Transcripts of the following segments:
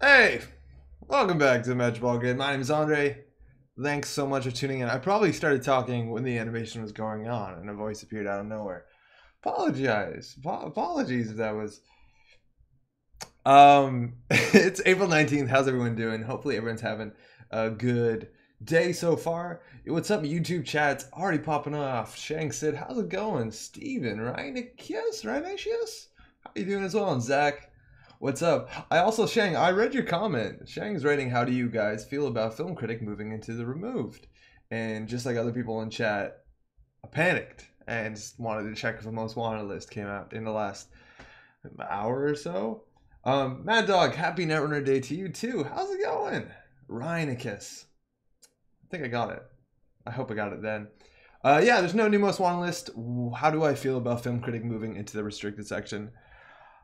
Hey, welcome back to the Match Ball Game. My name is Andre. Thanks so much for tuning in. I probably started talking when the animation was going on and a voice appeared out of nowhere. Apologies if that was. It's April 19th. How's everyone doing? Hopefully everyone's having a good day so far. What's up, YouTube chat's already popping off. Shang said, how's it going? Steven, Rhinicius? How you doing as well? And Zach, what's up? I read your comment. Shang's writing, how do you guys feel about Film Critic moving into the removed? And just like other people in chat, I panicked and just wanted to check if the most wanted list came out in the last hour or so. Mad Dog, happy Netrunner Day to you too. How's it going? Rhinicius. I think I got it. I hope I got it then. Yeah, there's no new most wanted list. How do I feel about Film Critic moving into the restricted section?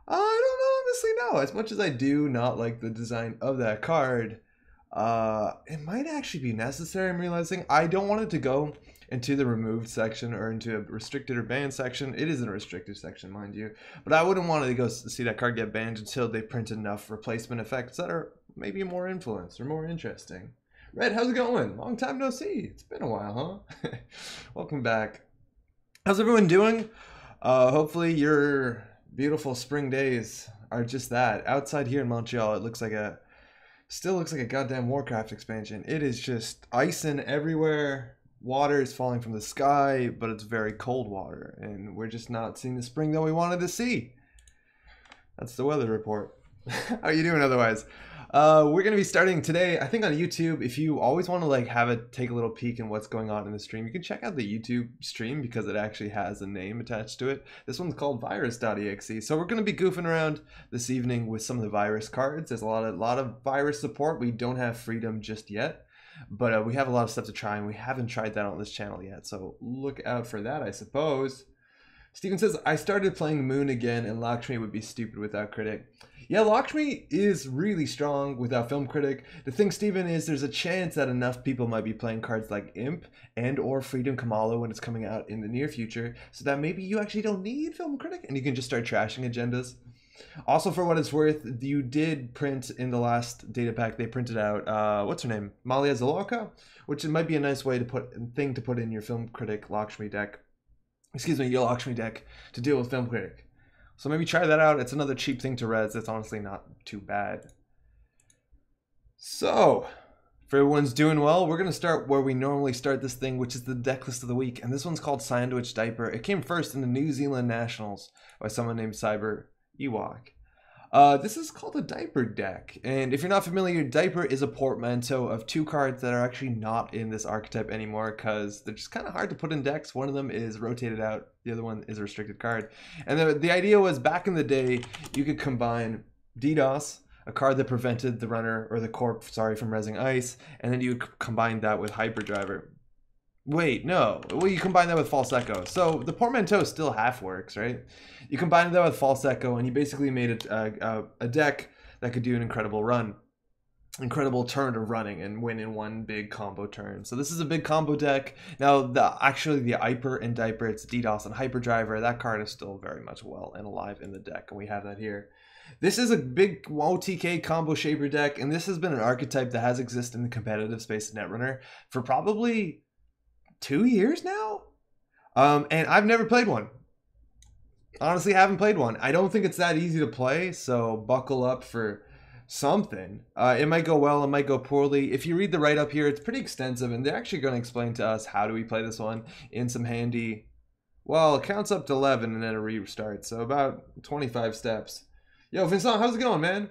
I don't know, honestly, no. As much as I do not like the design of that card, it might actually be necessary. I'm realizing I don't want it to go into the removed section or into a restricted or banned section. It is in a restricted section, mind you. But I wouldn't want to go see that card get banned until they print enough replacement effects that are maybe more influenced or more interesting. Red, how's it going? Long time no see. It's been a while, huh? Welcome back. How's everyone doing? Hopefully your beautiful spring days are just that. Outside here in Montreal, it looks like still looks like a goddamn Warcraft expansion. It is just icing everywhere. Water is falling from the sky, but it's very cold water, and we're just not seeing the spring that we wanted to see. That's the weather report. How you doing otherwise? We're going to be starting today, I think, on YouTube. If you always want to take a little peek in what's going on in the stream, you can check out the YouTube stream because it actually has a name attached to it. This one's called v1ru5.exe. So we're going to be goofing around this evening with some of the virus cards. There's a lot of virus support. We don't have freedom just yet, but we have a lot of stuff to try, and we haven't tried that on this channel yet. So look out for that, I suppose. Steven says, I started playing Moon again, and Lakshmi would be stupid without Critic. Yeah, Lakshmi is really strong without Film Critic. The thing, Steven, is there's a chance that enough people might be playing cards like Imp and or Freedom Kamala when it's coming out in the near future, so that maybe you actually don't need Film Critic and you can just start trashing agendas. Also, for what it's worth, you did print in the last data pack, they printed out, what's her name? Malia Zaloka, which might be a nice way to put in your Film Critic Lakshmi deck. Excuse me, your Lakshmi deck to deal with Film Critic. So maybe try that out. It's another cheap thing to res. It's honestly not too bad. So, if everyone's doing well, we're going to start where we normally start this thing, which is the deck list of the week. And this one's called Sandwich Diaper. It came first in the New Zealand Nationals by someone named Cyber Ewok. This is called a diaper deck, and if you're not familiar, diaper is a portmanteau of two cards that are actually not in this archetype anymore because they're just kind of hard to put in decks. One of them is rotated out, the other one is a restricted card. And the idea was, back in the day, you could combine DDoS, a card that prevented the runner or the corp, sorry, from rezzing ice, and then you combine that with Hyperdriver. Wait, no. Well, you combine that with False Echo. So the portmanteau still half works, right? You combine that with False Echo, and you basically made a deck that could do an incredible turn of running and win in one big combo turn. So this is a big combo deck. Now, actually the Hyper and Diaper, it's DDoS and Hyperdriver. That card is still very much well and alive in the deck, and we have that here. This is a big OTK combo shaper deck, and this has been an archetype that has existed in the competitive space of Netrunner for probably 2 years now, and I've never played one. Honestly, I haven't played one. I don't think it's that easy to play, so buckle up for something. It might go well, it might go poorly. If you read the write-up here, it's pretty extensive, and they're actually going to explain to us how do we play this one in some handy, well, it counts up to 11 and then a restart, so about 25 steps. Yo, Vincent, how's it going, man?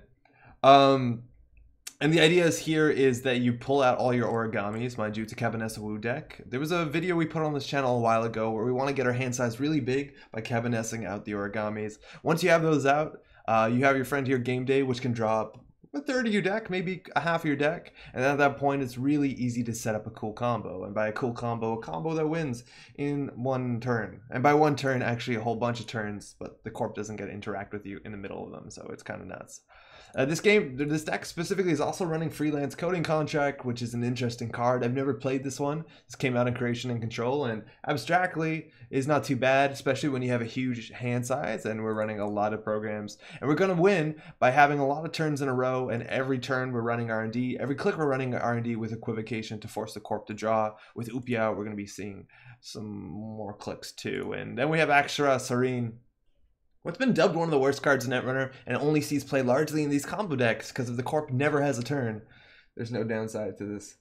And the idea here is that you pull out all your origamis. Mind you, it's a Cabanessa Wu deck. There was a video we put on this channel a while ago where we want to get our hand size really big by Cabanessing out the origamis. Once you have those out, you have your friend here, Game Day, which can drop a third of your deck, maybe a half of your deck. And at that point, it's really easy to set up a cool combo. And by a cool combo, a combo that wins in one turn. And by one turn, actually a whole bunch of turns, but the corp doesn't get to interact with you in the middle of them, so it's kind of nuts. This deck specifically is also running Freelance Coding Contract, which is an interesting card. I've never played this one. This came out in Creation and Control, and abstractly is not too bad, especially when you have a huge hand size, and we're running a lot of programs. And we're going to win by having a lot of turns in a row, and every turn we're running R&D. Every click we're running R&D with Equivocation to force the corp to draw. With v1ru, we're going to be seeing some more clicks too. And then we have Akshara Serene, what's been dubbed one of the worst cards in Netrunner, and it only sees play largely in these combo decks because if the corp never has a turn, there's no downside to this.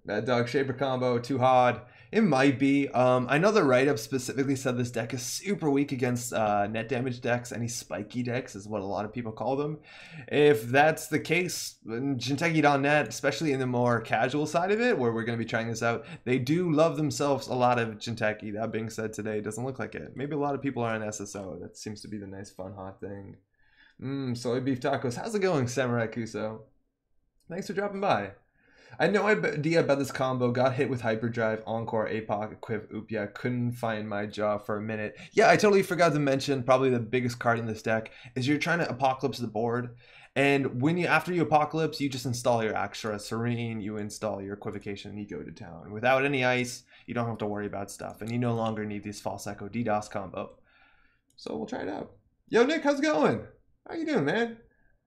Bad Dog Shaper combo, too hard. It might be. I know the write-up specifically said this deck is super weak against net damage decks. Any spiky decks is what a lot of people call them. If that's the case, Jinteki.net, especially in the more casual side of it, where we're going to be trying this out, they do love themselves a lot of Jinteki. That being said, today it doesn't look like it. Maybe a lot of people are on SSO. That seems to be the nice, fun, hot thing. Soy beef tacos. How's it going, Samurai Kuso? Thanks for dropping by. I had no idea about this combo. Got hit with Hyperdrive, Encore, APOC, Equiv, Upia. Couldn't find my jaw for a minute. Yeah, I totally forgot to mention probably the biggest card in this deck is you're trying to Apocalypse the board. And when after you Apocalypse, you just install your Akshara Serene, you install your Equivocation, and you go to town. Without any ice, you don't have to worry about stuff. And you no longer need this False Echo DDoS combo. So we'll try it out. Yo, Nick, how's it going? How you doing, man?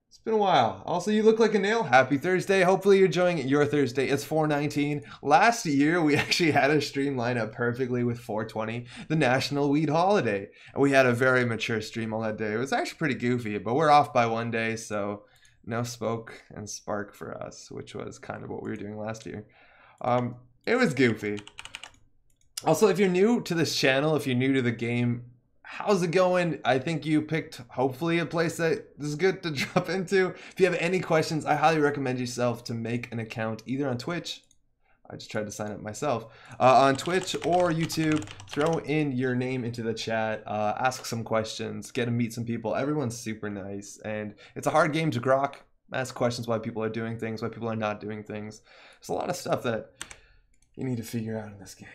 It's been a while. Also, you look like a nail. Happy Thursday. Hopefully you're enjoying your Thursday. It's 4/19. Last year, we actually had a stream line up perfectly with 4/20, the National Weed Holiday. And we had a very mature stream all that day. It was actually pretty goofy, but we're off by one day, so no smoke and spark for us, which was kind of what we were doing last year. It was goofy. Also, if you're new to this channel, if you're new to the game, how's it going? I think you picked, hopefully, a place that is good to drop into. If you have any questions, I highly recommend yourself to make an account either on Twitch. I just tried to sign up myself. On Twitch or YouTube, throw in your name into the chat, ask some questions, get to meet some people. Everyone's super nice, and it's a hard game to grok. Ask questions why people are doing things, why people are not doing things. There's a lot of stuff that you need to figure out in this game.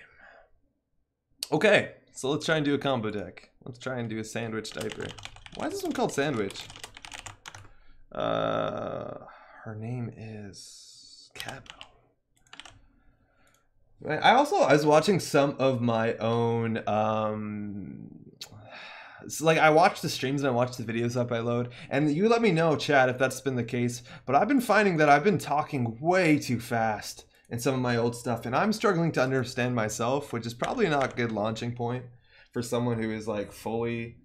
Okay, so let's try and do a combo deck. Let's try and do a sandwich diaper. Why is this one called Sandwich? Her name is Cabo. I was watching some of my own, like I watch the streams and I watch the videos up I load, and you let me know, chat, if that's been the case, but I've been finding that I've been talking way too fast in some of my old stuff, and I'm struggling to understand myself, which is probably not a good launching point for someone who is like fully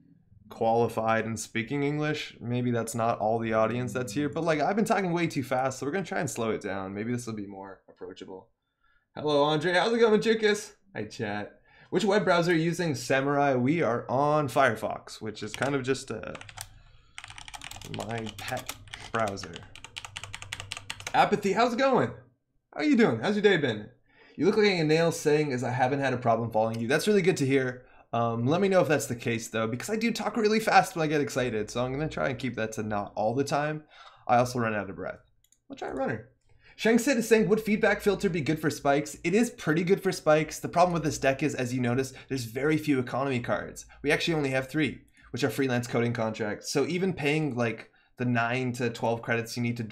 qualified in speaking English. Maybe that's not all the audience that's here, but like I've been talking way too fast, so we're gonna try and slow it down. Maybe this will be more approachable. Hello, Andre. How's it going, Jukas? Hi, chat. Which web browser are you using, Samurai? We are on Firefox, which is kind of just my pet browser. Apathy, how's it going? How are you doing? How's your day been? You look like a nail saying is I haven't had a problem following you. That's really good to hear. Let me know if that's the case though, because I do talk really fast when I get excited, so I'm gonna try and keep that to not all the time. I also run out of breath. I'll try a runner. Shangsid is saying, would feedback filter be good for spikes? It is pretty good for spikes. The problem with this deck is, as you notice, there's very few economy cards. We actually only have 3, which are freelance coding contracts. So even paying like the 9 to 12 credits you need to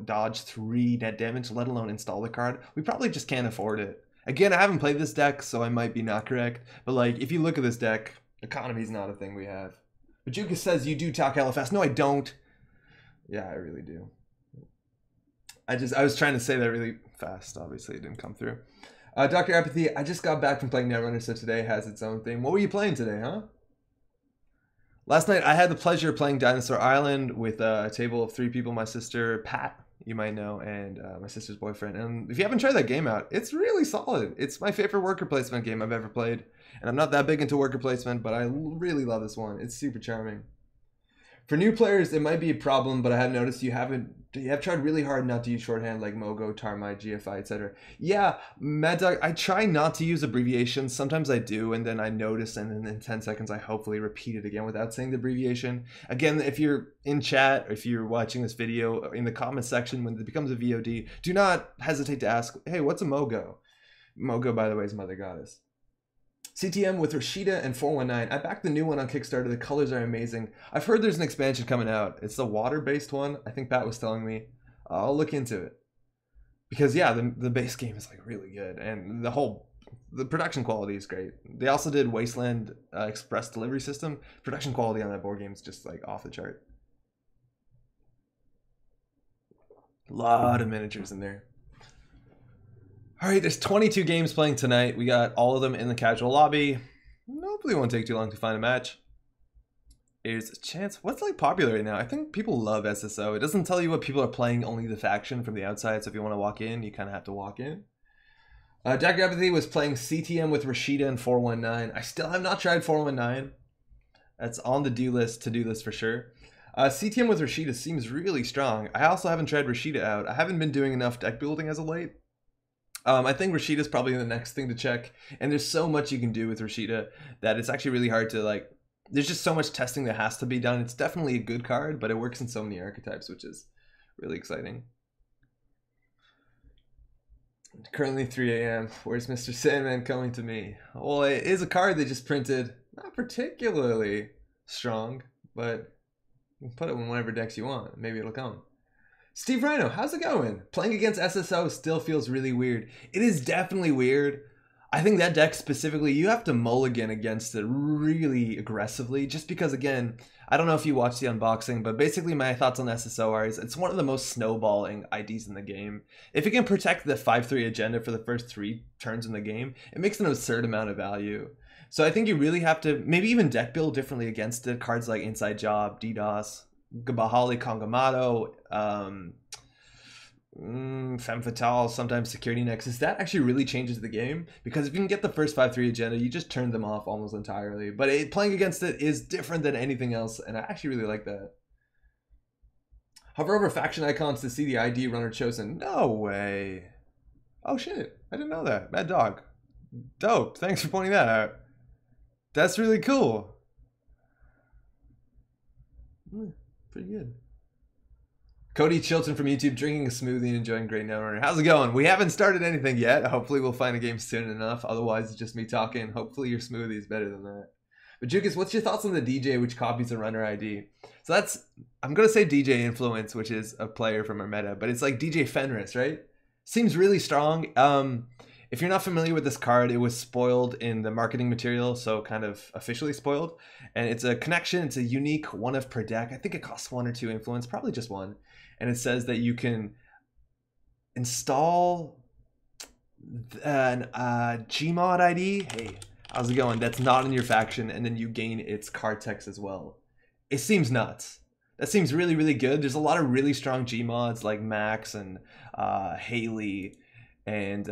dodge 3 net damage, let alone install the card, we probably just can't afford it. Again, I haven't played this deck, so I might be not correct. But like, if you look at this deck, economy is not a thing we have. But Jukas says you do talk hella fast. No, I don't. Yeah, I really do. I was trying to say that really fast. Obviously, it didn't come through. Dr. Apathy, I just got back from playing Netrunner, so today has its own thing. What were you playing today, huh? Last night, I had the pleasure of playing Dinosaur Island with a table of 3 people. My sister, Pat, you might know, and my sister's boyfriend. And if you haven't tried that game out, it's really solid. It's my favorite worker placement game I've ever played. And I'm not that big into worker placement, but I really love this one. It's super charming. For new players, it might be a problem, but I have noticed you have tried really hard not to use shorthand like Mogo, Tarmai, GFI, etc. Yeah, Mad Dog, I try not to use abbreviations. Sometimes I do, and then I notice, and then in 10 seconds I hopefully repeat it again without saying the abbreviation. Again, if you're in chat, or if you're watching this video, in the comment section when it becomes a VOD, do not hesitate to ask, hey, what's a Mogo? Mogo, by the way, is Mother Goddess. CTM with Rashida and 419. I backed the new one on Kickstarter. The colors are amazing. I've heard there's an expansion coming out. It's the water-based one. I think Pat was telling me. I'll look into it. Because yeah, the base game is like really good, and the production quality is great. They also did Wasteland Express delivery system. Production quality on that board game is just like off the chart. A lot of miniatures in there. All right, there's 22 games playing tonight. We got all of them in the casual lobby. Hopefully it won't take too long to find a match. There's a chance. What's like popular right now? I think people love SSO. It doesn't tell you what people are playing, only the faction from the outside. So if you want to walk in, you kind of have to walk in. Jack Apathy was playing CTM with Rashida and 419. I still have not tried 419. That's on the to-do list for sure. CTM with Rashida seems really strong. I also haven't tried Rashida out. I haven't been doing enough deck building as of late. I think Rashida is probably the next thing to check. And there's so much you can do with Rashida that it's actually really hard to like... There's just so much testing that has to be done. It's definitely a good card, but it works in so many archetypes, which is really exciting. Currently 3 a.m. Where's Mr. Sandman coming to me? Well, it is a card they just printed. Not particularly strong, but you can put it in whatever decks you want. Maybe it'll come. Steve Rhino, how's it going? Playing against SSO still feels really weird. It is definitely weird. I think that deck specifically, you have to mulligan against it really aggressively, just because, again, I don't know if you watched the unboxing, but basically my thoughts on SSO are it's one of the most snowballing IDs in the game. If it can protect the 5-3 agenda for the first 3 turns in the game, it makes an absurd amount of value. So I think you really have to maybe even deck build differently against it. Cards like Inside Job, DDoS, Bahali Kongamato, Femme Fatale, sometimes Security Nexus. That actually really changes the game, because if you can get the first 5-3 agenda, you just turn them off almost entirely. But playing against it is different than anything else, and I actually really like that. Hover over faction icons to see the ID runner chosen. No way. Oh shit, I didn't know that. Mad Dog. Dope, thanks for pointing that out. That's really cool. Pretty good. Cody Chilton from YouTube, drinking a smoothie and enjoying great Netrunner. How's it going? We haven't started anything yet. Hopefully we'll find a game soon enough. Otherwise, it's just me talking. Hopefully your smoothie is better than that. But Jukas, what's your thoughts on the DJ which copies the runner ID? So that's, I'm going to say DJ Influence, which is a player from our meta, but it's like DJ Fenris, right? Seems really strong. If you're not familiar with this card, it was spoiled in the marketing material, so kind of officially spoiled. And it's a connection. It's a unique one of per deck. I think it costs 1 or 2 influence, probably just 1. And it says that you can install an Gmod ID. Hey, how's it going? That's not in your faction, and then you gain its card text as well. It seems nuts. That seems really, really good. There's a lot of really strong Gmods like Max and Haley and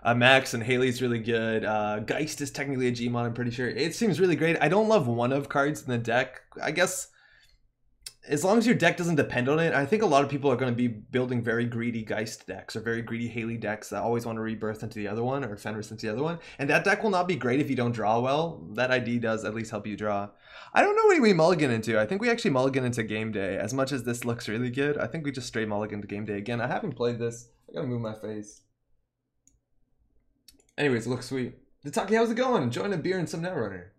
Max and Haley's really good. Geist is technically a Gmod, I'm pretty sure. It seems really great. I don't love one of cards in the deck. I guess as long as your deck doesn't depend on it, I think a lot of people are going to be building very greedy Geist decks or very greedy Haley decks that always want to rebirth into the other one or Fenris into the other one. And that deck will not be great if you don't draw well. That ID does at least help you draw. I don't know what we mulligan into. I think we actually mulligan into game day. As much as this looks really good, I think we just straight mulligan to game day. Again, I haven't played this. I gotta move my face. Anyways, it looks sweet. Ditaki, how's it going? Enjoying a beer and some Netrunner.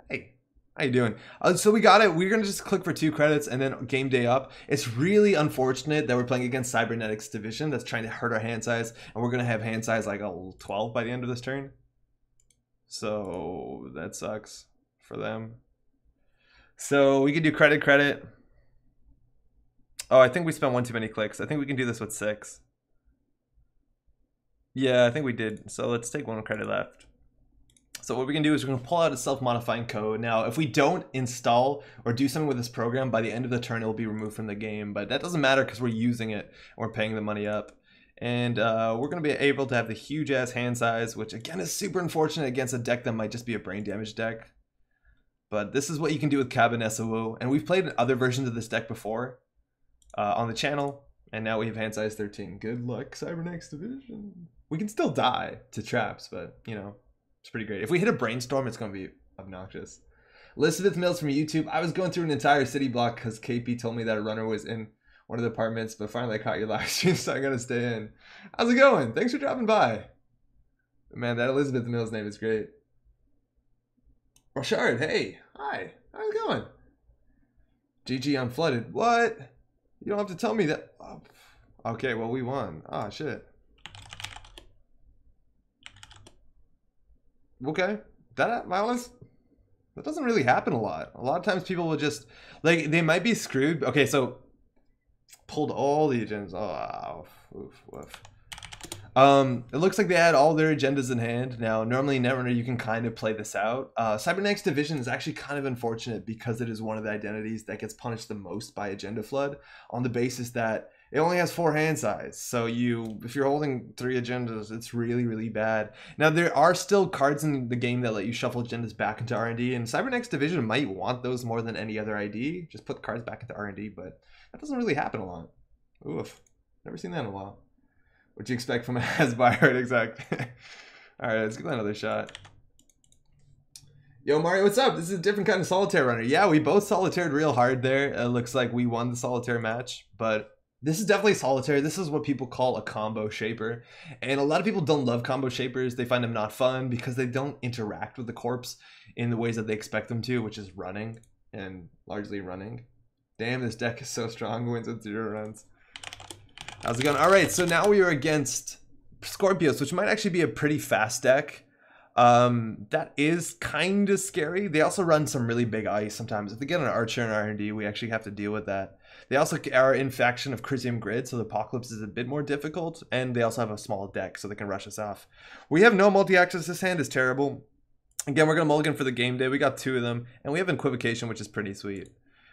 Hey, how you doing? So we got it. We're going to just click for 2 credits and then game day up. It's really unfortunate that we're playing against Cybernetics Division that's trying to hurt our hand size. And we're going to have hand size like a 12 by the end of this turn. So that sucks for them. So we can do credit. Oh, I think we spent 1 too many clicks. I think we can do this with 6. Yeah, I think we did. So let's take 1 credit left. So what we can do is we're going to pull out a self-modifying code. Now, if we don't install or do something with this program, by the end of the turn, it will be removed from the game. But that doesn't matter because we're using it and we're paying the money up. And we're going to be able to have the huge-ass hand size, which, again, is super unfortunate against a deck that might just be a brain damage deck. But this is what you can do with Cabin SOO. And we've played other versions of this deck before on the channel. And now we have hand size 13. Good luck, Cybernetics Division. We can still die to traps, but, you know, it's pretty great. If we hit a brainstorm, it's going to be obnoxious. Elizabeth Mills from YouTube. I was going through an entire city block because KP told me that a runner was in one of the apartments, but finally I caught your live stream, so I got to stay in. How's it going? Thanks for dropping by. Man, that Elizabeth Mills name is great. Rashard, hey. Hi. How's it going? GG, I'm flooded. What? You don't have to tell me that. Oh, okay, well, we won. Ah, shit. Okay. That, honest, that doesn't really happen a lot. A lot of times people will just, like, they might be screwed. Okay, so, pulled all the agendas. Oh, oof, woof. It looks like they had all their agendas in hand. Now, normally in Netrunner, you can kind of play this out. Cybernetics Division is actually kind of unfortunate because it is one of the identities that gets punished the most by agenda flood on the basis that it only has 4 hand size. So if you're holding 3 agendas, it's really, really bad. Now, there are still cards in the game that let you shuffle agendas back into R&D, and Cybernetics Division might want those more than any other ID. Just put the cards back into R&D, but that doesn't really happen a lot. Oof. Never seen that in a while. What do you expect from a Hasbire exact? Alright, let's give that another shot. Yo, Mario, what's up? This is a different kind of solitaire runner. Yeah, we both solitaired real hard there. It looks like we won the solitaire match, but this is definitely solitaire. This is what people call a combo shaper. And a lot of people don't love combo shapers. They find them not fun because they don't interact with the corpse in the ways that they expect them to, which is running and largely running. Damn, this deck is so strong. Wins with 0 runs. How's it going? All right, so now we are against Scorpios, which might actually be a pretty fast deck. That is kind of scary. They also run some really big ice sometimes. If they get an Archer and R&D, we actually have to deal with that. They also are in faction of Crisium Grid, so the Apocalypse is a bit more difficult, and they also have a small deck, so they can rush us off. We have no multi-access. This hand is terrible. Again, we're going to mulligan for the game day. We got 2 of them, and we have Equivocation, which is pretty sweet.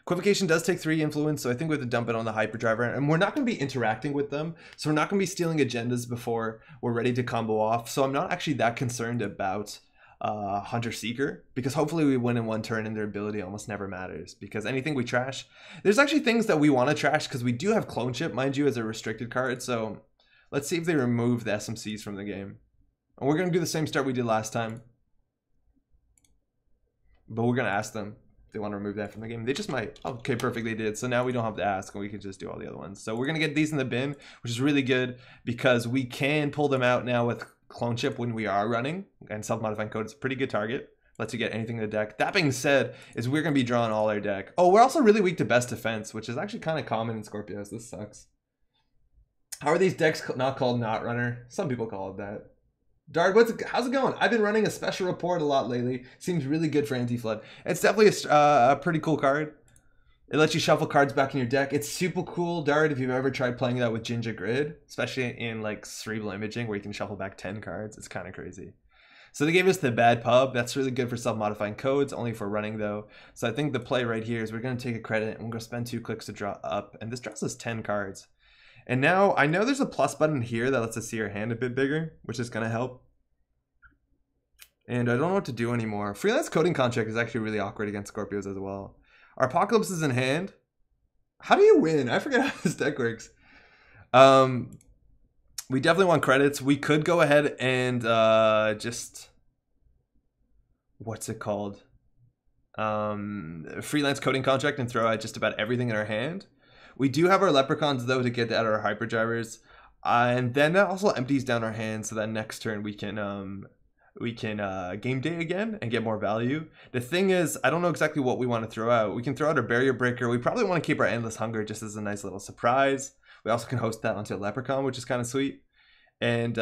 Equivocation does take 3 influence, so I think we have to dump it on the Hyperdriver, and we're not going to be interacting with them, so we're not going to be stealing agendas before we're ready to combo off, so I'm not actually that concerned about Hunter Seeker, because hopefully we win in 1 turn and their ability almost never matters, because anything we trash, there's actually things that we want to trash, because we do have Clone Chip, mind you, as a restricted card, so let's see if they remove the SMCs from the game. And we're going to do the same start we did last time, but we're going to ask them. They want to remove that from the game. They just might. Okay, perfect, they did. So now we don't have to ask, and we can just do all the other ones. So we're going to get these in the bin, which is really good because we can pull them out now with Clone Chip when we are running. And self-modifying code is a pretty good target. Lets you get anything in the deck. That being said, is we're going to be drawing all our deck. Oh, we're also really weak to best defense, which is actually kind of common in Scorpios. This sucks. How are these decks not called Netrunner? Some people call it that. Dard, how's it going? I've been running a special report a lot lately. Seems really good for anti-flood. It's definitely a pretty cool card. It lets you shuffle cards back in your deck. It's super cool, Dard, if you've ever tried playing that with Jinja Grid, especially in like Cerebral Imaging where you can shuffle back 10 cards. It's kind of crazy. So they gave us the bad pub. That's really good for self-modifying codes, only for running though. So I think the play right here is we're going to take a credit and we're going to spend 2 clicks to draw up. And this draws us 10 cards. And now I know there's a plus button here that lets us see our hand a bit bigger, which is going to help. And I don't know what to do anymore. Freelance Coding Contract is actually really awkward against Scorpios as well. Our Apocalypse is in hand. How do you win? I forget how this deck works. We definitely want credits. We could go ahead and just... What's it called? Freelance Coding Contract and throw out just about everything in our hand. We do have our Leprechauns, though, to get out our Hyperdrivers. And then that also empties down our hand so that next turn we can game day again and get more value. The thing is, I don't know exactly what we want to throw out. We can throw out a Barrier Breaker. We probably want to keep our Endless Hunger just as a nice little surprise. We also can host that onto a Leprechaun, which is kind of sweet. And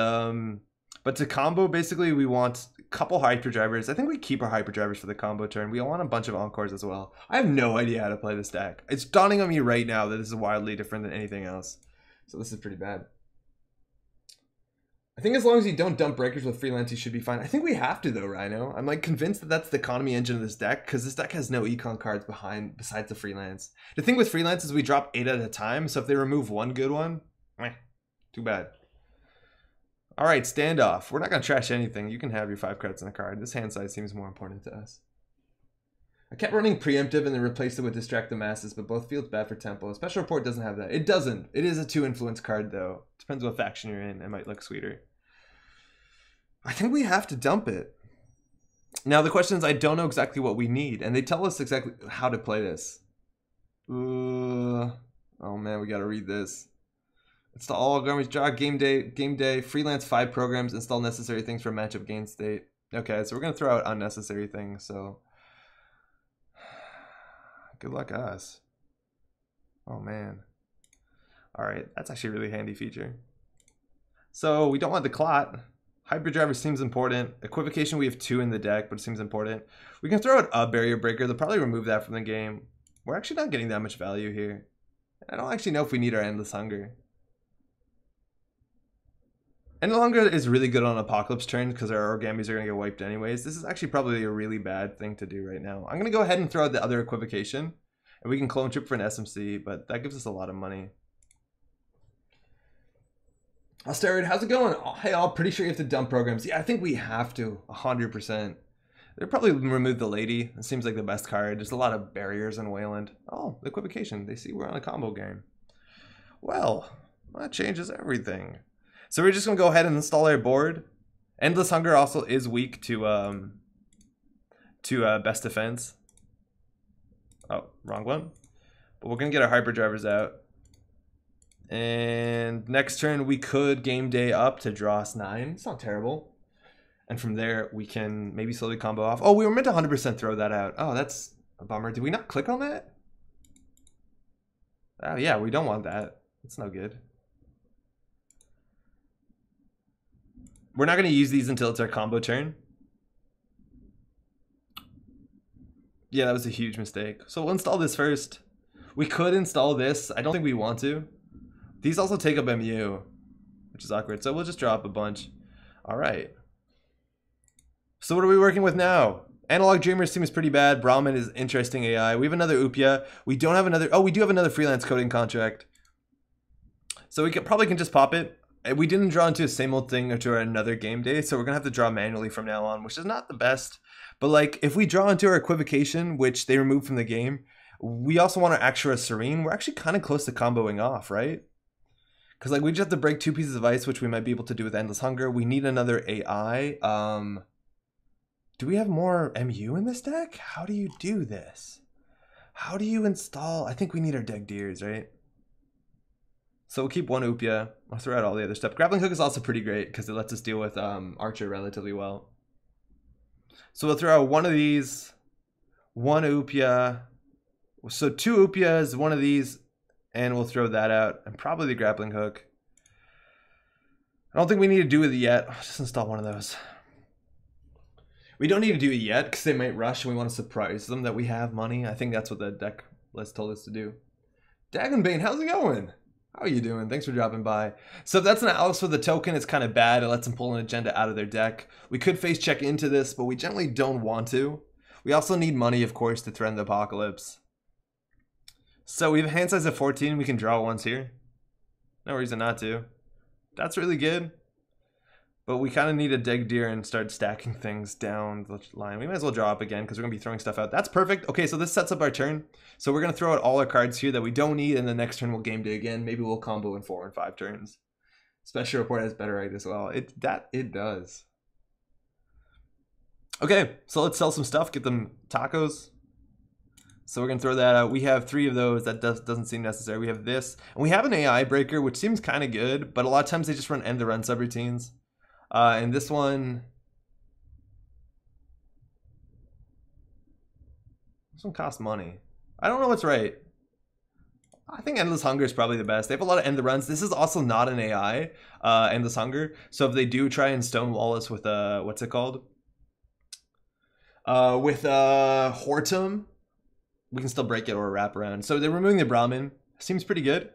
but to combo, basically, we want a couple Hyperdrivers. I think we keep our Hyperdrivers for the combo turn. We want a bunch of Encores as well. I have no idea how to play this deck. It's dawning on me right now that this is wildly different than anything else. So this is pretty bad. I think as long as you don't dump breakers with freelance, you should be fine. I think we have to though, Rhino. I'm like convinced that that's the economy engine of this deck because this deck has no econ cards besides the freelance. The thing with freelance is we drop 8 at a time, so if they remove one good one, too bad. All right, standoff. We're not gonna trash anything. You can have your 5 credits in a card. This hand size seems more important to us. I kept running preemptive and then replaced it with distract the masses, but both feels bad for tempo. Special report doesn't have that. It doesn't. It is a 2 influence card though. Depends what faction you're in. It might look sweeter. I think we have to dump it. Now the question is, I don't know exactly what we need, and they tell us exactly how to play this. Oh man, we gotta read this. Install all garbage draw, game day, freelance 5 programs, install necessary things for matchup gain state. Okay, so we're gonna throw out unnecessary things, so good luck us. Oh man. Alright, that's actually a really handy feature. So we don't want the clot. Hyperdriver seems important. Equivocation, we have 2 in the deck, but it seems important. We can throw out a barrier breaker. They'll probably remove that from the game. We're actually not getting that much value here. I don't actually know if we need our Endless Hunger. Endless Hunger is really good on Apocalypse turns because our Origami's are going to get wiped anyways. This is actually probably a really bad thing to do right now. I'm going to go ahead and throw out the other Equivocation. And we can clone chip for an SMC, but that gives us a lot of money. Austerity, how's it going? Oh, hey, all, pretty sure you have to dump programs. Yeah, I think we have to, 100%. They'll probably remove the lady. It seems like the best card. There's a lot of barriers in Wayland. Oh, the Equivocation. They see we're on a combo game. Well, that changes everything. So we're just going to go ahead and install our board. Endless Hunger also is weak to Best Defense. Oh, wrong one. But we're going to get our Hyperdrivers out. And next turn we could game day up to draw us 9. It's not terrible. And from there we can maybe slowly combo off. Oh, we were meant to 100% throw that out. Oh, that's a bummer. Did we not click on that? Oh yeah, we don't want that. It's no good. We're not going to use these until it's our combo turn. Yeah, that was a huge mistake. So we'll install this first. We could install this. I don't think we want to. These also take up MU, which is awkward. So we'll just drop a bunch. All right. So what are we working with now? Analog Dreamers seems pretty bad. Brahmin is interesting AI. We have another Upia. We don't have another. Oh, we do have another freelance coding contract. So we probably can just pop it. We didn't draw into the same old thing or to another game day, so we're gonna have to draw manually from now on, which is not the best. But like, if we draw into our Equivocation, which they removed from the game, we also want our Axura Serene. We're actually kind of close to comboing off, right? Because like we just have to break 2 pieces of ice, which we might be able to do with Endless Hunger. We need another AI. Do we have more MU in this deck? How do you do this? How do you install? I think we need our Deck Deers, right? So we'll keep 1 Upia. I'll throw out all the other stuff. Grappling Hook is also pretty great because it lets us deal with Archer relatively well. So we'll throw out 1 of these, 1 Upia. So 2 Upias, 1 of these, and we'll throw that out. And probably the Grappling Hook. I don't think we need to do it yet. I'll just install 1 of those. We don't need to do it yet because they might rush and we want to surprise them that we have money. I think that's what the deck list told us to do. Dagonbane, how's it going? How are you doing? Thanks for dropping by. So if that's an Alice with a token, it's kind of bad. It lets them pull an agenda out of their deck. We could face check into this, but we generally don't want to. We also need money, of course, to threaten the Apocalypse. So we have a hand size of 14. We can draw once here. No reason not to. That's really good. But we kind of need a Deck Deer and start stacking things down the line. We might as well draw up again because we're going to be throwing stuff out. That's perfect. Okay, so this sets up our turn. So we're going to throw out all our cards here that we don't need, and the next turn we'll game day again. Maybe we'll combo in 4 and 5 turns. Special Report has better right as well. It does. Okay, so let's sell some stuff. Get them tacos. So we're going to throw that out. We have 3 of those. That doesn't seem necessary. We have this. And we have an AI breaker, which seems kind of good. But a lot of times they just run end the run subroutines. And this one costs money. I don't know what's right. I think Endless Hunger is probably the best. They have a lot of end the runs. This is also not an AI, Endless Hunger. So if they do try and stonewall us with what's it called? With Hortum, we can still break it or wrap around. So they're removing the Brahmin. Seems pretty good.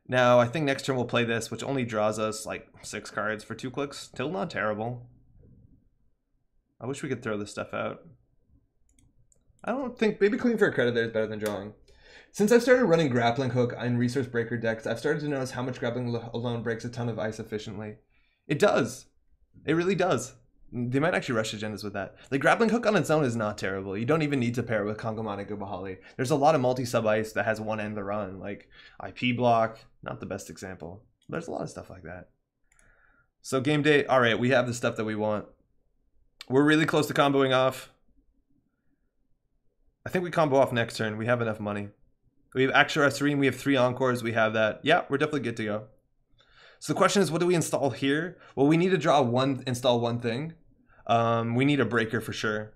Now, I think next turn we'll play this, which only draws us like 6 cards for 2 clicks. Still not terrible. I wish we could throw this stuff out. I don't think, maybe clean for a credit there is better than drawing. Since I've started running Grappling Hook and Resource Breaker decks, I've started to notice how much Grappling alone breaks a ton of ice efficiently. It does. It really does. They might actually rush agendas with that. The Grappling Hook on its own is not terrible. You don't even need to pair it with Kongomanic or Bahali. There's a lot of multi-sub ice that has 1 end the run, like IP block, not the best example. There's a lot of stuff like that. So game day, all right, we have the stuff that we want. We're really close to comboing off. I think we combo off next turn. We have enough money. We have Axor Serene, we have 3 Encores, we have that. Yeah, we're definitely good to go. So the question is, what do we install here? Well, we need to install one thing. We need a breaker for sure.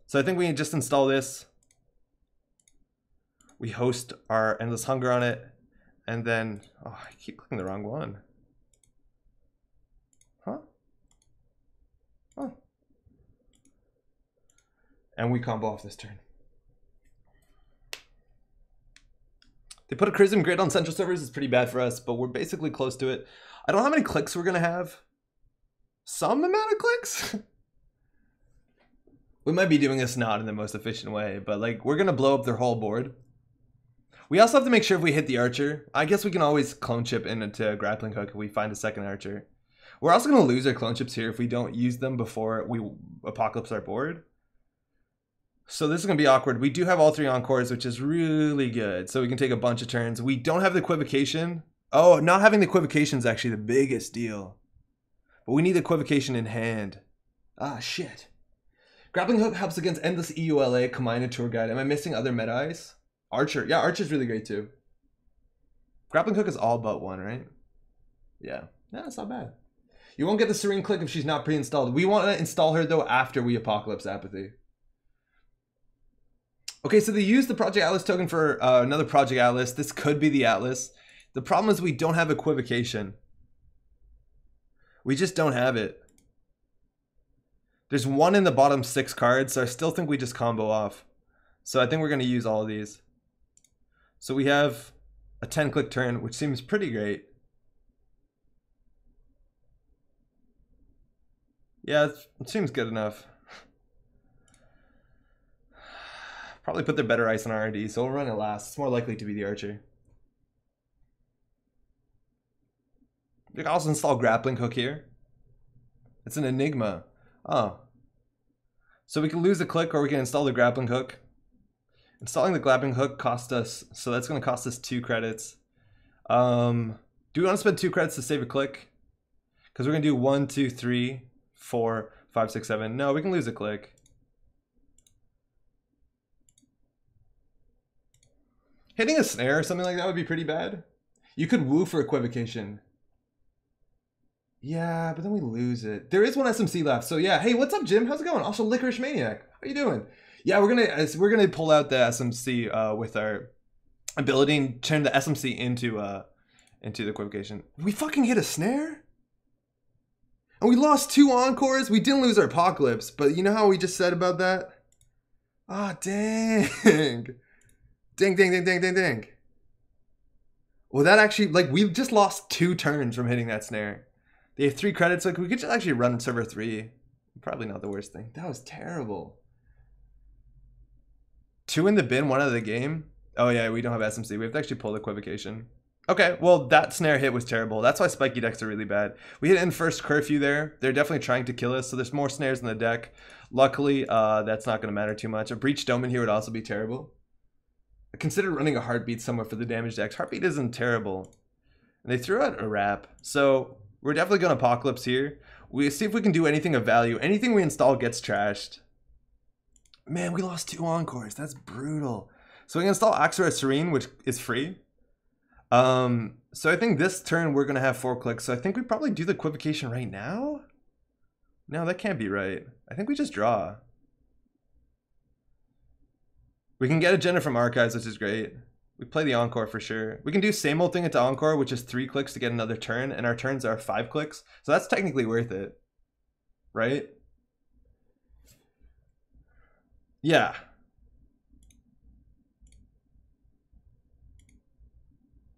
So I think we just install this. We host our Endless Hunger on it. And then, oh, I keep clicking the wrong one. Huh? Oh. And we combo off this turn. They put a Chrism grid on central servers. It's pretty bad for us, but we're basically close to it. I don't know how many clicks we're going to have. Some amount of clicks? We might be doing this not in the most efficient way, but like we're going to blow up their whole board. We also have to make sure if we hit the archer. I guess we can always clone chip into a grappling hook if we find a second archer. We're also going to lose our clone chips here if we don't use them before we apocalypse our board. So this is going to be awkward. We do have all 3 Encores, which is really good. So we can take a bunch of turns. We don't have the equivocation. Oh, not having the equivocation is actually the biggest deal. But we need the equivocation in hand. Ah, shit. Grappling hook helps against endless EULA, combined tour guide. Am I missing other meta-eyes? Archer. Yeah, Archer's really great too. Grappling hook is all but 1, right? Yeah. No, that's not bad. You won't get the Serene click if she's not pre-installed. We want to install her though after we Apocalypse Apathy. Okay, so they used the Project Atlas token for another Project Atlas. This could be the Atlas. The problem is we don't have equivocation. We just don't have it. There's 1 in the bottom 6 cards, so I still think we just combo off. So I think we're going to use all of these. So we have a 10-click turn, which seems pretty great. Yeah, it seems good enough. Probably put their better ice on R&D, so we'll run it last. It's more likely to be the archer. You can also install grappling hook here. It's an enigma. Oh. So we can lose a click or we can install the grappling hook. Installing the grappling hook cost us, so that's going to cost us 2 credits. Do we want to spend 2 credits to save a click? Because we're going to do 1, 2, 3, 4, 5, 6, 7. No, we can lose a click. Hitting a snare or something like that would be pretty bad. You could woo for equivocation. Yeah, but then we lose it. There is one SMC left. So yeah, hey, what's up, Jim? How's it going? Also, Licorice Maniac. How you doing? Yeah, we're gonna pull out the SMC with our ability and turn the SMC into the equivocation. We fucking hit a snare? And we lost 2 Encores? We didn't lose our Apocalypse, but you know how we just said about that? Ah, dang. Dang, dang, dang, dang, dang, dang. Well, that actually, like, we've just lost 2 turns from hitting that snare. They have 3 credits. Like, we could just actually run server 3. Probably not the worst thing. That was terrible. 2 in the bin, 1 out of the game. Oh, yeah, we don't have SMC. We have to actually pull the equivocation. Okay, well, that snare hit was terrible. That's why spiky decks are really bad. We hit in first curfew there. They're definitely trying to kill us, so there's more snares in the deck. Luckily, that's not going to matter too much. A breach dome in here would also be terrible. I considered running a heartbeat somewhere for the damage decks. Heartbeat isn't terrible. And they threw out a wrap. So we're definitely going to Apocalypse here. We see if we can do anything of value. Anything we install gets trashed. Man, we lost 2 Encores. That's brutal. So we can install Axor Serene, which is free. So I think this turn we're going to have 4 clicks. So I think we probably do the equivocation right now. No, that can't be right. I think we just draw. We can get a Jenna from Archives, which is great. We play the Encore for sure. We can do same old thing into Encore, which is 3 clicks to get another turn, and our turns are 5 clicks. So that's technically worth it. Right? Yeah.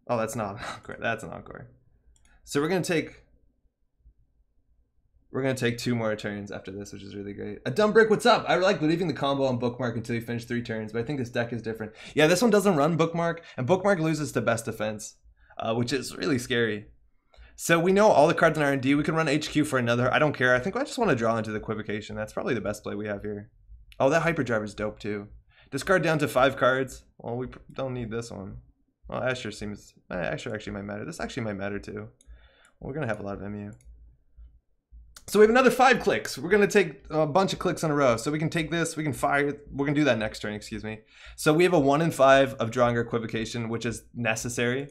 Oh, that's not an Encore. That's an Encore. So we're gonna take 2 more turns after this, which is really great. A dumb brick, what's up? I like leaving the combo on Bookmark until you finish 3 turns, but I think this deck is different. Yeah, this one doesn't run Bookmark, and Bookmark loses to best defense, which is really scary. So we know all the cards in R&D. We can run HQ for another. I don't care. I think I just want to draw into the equivocation. That's probably the best play we have here. Oh, that Hyperdrive is dope too. Discard down to 5 cards. Well, we don't need this one. Well, Asher seems... Asher actually might matter. This actually might matter too. Well, we're going to have a lot of MU. So we have another 5 clicks. We're gonna take a bunch of clicks in a row. So we can take this, we can fire, we're gonna do that next turn, excuse me. So we have a 1 in 5 of drawing our equivocation, which is necessary.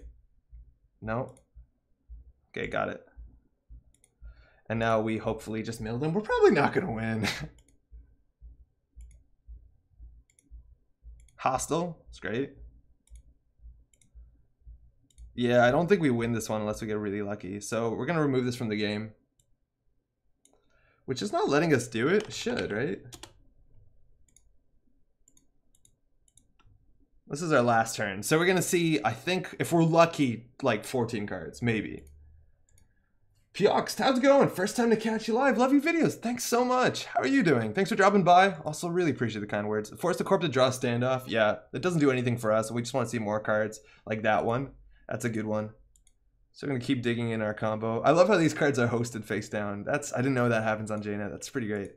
No. Okay, got it. And now we hopefully just milled him. We're probably not gonna win. Hostile, it's great. Yeah, I don't think we win this one unless we get really lucky. So we're gonna remove this from the game. Which is not letting us do it. Should, right? This is our last turn. So we're gonna see, I think, if we're lucky, like 14 cards, maybe. Piox, how's it going? First time to catch you live. Love your videos. Thanks so much. How are you doing? Thanks for dropping by. Also really appreciate the kind words. Force the Corp to draw standoff. Yeah, that doesn't do anything for us. We just want to see more cards like that one. That's a good one. So we're gonna keep digging in our combo. I love how these cards are hosted face down. I didn't know that happens on JNet. That's pretty great.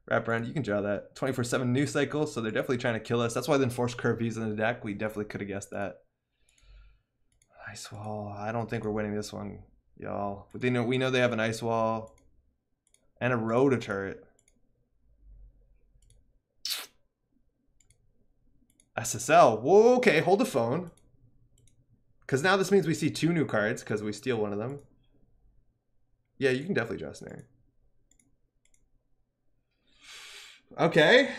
Wrap around, you can draw that. 24/7 news cycle, so they're definitely trying to kill us. That's why the enforced curve V's in the deck. We definitely could have guessed that. Ice wall. I don't think we're winning this one, y'all. But we know they have an ice wall and a rota turret. SSL. Whoa, okay, hold the phone. Because now this means we see 2 new cards because we steal one of them. Yeah, you can definitely draw Snare. Okay.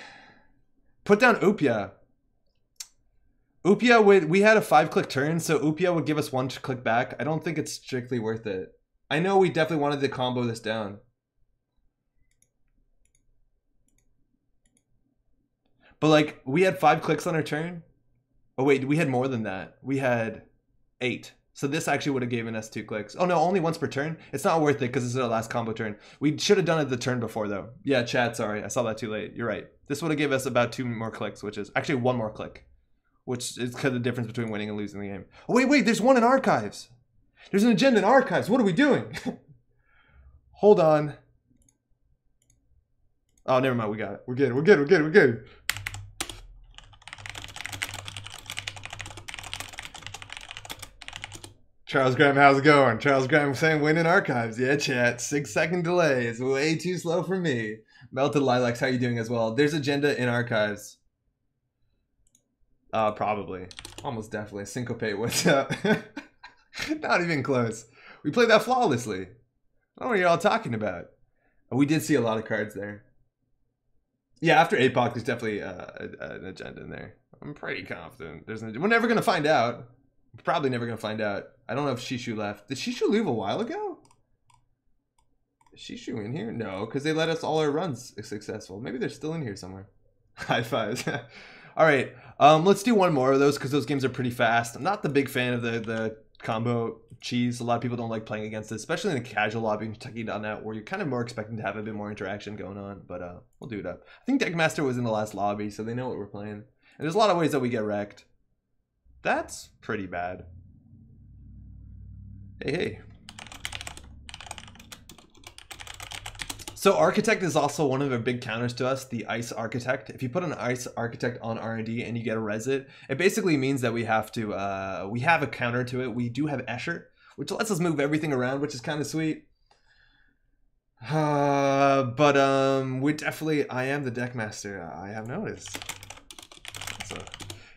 Put down Upia. Upia we had a 5-click turn, so Upia would give us 1 click back. I don't think it's strictly worth it. I know we definitely wanted to combo this down. But like, we had 5 clicks on our turn. Oh wait, we had more than that. We had 8. So this actually would have given us 2 clicks. Oh no, only once per turn. It's not worth it because this is our last combo turn. We should have done it the turn before though. Yeah, chat, sorry. I saw that too late. You're right. This would have given us about 2 more clicks, which is actually 1 more click. Which is kind of the difference between winning and losing the game. Oh wait, there's one in archives. There's an agenda in archives. What are we doing? Hold on. Oh, never mind. We got it. We're good. Charles Graham, how's it going? Charles Graham saying win in archives. Yeah, chat. 6-second delay is way too slow for me. Melted Lilacs, how you doing as well? There's agenda in archives. Probably. Almost definitely. Syncopate, what's up? Not even close. We played that flawlessly. I don't know what you're all talking about. We did see a lot of cards there. Yeah, after APOC, there's definitely an agenda in there. I'm pretty confident. We're never going to find out. We're probably never going to find out. I don't know if Shishu left. Did Shishu leave a while ago? Is Shishu in here? No, because they let us all our runs successful. Maybe they're still in here somewhere. High fives. All right, let's do one more of those because those games are pretty fast. I'm not the big fan of the combo cheese. A lot of people don't like playing against it, especially in a casual lobby in Kentucky.net where you're kind of more expecting to have a bit more interaction going on. But we'll do it up. I think Deckmaster was in the last lobby, so they know what we're playing. And there's a lot of ways that we get wrecked. That's pretty bad. Hey. So Architect is also one of the big counters to us, the Ice Architect. If you put an Ice Architect on R&D and you get a res it basically means that we have to, we have a counter to it. We do have Escher, which lets us move everything around, which is kind of sweet. We definitely, I am the Deckmaster, I have noticed. That's a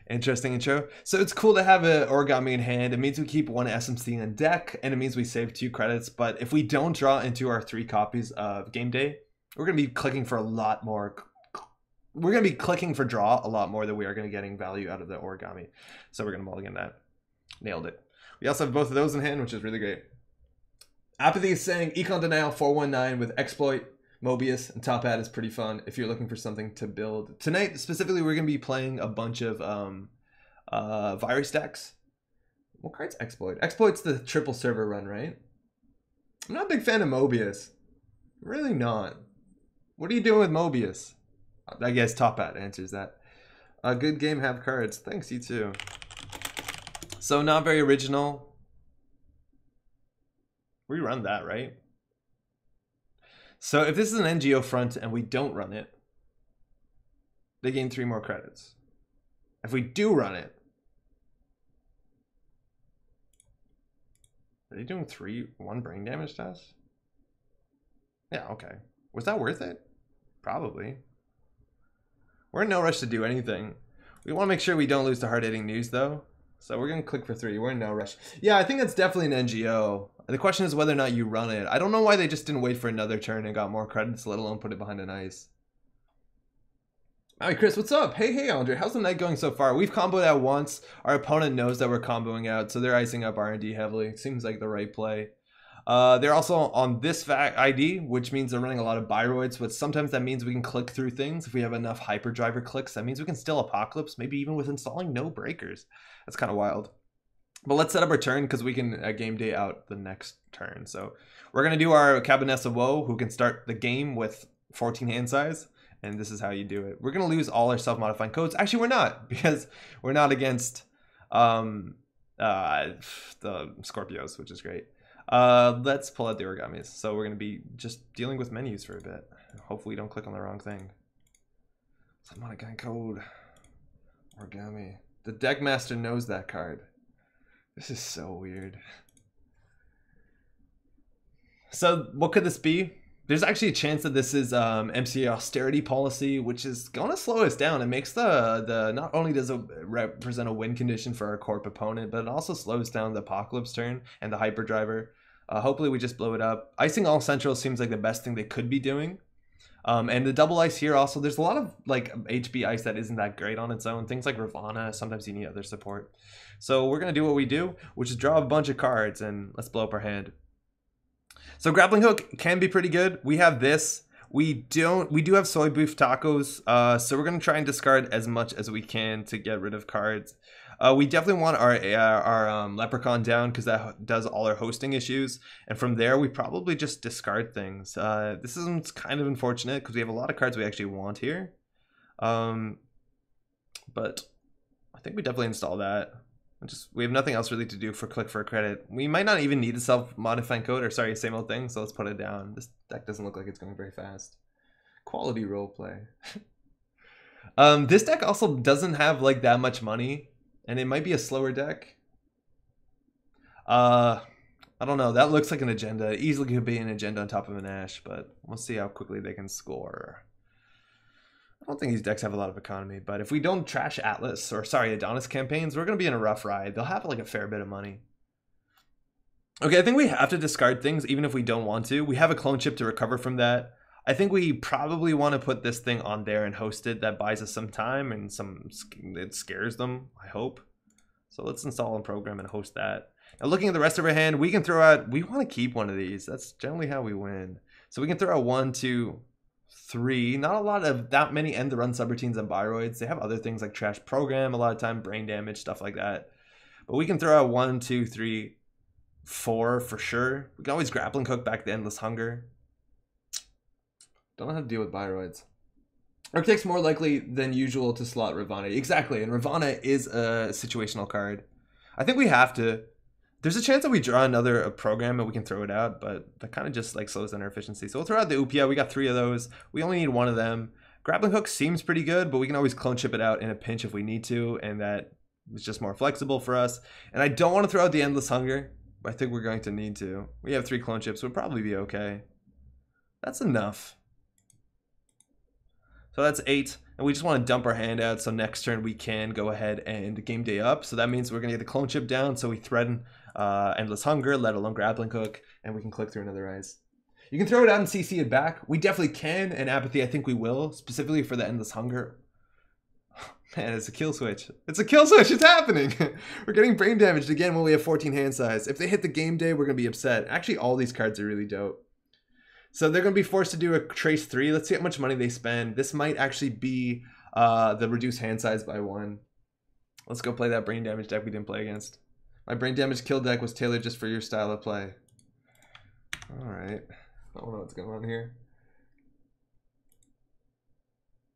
interesting intro. So it's cool to have an origami in hand. It means we keep 1 SMC in deck, and it means we save 2 credits. But if we don't draw into our 3 copies of Game Day, we're going to be clicking for a lot more. We're going to be clicking for draw a lot more than we are going to getting value out of the origami. So we're going to mulligan that. Nailed it. We also have both of those in hand, which is really great. Apathy is saying Econ Denial 419 with Exploit, Mobius, and Top Hat is pretty fun if you're looking for something to build. Tonight, specifically, we're going to be playing a bunch of virus decks. What card's Exploit? Exploit's the triple server run, right? I'm not a big fan of Mobius. Really not. What are you doing with Mobius? I guess Top Hat answers that. Good game, have cards. Thanks, you too. So not very original. We run that, right? So if this is an NGO front and we don't run it, they gain 3 more credits. If we do run it, are they doing 1 brain damage to us? Yeah, okay. Was that worth it? Probably. We're in no rush to do anything. We want to make sure we don't lose to hard-hitting news, though. So we're going to click for 3. We're in no rush. Yeah, I think that's definitely an NGO. The question is whether or not you run it. I don't know why they just didn't wait for another turn and got more credits, let alone put it behind an ice. Alright, Chris, what's up? Hey, Andre. How's the night going so far? We've comboed out once. Our opponent knows that we're comboing out, so they're icing up R&D heavily. Seems like the right play. They're also on this ID, which means they're running a lot of Biroids, but sometimes that means we can click through things. If we have enough hyperdriver clicks, that means we can still Apocalypse, maybe even with installing no breakers. That's kind of wild. But let's set up our turn because we can game day out the next turn. So we're going to do our Cabinets of Woe, who can start the game with 14 hand size. And this is how you do it. We're going to lose all our self-modifying codes. Actually, we're not, because we're not against the Scorpios, which is great. Let's pull out the Origamis. So we're going to be just dealing with menus for a bit. Hopefully we don't click on the wrong thing. Self-modifying code. Origami. The deck master knows that card. This is so weird. So what could this be? There's actually a chance that this is MCA austerity policy, which is going to slow us down. It makes the not only does it represent a win condition for our corp opponent, but it also slows down the Apocalypse turn and the hyperdriver. Hopefully we just blow it up. Icing all central seems like the best thing they could be doing. And the double ice here also, there's a lot of like HB ice that isn't that great on its own. Things like Ravana, sometimes you need other support. So we're going to do what we do, which is draw a bunch of cards and let's blow up our hand. So grappling hook can be pretty good. We have this. We do have soy beef tacos. So we're going to try and discard as much as we can to get rid of cards. We definitely want our leprechaun down because that does all our hosting issues. And from there, we probably just discard things. This is kind of unfortunate because we have a lot of cards we actually want here. But I think we definitely install that. We have nothing else really to do for click for a credit. We might not even need the self-modifying code, or sorry, same old thing, so let's put it down. This deck doesn't look like it's going very fast. Quality roleplay. This deck also doesn't have like that much money, and it might be a slower deck. I don't know, that looks like an agenda. It easily could be an agenda on top of an Ash, but we'll see how quickly they can score. I don't think these decks have a lot of economy, but if we don't trash Atlas, or sorry, Adonis campaigns, we're going to be in a rough ride. They'll have like a fair bit of money. Okay, I think we have to discard things even if we don't want to. We have a clone chip to recover from that. I think we probably want to put this thing on there and host it. That buys us some time and it scares them, I hope. So let's install and program and host that. Now looking at the rest of our hand, we can throw out, we want to keep one of these. That's generally how we win. So we can throw out 1, 2, 3. Not a lot of that many end the run subroutines and Biroids. They have other things like trash program, a lot of time, brain damage, stuff like that. But we can throw out 1, 2, 3, 4 for sure. We can always grappling hook back the Endless Hunger. Don't know how to deal with Biroids. Architect's more likely than usual to slot Ravana. Exactly, and Ravana is a situational card. I think we have to. There's a chance that we draw another program and we can throw it out, but that kind of just like slows down our efficiency. So we'll throw out the Upia. We got 3 of those. We only need 1 of them. Grappling hook seems pretty good, but we can always clone chip it out in a pinch if we need to, and that is just more flexible for us. And I don't want to throw out the Endless Hunger, but I think we're going to need to. We have 3 clone chips. We'll probably be okay. That's enough. So that's 8, and we just want to dump our hand out so next turn we can go ahead and game day up. So that means we're going to get the clone chip down so we threaten Endless Hunger, let alone grappling hook, and we can click through another ice. You can throw it out and CC it back. We definitely can, and Apathy I think we will, specifically for the Endless Hunger. Man, it's a kill switch. It's a kill switch, it's happening! We're getting brain damaged again when we have 14 hand size. If they hit the game day, we're going to be upset. Actually, all these cards are really dope. So they're going to be forced to do a Trace 3. Let's see how much money they spend. This might actually be the reduced hand size by 1. Let's go play that brain damage deck we didn't play against. My brain damage kill deck was tailored just for your style of play. Alright. I don't know what's going on here.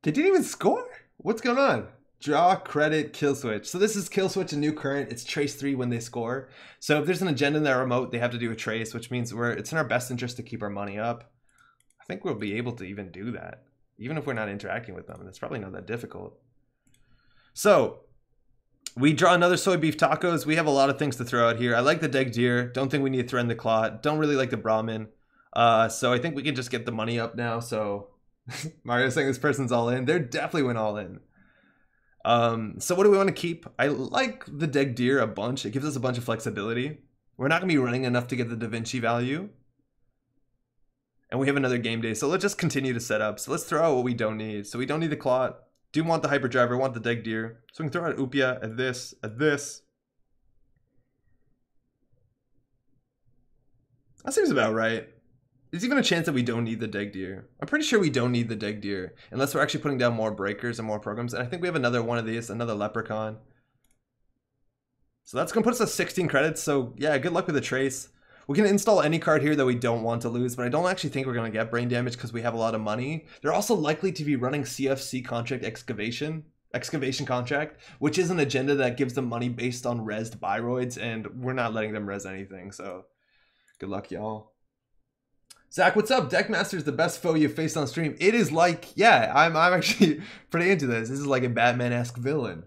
They didn't even score? What's going on? Draw, credit, kill switch. So this is kill switch and new current. It's trace 3 when they score. So if there's an agenda in that remote, they have to do a trace, which means it's in our best interest to keep our money up. I think we'll be able to even do that, even if we're not interacting with them. And it's probably not that difficult. So we draw another soy beef tacos. We have a lot of things to throw out here. I like the Deg Deer. Don't think we need to threaten the Clot. Don't really like the Brahmin. So I think we can just get the money up now. So Mario's saying this person's all in. They're definitely went all in. So what do we want to keep? I like the Deg Deer a bunch. It gives us a bunch of flexibility. We're not going to be running enough to get the Da Vinci value. And we have another game day. So let's just continue to set up. So let's throw out what we don't need. So we don't need the Clot. Do want the Hyperdriver, want the Deg Deer. So we can throw out Upia at this, at this. That seems about right. There's even a chance that we don't need the Deg Deer. I'm pretty sure we don't need the Deg Deer unless we're actually putting down more breakers and more programs. And I think we have another one of these, another Leprechaun. So that's going to put us at 16 credits. So yeah, good luck with the trace. We can install any card here that we don't want to lose, but I don't actually think we're going to get brain damage because we have a lot of money. They're also likely to be running CFC contract excavation contract, which is an agenda that gives them money based on resed Biroids, and we're not letting them res anything. So good luck, y'all. Zach, what's up? Deckmaster is the best foe you've faced on stream. It is like, yeah, I'm actually pretty into this. This is like a Batman-esque villain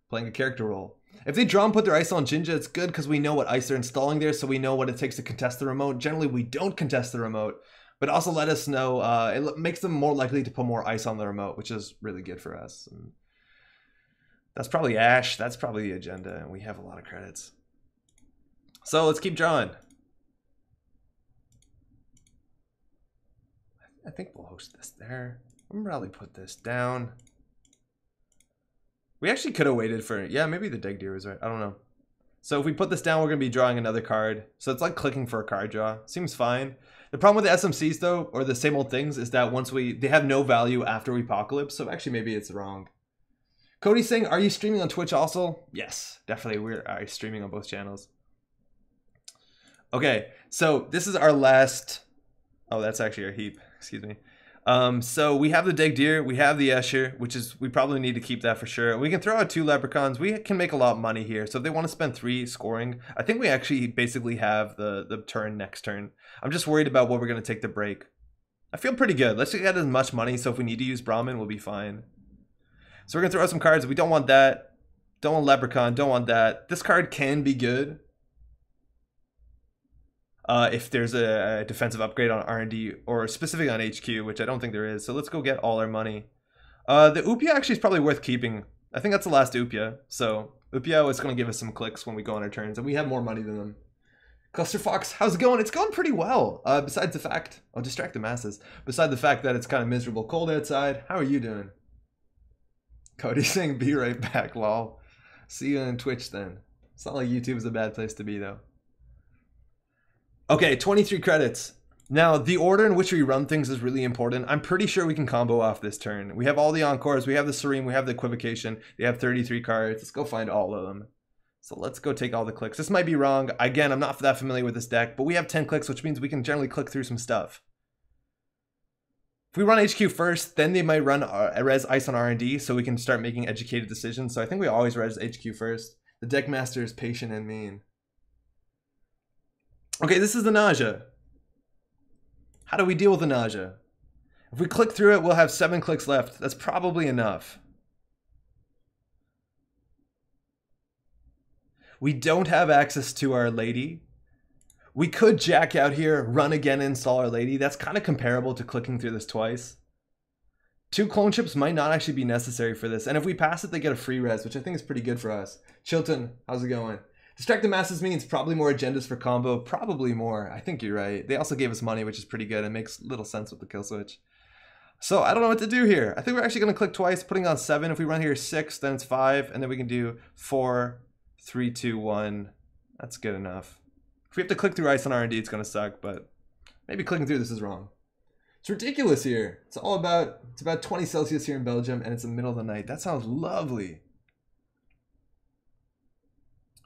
playing a character role. If they draw and put their ice on Jinja, it's good because we know what ice they're installing there, so we know what it takes to contest the remote. Generally, we don't contest the remote, but also let us know. It makes them more likely to put more ice on the remote, which is really good for us. And that's probably Ash. That's probably the agenda, and we have a lot of credits. So let's keep drawing. I think we'll host this there. I'm probably put this down. We actually could have waited for, yeah, maybe the Deg Deer was right. I don't know. So if we put this down, we're going to be drawing another card. So it's like clicking for a card draw. Seems fine. The problem with the SMCs though, or the same old things, is that once they have no value after we apocalypse. So actually maybe it's wrong. Cody's saying, are you streaming on Twitch also? Yes, definitely. We're streaming on both channels. Okay, so this is our last, oh, that's actually our heap. Excuse me. So we have the Deg Deer, we have the Escher, which is, we probably need to keep that for sure. We can throw out 2 Leprechauns. We can make a lot of money here. So if they want to spend 3 scoring, I think we actually basically have the turn next turn. I'm just worried about what we're going to take the break. I feel pretty good. Let's get as much money, so if we need to use Brahmin, we'll be fine. So we're going to throw out some cards. We don't want that. Don't want Leprechaun. Don't want that. This card can be good. If there's a defensive upgrade on R&D or specifically on HQ, which I don't think there is. So let's go get all our money. The Upia actually is probably worth keeping. I think that's the last Upia. So Upia is going to give us some clicks when we go on our turns, and we have more money than them. Cluster Fox, how's it going? It's going pretty well. Besides the fact, I'll distract the masses. Besides the fact that it's kind of miserable cold outside, how are you doing? Cody's saying be right back, lol. See you on Twitch then. It's not like YouTube is a bad place to be though. Okay, 23 credits. Now, the order in which we run things is really important. I'm pretty sure we can combo off this turn. We have all the Encores, we have the Serene, we have the Equivocation. They have 33 cards. Let's go find all of them. So let's go take all the clicks. This might be wrong. Again, I'm not that familiar with this deck, but we have 10 clicks, which means we can generally click through some stuff. If we run HQ first, then they might run res ice on R&D, so we can start making educated decisions. So I think we always res HQ first. The deck master is patient and mean. Okay, this is the nausea. How do we deal with the nausea? If we click through it, we'll have 7 clicks left. That's probably enough. We don't have access to Our Lady. We could jack out here, run again, install Our Lady. That's kind of comparable to clicking through this twice. 2 clone chips might not actually be necessary for this. And if we pass it, they get a free res, which I think is pretty good for us. Chilton, how's it going? Distract the masses means probably more agendas for combo. Probably more. I think you're right. They also gave us money, which is pretty good. It makes little sense with the kill switch. So I don't know what to do here. I think we're actually going to click twice, putting on 7. If we run here 6, then it's 5. And then we can do 4, 3, 2, 1. That's good enough. If we have to click through ice on R&D, it's going to suck. But maybe clicking through this is wrong. It's ridiculous here. It's about 20 Celsius here in Belgium. And it's the middle of the night. That sounds lovely.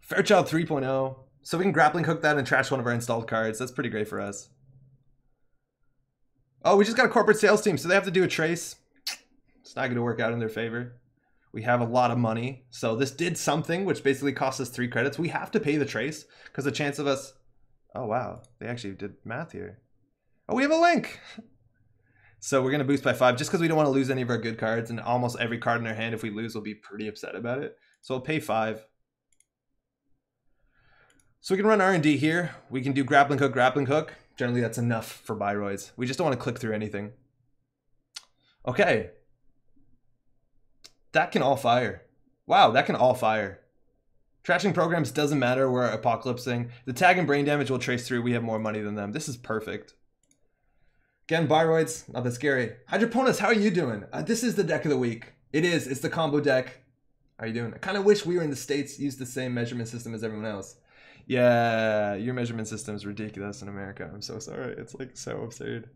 Fairchild 3.0. So we can grappling hook that and trash one of our installed cards. That's pretty great for us. Oh, we just got a corporate sales team, so they have to do a trace. It's not going to work out in their favor. We have a lot of money. So this did something, which basically cost us 3 credits. We have to pay the trace because the chance of us... Oh, wow. They actually did math here. Oh, we have a link. So we're going to boost by 5 just because we don't want to lose any of our good cards. And almost every card in our hand, if we lose, we'll be pretty upset about it. So we'll pay 5. So we can run R&D here. We can do grappling hook, Generally, that's enough for Biroids. We just don't want to click through anything. Okay. That can all fire. Wow, that can all fire. Trashing programs doesn't matter. We're apocalypsing. The tag and brain damage will trace through. We have more money than them. This is perfect. Again, Biroids, not that scary. Hydroponus, how are you doing? This is the deck of the week. It is. It's the combo deck. How are you doing? I kind of wish we were in the States, used the same measurement system as everyone else. Yeah, your measurement system is ridiculous in America. I'm so sorry. It's like so absurd.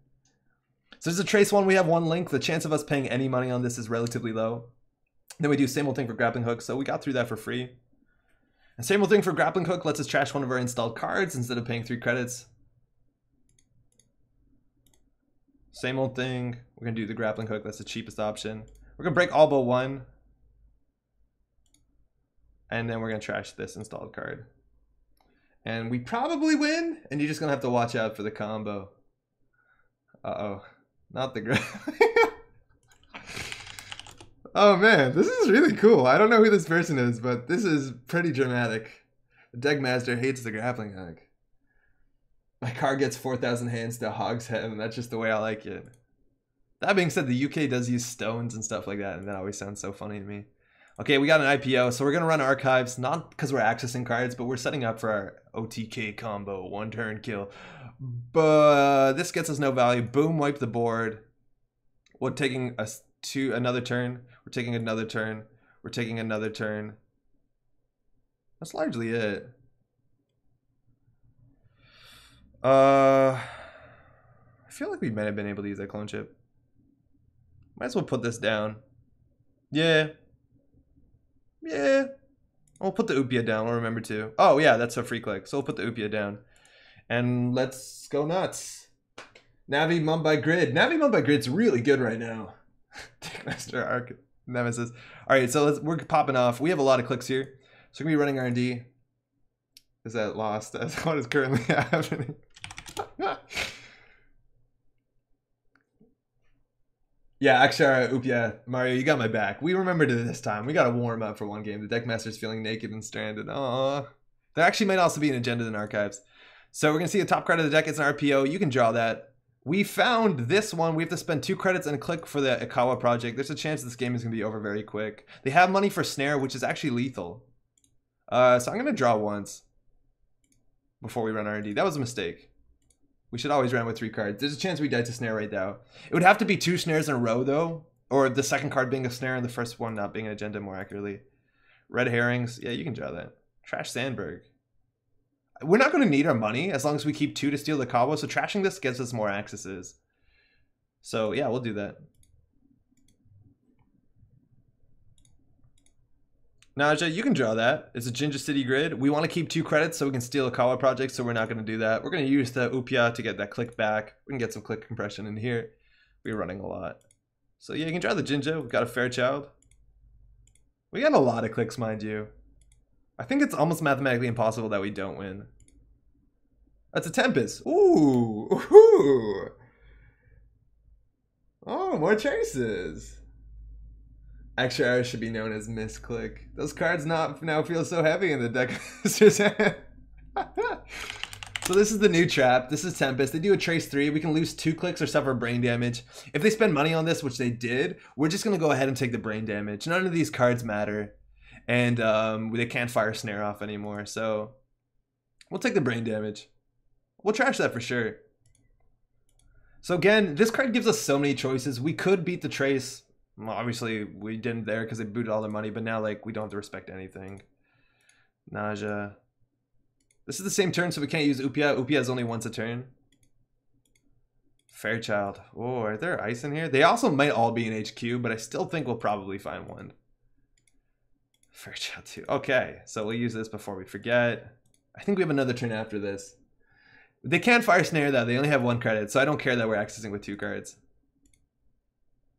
So there's a trace one. We have one link. The chance of us paying any money on this is relatively low. Then we do same old thing for grappling hook. So we got through that for free. And same old thing for grappling hook lets us trash one of our installed cards instead of paying 3 credits. Same old thing. We're going to do the grappling hook. That's the cheapest option. We're going to break all but one. And then we're going to trash this installed card. And we probably win. And you're just going to have to watch out for the combo. Uh-oh. Not the grappling. Oh man, this is really cool. I don't know who this person is, but this is pretty dramatic. The deck master hates the grappling hook. My card gets 4,000 hands to Hogshead, and that's just the way I like it. That being said, the UK does use stones and stuff like that, and that always sounds so funny to me. Okay, we got an IPO, so we're going to run archives, not because we're accessing cards, but we're setting up for our OTK combo, 1-turn kill. But this gets us no value. Boom, wipe the board. We're taking us to another turn. We're taking another turn. We're taking another turn. That's largely it. I feel like we might have been able to use that clone chip. Might as well put this down. Yeah. Yeah. We'll put the Upia down. We'll remember to. Oh, yeah, that's a free click. So we'll put the Upia down. And let's go nuts. Navi Mumbai Grid. Navi Mumbai Grid's really good right now. Deckmaster Arc Nemesis. All right, so we're popping off. We have a lot of clicks here. So we're going to be running R&D. Is that lost? That's what is currently happening. Yeah, Akshara, Upia, Mario, you got my back. We remembered it this time. We got to warm up for one game. The Deckmaster's feeling naked and stranded. Aww. There actually might also be an agenda in archives. So we're going to see the top card of the deck. It's an RPO. You can draw that. We found this one. We have to spend 2 credits and a click for the Ikawa project. There's a chance this game is going to be over very quick. They have money for snare, which is actually lethal. So I'm going to draw once before we run R&D. That was a mistake. We should always run with 3 cards. There's a chance we die to snare right now. It would have to be 2 snares in a row, though. Or the second card being a snare and the first one not being an agenda more accurately. Red herrings. Yeah, you can draw that. Trash Sandberg. We're not going to need our money as long as we keep 2 to steal the combo. So trashing this gives us more accesses. So yeah, we'll do that. Naja, you can draw that. It's a Ginger City grid. We want to keep 2 credits so we can steal a Kawa project, so we're not going to do that. We're going to use the Upia to get that click back. We can get some click compression in here. We're running a lot. So yeah, you can draw the Ginger. We've got a Fairchild. We got a lot of clicks, mind you. I think it's almost mathematically impossible that we don't win. That's a Tempest. Ooh. Ooh. Oh, more chases. Extra arrows should be known as misclick. Those cards now feel so heavy in the deck. So this is the new trap. This is Tempest. They do a trace 3. We can lose 2 clicks or suffer brain damage. If they spend money on this, which they did, we're just going to go ahead and take the brain damage. None of these cards matter. And they can't fire snare off anymore. So we'll take the brain damage. We'll trash that for sure. So again, this card gives us so many choices. We could beat the trace. Well, obviously we didn't there because they booted all their money. But now like we don't have to respect anything. Naja. This is the same turn, so we can't use Upia. Upia is only once a turn. Fairchild. Oh, are there ice in here? They also might all be in HQ, but I still think we'll probably find one. Fairchild 2. Okay, so we'll use this before we forget. I think we have another turn after this. They can't fire snare though. They only have 1 credit, so I don't care that we're accessing with 2 cards.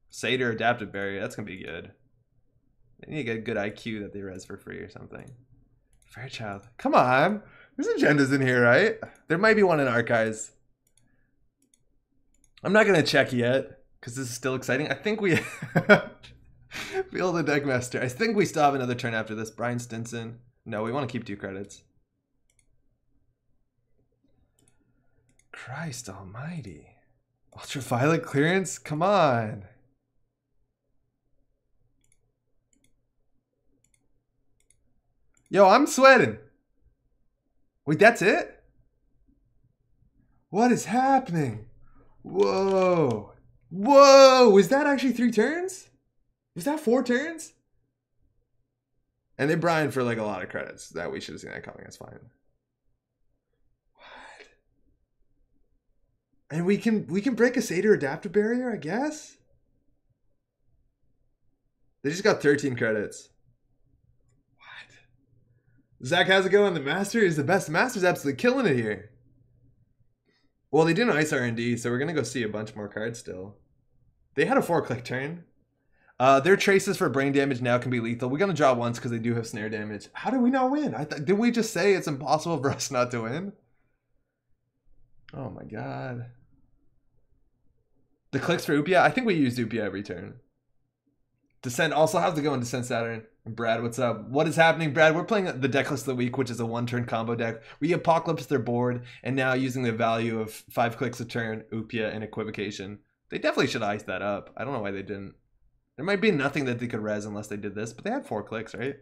Satyr Adaptive Barrier. That's going to be good. They need to get a good IQ that they res for free or something. Fairchild. Come on. There's agendas in here, right? There might be one in archives. I'm not going to check yet because this is still exciting. I think we... Feel the Deckmaster. I think we still have another turn after this. Brian Stinson. No, we want to keep 2 credits. Christ almighty. Ultraviolet clearance? Come on. Yo, I'm sweating. Wait, that's it? What is happening? Whoa. Whoa, was that actually 3 turns? Was that 4 turns? And they Brian for like a lot of credits. That we should have seen that coming. That's fine. What? And we can break a Satyr adaptive barrier, I guess? They just got 13 credits. What? Zach, how's it going? The Master is the best. The Master's absolutely killing it here. Well, they didn't ice R&D, so we're going to go see a bunch more cards still. They had a 4-click turn. Their traces for brain damage now can be lethal. We're going to draw once because they do have snare damage. How did we not win? Did we just say it's impossible for us not to win? Oh my god. The clicks for Upia? I think we used Upia every turn. Descent also has to go in Descent Saturn. Brad, what's up? What is happening, Brad? We're playing the deck list of the week, which is a 1-turn combo deck. We apocalypse their board, and now using the value of 5 clicks a turn, Upia, and Equivocation. They definitely should ice that up. I don't know why they didn't. There might be nothing that they could res unless they did this, but they had 4 clicks, right?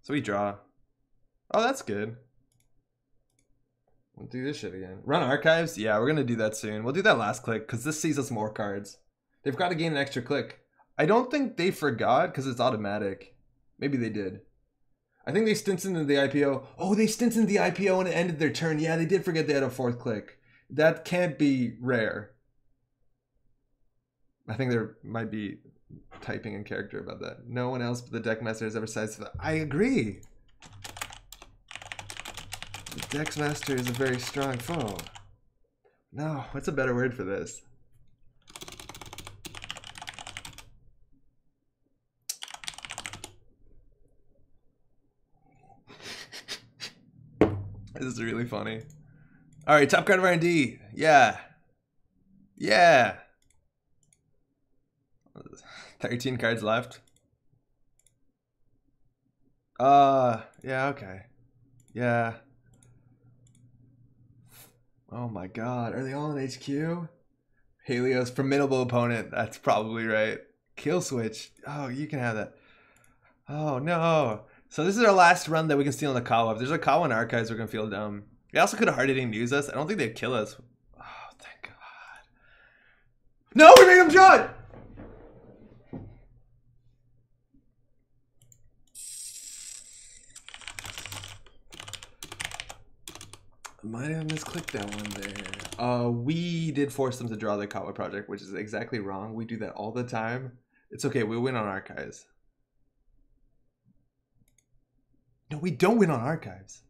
So we draw. Oh, that's good. We'll do this shit again. Run archives? Yeah, we're going to do that soon. We'll do that last click because this sees us more cards. They've got to gain an extra click. I don't think they forgot because it's automatic. Maybe they did. I think they stinted into the IPO. Oh, they stinted into the IPO and it ended their turn. Yeah, they did forget they had a 4th click. That can't be rare. I think there might be typing in character about that. No one else but the deck master has ever sized that. I agree. The deck master is a very strong foe. No, what's a better word for this? This is really funny. All right, top card of R&D. Yeah. Yeah. 13 cards left. Yeah, okay. Yeah. Oh my god, are they all in HQ? Helios, formidable opponent. That's probably right. Kill switch. Oh, you can have that. Oh no. So this is our last run that we can steal in the Kawa. If there's a Kawa in archives, we're gonna feel dumb. They also could have hard hitting news us. I don't think they'd kill us. Oh, thank god. No, we made him draw it! Might have misclicked that one there. We did force them to draw the Kawa project, which is exactly wrong. We do that all the time. It's okay, we'll win on archives. No, we don't win on archives.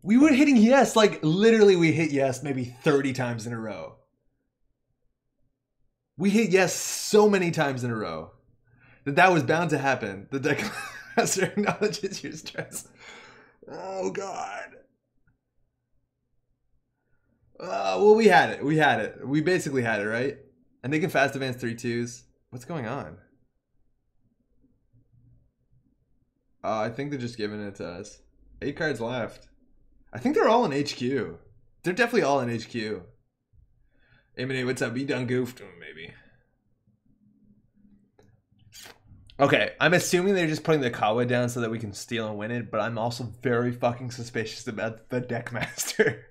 We were hitting yes, like literally we hit yes maybe 30 times in a row. We hit yes so many times in a row that was bound to happen. The deck master acknowledges your stress. Oh god. Well, we had it. We had it. We basically had it, right? And they can fast advance 3/2s. What's going on? I think they're just giving it to us. 8 cards left. I think they're all in HQ. They're definitely all in HQ. Emanate, what's up? You done goofed? Maybe. Okay, I'm assuming they're just putting the Kawa down so that we can steal and win it, but I'm also very fucking suspicious about the deck master.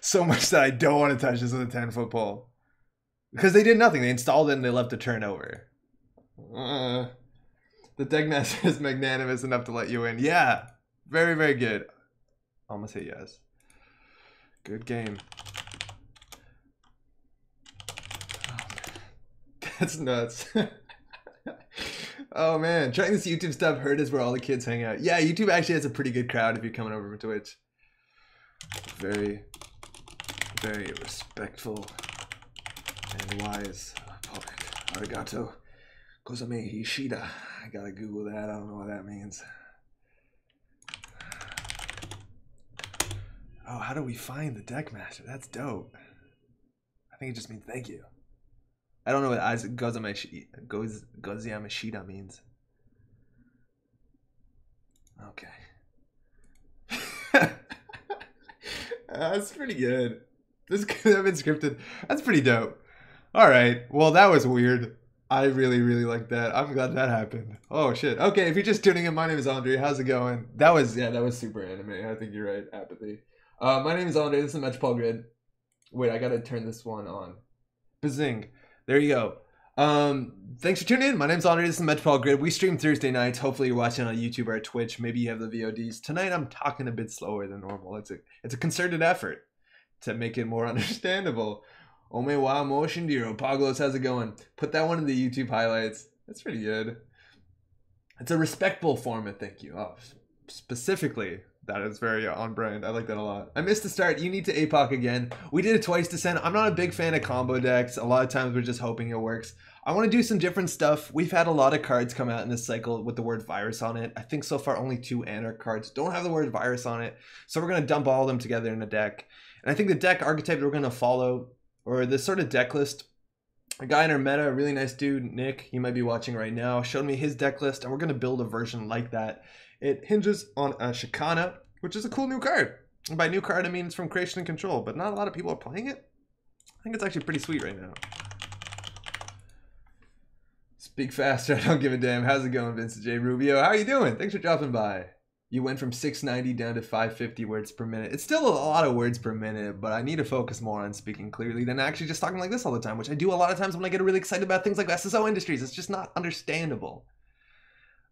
So much that I don't want to touch this with a 10-foot pole. Because they did nothing. They installed it and they left a turn over. The deck master is magnanimous enough to let you in. Yeah, very, very good. Almost hit yes. Good game. Oh, that's nuts. Oh man, trying this YouTube stuff heard is where all the kids hang out. Yeah, YouTube actually has a pretty good crowd if you're coming over from Twitch. Very, very respectful and wise public. Arigato. Kozame Hishida. I gotta Google that. I don't know what that means. Oh, how do we find the deck master? That's dope. I think it just means thank you. I don't know what Gozamashida means. Okay. That's pretty good. This could have been scripted. That's pretty dope. All right. Well, that was weird. I really, really like that. I'm glad that happened. Oh shit. Okay, if you're just tuning in, my name is Andre. How's it going? That was super anime. I think you're right. Apathy. My name is Andre. This is Metropole Grid. Wait, I gotta turn this one on. Bazing. There you go. Thanks for tuning in. My name's Andre. This is Metropole Grid. We stream Thursday nights. Hopefully you're watching on YouTube or Twitch. Maybe you have the VODs. Tonight I'm talking a bit slower than normal. It's a concerted effort to make it more understandable. Ome wa motion diro. Poglos, how's it going? Put that one in the YouTube highlights. That's pretty good. It's a respectful format, thank you. Oh, specifically, that is very on brand. I like that a lot. I missed the start. You need to APOC again. We did it twice to send. I'm not a big fan of combo decks. A lot of times we're just hoping it works. I want to do some different stuff. We've had a lot of cards come out in this cycle with the word virus on it. I think so far only 2 Anarch cards don't have the word virus on it. So we're going to dump all of them together in a deck. And I think the deck archetype that we're going to follow, or this sort of deck list, a guy in our meta, a really nice dude, Nick, you might be watching right now, showed me his deck list, and we're going to build a version like that. It hinges on a Shikana, which is a cool new card. And by new card, I mean it's from Creation and Control, but not a lot of people are playing it. I think it's actually pretty sweet right now. Speak faster, I don't give a damn. How's it going, Vincent J. Rubio? How are you doing? Thanks for dropping by. You went from 690 down to 550 words per minute. It's still a lot of words per minute, but I need to focus more on speaking clearly than actually just talking like this all the time, which I do a lot of times when I get really excited about things like SSO Industries. It's just not understandable.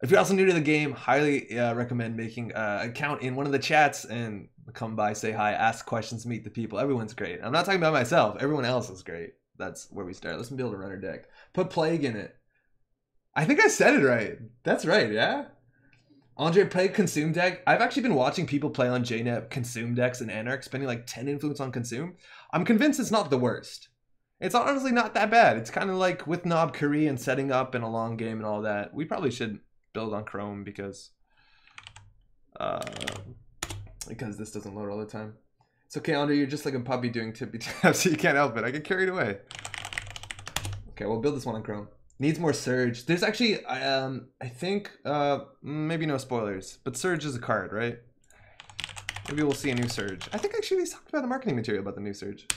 If you're also new to the game, highly recommend making an account in one of the chats and come by, say hi, ask questions, meet the people. Everyone's great. I'm not talking about myself. Everyone else is great. That's where we start. Let's build a runner deck. Put Plague in it. I think I said it right. That's right, yeah? Andre played Consume deck. I've actually been watching people play on JNet Consume decks and Anarch, spending like 10 influence on Consume. I'm convinced it's not the worst. It's honestly not that bad. It's kind of like with Knob Curry and setting up in a long game and all that. We probably should build on Chrome because this doesn't load all the time. It's okay, Andre, you're just like a puppy doing tippy taps, so you can't help it. I get carried away. Okay, we'll build this one on Chrome. Needs more Surge. There's actually, I think, maybe no spoilers, but Surge is a card, right? Maybe we'll see a new Surge. I think actually we talked about the marketing material about the new Surge.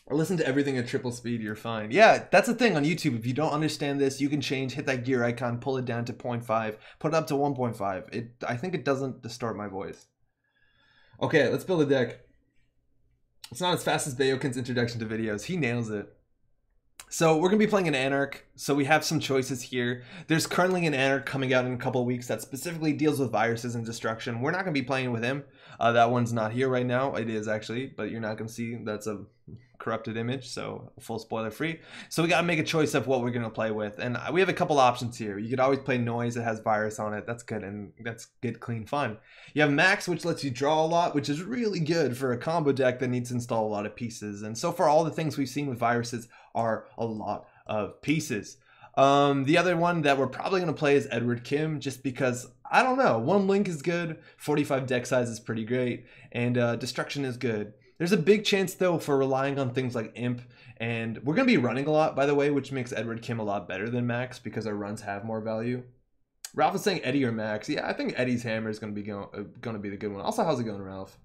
Or listen to everything at triple speed, you're fine. Yeah, that's the thing on YouTube. If you don't understand this, you can change, hit that gear icon, pull it down to 0.5, put it up to 1.5. I think it doesn't distort my voice. Okay, let's build a deck. It's not as fast as Bayokin's introduction to videos. He nails it. So we're going to be playing an Anarch, so we have some choices here. There's currently an Anarch coming out in a couple of weeks that specifically deals with viruses and destruction. We're not going to be playing with him. That one's not here right now. It is actually, but you're not going to see. That's a corrupted image, so full spoiler free. So we got to make a choice of what we're going to play with. And we have a couple options here. You could always play Noise that has virus on it. That's good, and that's good, clean fun. You have Max, which lets you draw a lot, which is really good for a combo deck that needs to install a lot of pieces. And so far, all the things we've seen with viruses are a lot of pieces. The other one that we're probably going to play is Edward Kim, just because, I don't know, 1 link is good, 45 deck size is pretty great, and destruction is good. There's a big chance, though, for relying on things like Imp, and we're going to be running a lot, by the way, which makes Edward Kim a lot better than Max, because our runs have more value. Ralph is saying Eddie or Max. Yeah, I think Eddie's Hammer is going to be the good one. Also, how's it going, Ralph?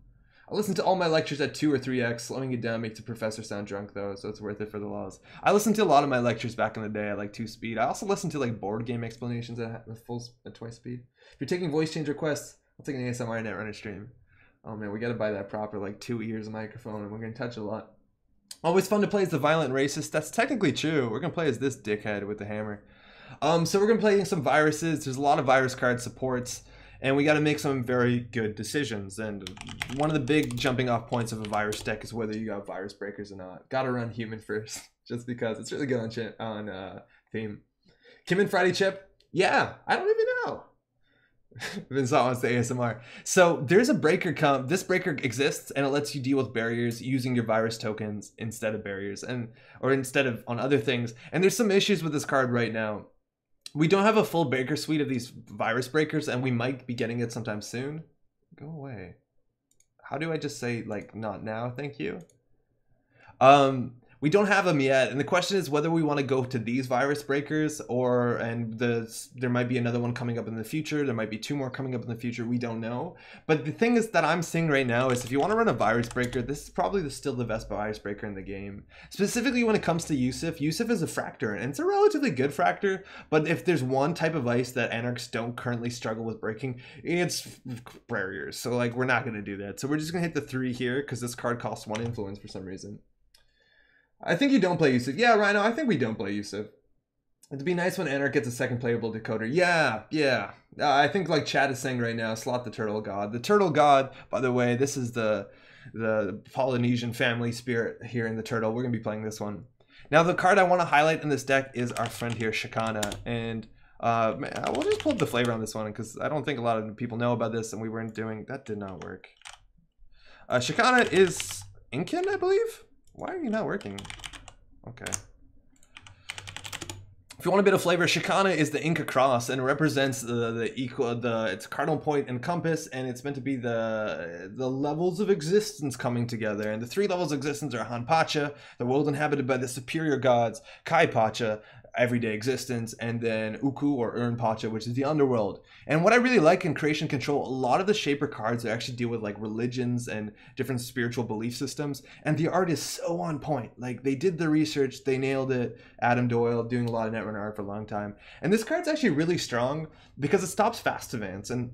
I listen to all my lectures at 2 or 3x. Slowing it down makes the professor sound drunk, though, so it's worth it for the laws. I listened to a lot of my lectures back in the day at like 2 speed. I also listened to like board game explanations at twice speed. If you're taking voice change requests, I'll take an ASMR Netrunner stream. Oh man, we got to buy that proper like 2 ears microphone, and we're going to touch a lot. Always fun to play as the violent racist. That's technically true. We're going to play as this dickhead with the hammer. So we're going to play some viruses. There's a lot of virus card supports. And we got to make some very good decisions. And one of the big jumping off points of a virus deck is whether you got virus breakers or not. Got to run human first, just because it's really good on theme. Kim and Friday Chip? Yeah, I don't even know. Vincent wants the ASMR. So there's a breaker this breaker exists, and it lets you deal with barriers using your virus tokens instead of barriers, or instead of on other things. And there's some issues with this card right now. We don't have a full breaker suite of these virus breakers, and we might be getting it sometime soon. Go away. How do I just say, like, not now, thank you? We don't have them yet, and the question is whether we want to go to these virus breakers there might be another one coming up in the future. There might be 2 more coming up in the future. We don't know. But the thing is that I'm seeing right now is if you want to run a virus breaker, this is probably still the best virus breaker in the game. Specifically when it comes to Yusuf. Yusuf is a fractor, and it's a relatively good fractor. But if there's one type of ice that anarchs don't currently struggle with breaking, it's barriers. So like we're not going to do that. So we're just going to hit the 3 here because this card costs 1 influence for some reason. I think you don't play Yusuf. Yeah, Rhino, I think we don't play Yusuf. It'd be nice when Anarch gets a second playable decoder. Yeah. I think like chat is saying right now, slot the Turtle God. The Turtle God, by the way, this is the Polynesian family spirit here in the Turtle. We're going to be playing this one. Now, the card I want to highlight in this deck is our friend here, Shikana. And we'll just pull up the flavor on this one because I don't think a lot of people know about this and we weren't doing... That did not work. Shikana is Incan, I believe? Why are you not working? Okay. If you want a bit of flavor, Shikana is the Inca cross and represents it's cardinal point and compass, and it's meant to be the levels of existence coming together. And the 3 levels of existence are Hanpacha, the world inhabited by the superior gods, Kaipacha, everyday existence, and then Uku or Urnpacha, which is the underworld. And what I really like in Creation Control, a lot of the Shaper cards actually deal with like religions and different spiritual belief systems, and the art is so on point. Like they did the research, they nailed it. Adam Doyle doing a lot of Netrunner art for a long time. And this card's actually really strong because it stops Fast Advance. And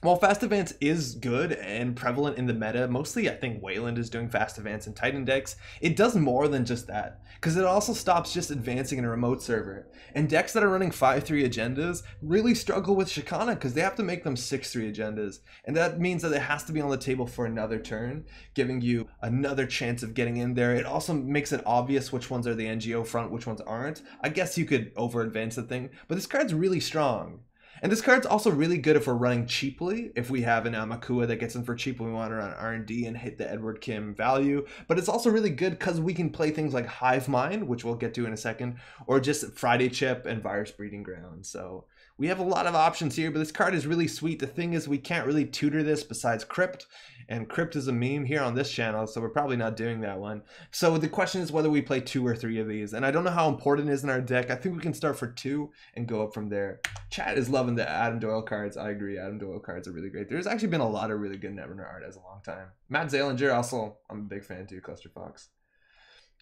while Fast Advance is good and prevalent in the meta, mostly I think Wayland is doing Fast Advance in Titan decks, it does more than just that, because it also stops just advancing in a remote server. And decks that are running 5-3 agendas really struggle with Shikana because they have to make them 6-3 agendas. And that means that it has to be on the table for another turn, giving you another chance of getting in there. It also makes it obvious which ones are the NGO front, which ones aren't. I guess you could over-advance the thing, but this card's really strong. And this card's also really good if we're running cheaply, if we have an Amakua that gets in for cheap and we want to run R&D and hit the Edward Kim value. But it's also really good because we can play things like Hive Mind, which we'll get to in a second, or just Friday Chip and Virus Breeding Ground. So we have a lot of options here, but this card is really sweet. The thing is we can't really tutor this besides Crypt, and Crypt is a meme here on this channel, so we're probably not doing that one. So the question is whether we play 2 or 3 of these, and I don't know how important it is in our deck. I think we can start for 2 and go up from there. Chat is loving the Adam Doyle cards. I agree, Adam Doyle cards are really great. There's actually been a lot of really good Netrunner art as a long time. Matt Zalinger also, I'm a big fan too, Cluster Fox.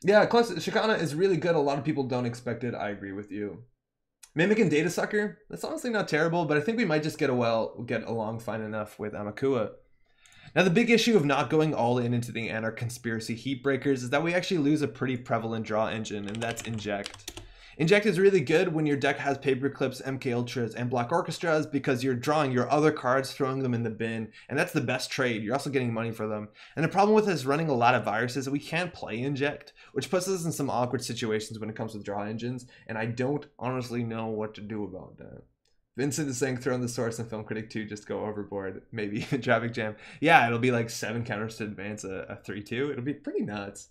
Yeah, Shikana is really good. A lot of people don't expect it. I agree with you. Mimic and Data Sucker, that's honestly not terrible, but I think we might just get along fine enough with Amakua. Now, the big issue of not going all in into the Anarch Conspiracy Heat Breakers is that we actually lose a pretty prevalent draw engine, and that's Inject. Inject is really good when your deck has Paper Clips, MK Ultras, and Black Orchestras because you're drawing your other cards, throwing them in the bin, and that's the best trade. You're also getting money for them. And the problem with us running a lot of viruses is that we can't play Inject, which puts us in some awkward situations when it comes to draw engines, and I don't honestly know what to do about that. Vincent is saying throw in the Source and Film Critic 2, just go overboard. Maybe even Traffic Jam. Yeah, it'll be like 7 counters to advance a 3-2. It'll be pretty nuts.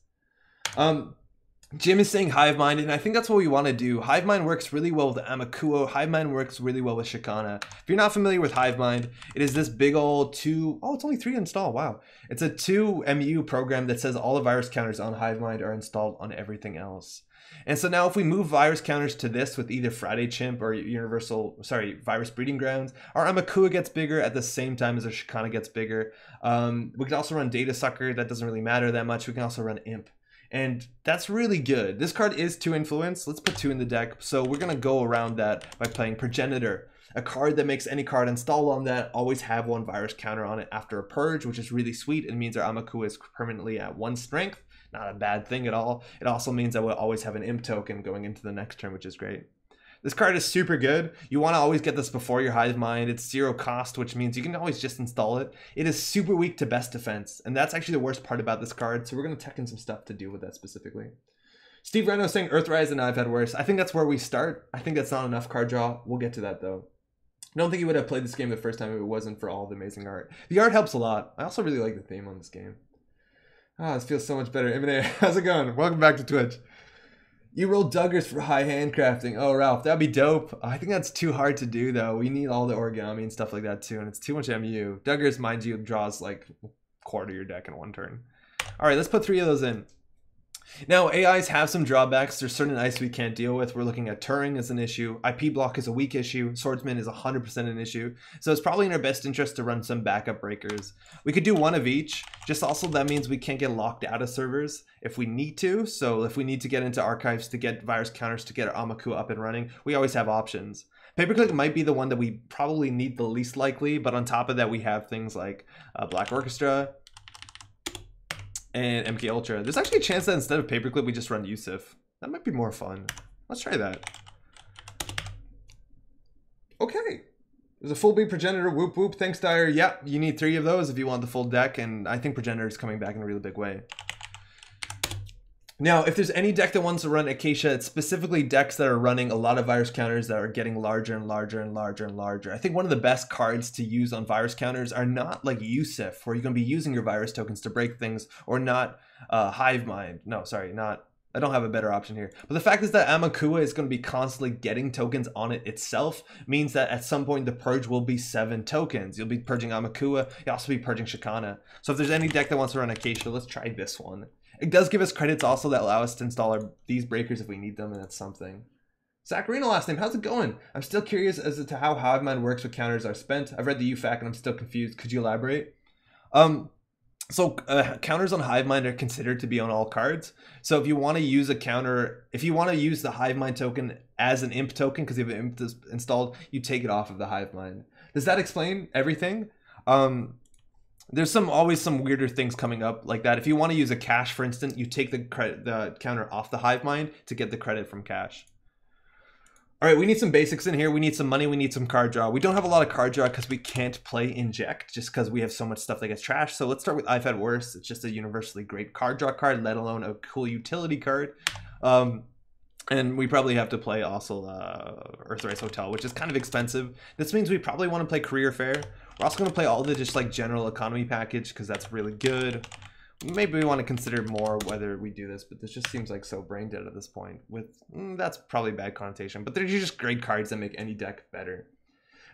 Jim is saying Hive Mind, and I think that's what we want to do. Hive Mind works really well with Amakuo. Hive Mind works really well with Shikana. If you're not familiar with Hive Mind, it is this big old it's only 3 to install. Wow. It's a 2 MU program that says all the virus counters on Hive Mind are installed on everything else. And so now if we move virus counters to this with either Friday Chimp or Virus Breeding Grounds, our Amakua gets bigger at the same time as our Shikana gets bigger. We can also run Data Sucker. That doesn't really matter that much. We can also run Imp. And that's really good. This card is 2 influence. Let's put 2 in the deck. So we're going to go around that by playing Progenitor, a card that makes any card install on that always have 1 virus counter on it after a purge, which is really sweet. It means our Amakua is permanently at 1 strength. Not a bad thing at all. It also means that we'll always have an Imp token going into the next turn, which is great. This card is super good. You want to always get this before your Hive Mind. It's 0 cost, which means you can always just install it. It is super weak to best defense, and that's actually the worst part about this card, so we're going to tech in some stuff to deal with that specifically. Steve Reno saying Earthrise and I've had worse. I think that's where we start. I think that's not enough card draw. We'll get to that, though. I don't think you would have played this game the first time if it wasn't for all the amazing art. The art helps a lot. I also really like the theme on this game. This feels so much better. M&A, how's it going? Welcome back to Twitch. You rolled Duggars for high handcrafting. Oh, Ralph, that'd be dope. I think that's too hard to do, though. We need all the origami and stuff like that, too, and it's too much MU. Duggars, mind you, draws like a quarter of your deck in 1 turn. All right, let's put 3 of those in. Now, AIs have some drawbacks. There's certain ice we can't deal with. We're looking at Turing as an issue. IP block is a weak issue. Swordsman is 100% an issue. So it's probably in our best interest to run some backup breakers. We could do one of each. Just also that means we can't get locked out of servers if we need to. So if we need to get into archives to get virus counters to get our Amaku up and running, we always have options. Paperclip might be the one that we probably need the least likely, but on top of that, we have things like Black Orchestra and MK Ultra. There's actually a chance that instead of Paperclip, we just run Yusuf. That might be more fun. Let's try that. Okay. There's a full beat Progenitor. Whoop whoop. Thanks, Dyer. Yep, you need 3 of those if you want the full deck, and I think Progenitor is coming back in a really big way. Now, if there's any deck that wants to run Acacia, it's specifically decks that are running a lot of virus counters that are getting larger and larger and larger and larger. I think one of the best cards to use on virus counters are not like Yusuf, where you're going to be using your virus tokens to break things, or not Hive Mind. No, sorry, not. I don't have a better option here. But the fact is that Amakua is going to be constantly getting tokens on it itself, means that at some point the purge will be 7 tokens. You'll be purging Amakua, you'll also be purging Shikana. So if there's any deck that wants to run Acacia, let's try this one. It does give us credits also that allow us to install these breakers if we need them, and that's something. Saccharino last name, how's it going? I'm still curious as to how Hive Mind works with counters are spent. I've read the UFAQ and I'm still confused. Could you elaborate? Counters on Hive Mind are considered to be on all cards. So if you want to use a counter, if you want to use the Hive Mind token as an imp token because you have an imp installed, you take it off of the Hive Mind. Does that explain everything? There's always some weirder things coming up like that. If you want to use a cache, for instance, you take the counter off the Hive Mind to get the credit from cache. All right, we need some basics in here. We need some money. We need some card draw. We don't have a lot of card draw because we can't play Inject just because we have so much stuff that gets trashed. So let's start with I've Had Worse. It's just a universally great card draw card, let alone a cool utility card. And we probably have to play also Earthrise Hotel, which is kind of expensive. This means we probably want to play Career Fair. We're also going to play all the just like general economy package because that's really good. Maybe we want to consider more whether we do this, but this just seems like so brain dead at this point. With that's probably a bad connotation, but they're just great cards that make any deck better.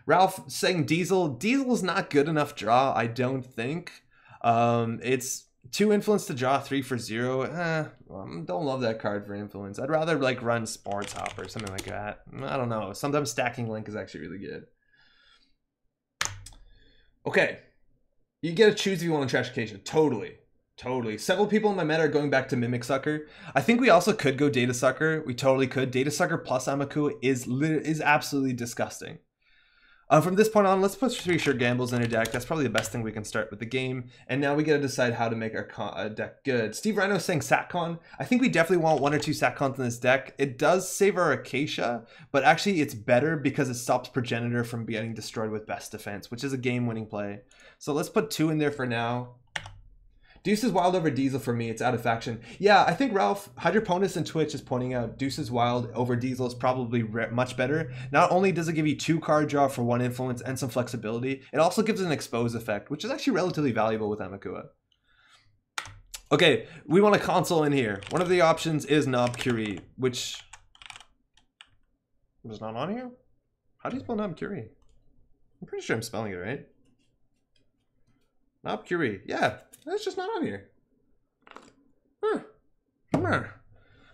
Ralph saying Diesel. Diesel is not good enough draw, I don't think. It's 2 influence to draw 3 for 0. Don't love that card for influence. I'd rather like run Sports Hop or something like that. I don't know. Sometimes stacking Link is actually really good. Okay, you get to choose if you want to trash Acacia. Totally. Several people in my meta are going back to Mimic Sucker. I think we also could go Data Sucker. We totally could. Data Sucker plus Amaku is absolutely disgusting. From this point on, let's put 3 Sure Gambles in a deck. That's probably the best thing we can start with the game. And now we got to decide how to make our deck good. Steve Rhino saying Satcon. I think we definitely want 1 or 2 Satcons in this deck. It does save our Acacia, but actually it's better because it stops Progenitor from getting destroyed with Best Defense, which is a game-winning play. So let's put 2 in there for now. Deuce is Wild over Diesel for me. It's out of faction. Yeah, I think Ralph, Hydroponus and Twitch is pointing out Deuce is Wild over Diesel is probably much better. Not only does it give you 2 card draw for 1 influence and some flexibility, it also gives an expose effect, which is actually relatively valuable with Amakua. Okay, we want a console in here. One of the options is Knob Curie, which was not on here. How do you spell Knob Curie? I'm pretty sure I'm spelling it right. Knob Curie, yeah. That's just not on here.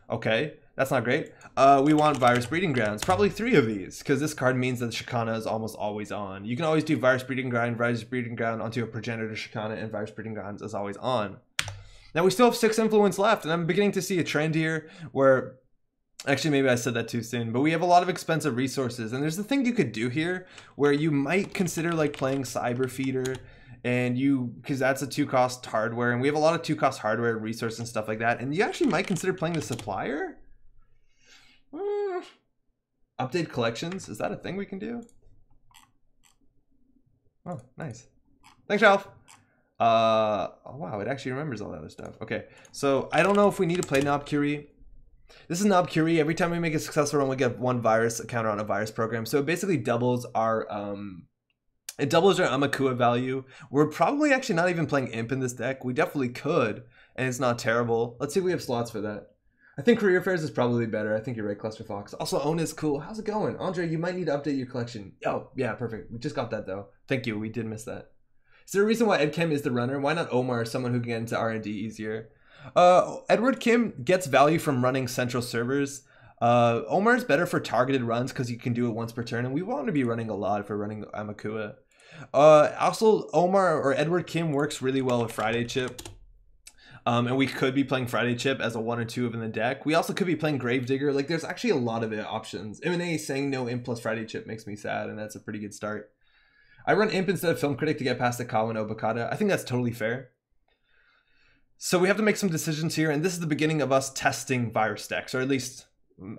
Okay, that's not great. We want Virus Breeding Grounds. Probably 3 of these, because this card means that the Shikana is almost always on. You can always do Virus Breeding Ground onto a Progenitor Shikana, and Virus Breeding Grounds is always on. Now we still have 6 influence left, and I'm beginning to see a trend here where... Actually, maybe I said that too soon, but we have a lot of expensive resources, and there's the thing you could do here where you might consider like playing Cyber Feeder, and because that's a 2-cost hardware, and we have a lot of 2-cost hardware resources and stuff like that, and you actually might consider playing the Supplier. Update collections, is that a thing we can do? Oh, nice. Thanks, Ralph. Oh wow, it actually remembers all that other stuff. Okay, so I don't know if we need to play Knob Curie. This is Knob Curie. Every time we make a successful run, we get 1 virus counter on a virus program, so it basically doubles our Amakua value. We're probably actually not even playing Imp in this deck. We definitely could, and it's not terrible. Let's see if we have slots for that. I think Career Fairs is probably better. I think you're right, Cluster Fox. Also, Own is cool. How's it going? Andre, you might need to update your collection. Oh, yeah, perfect. We just got that, though. Thank you. We did miss that. Is there a reason why Edchem is the runner? Why not Omar, someone who can get into R&D easier? Edward Kim gets value from running central servers. Omar is better for targeted runs because you can do it once per turn, and we want to be running a lot if we're running Amakua. Also, Omar or Edward Kim works really well with Friday Chip. And we could be playing Friday Chip as a 1 or 2 in the deck. We also could be playing Gravedigger. Like, there's actually a lot of options. M&A saying no Imp plus Friday Chip makes me sad, and that's a pretty good start. I run Imp instead of Film Critic to get past the Kawa no Bakata. I think that's totally fair. So we have to make some decisions here, and this is the beginning of us testing virus decks, or at least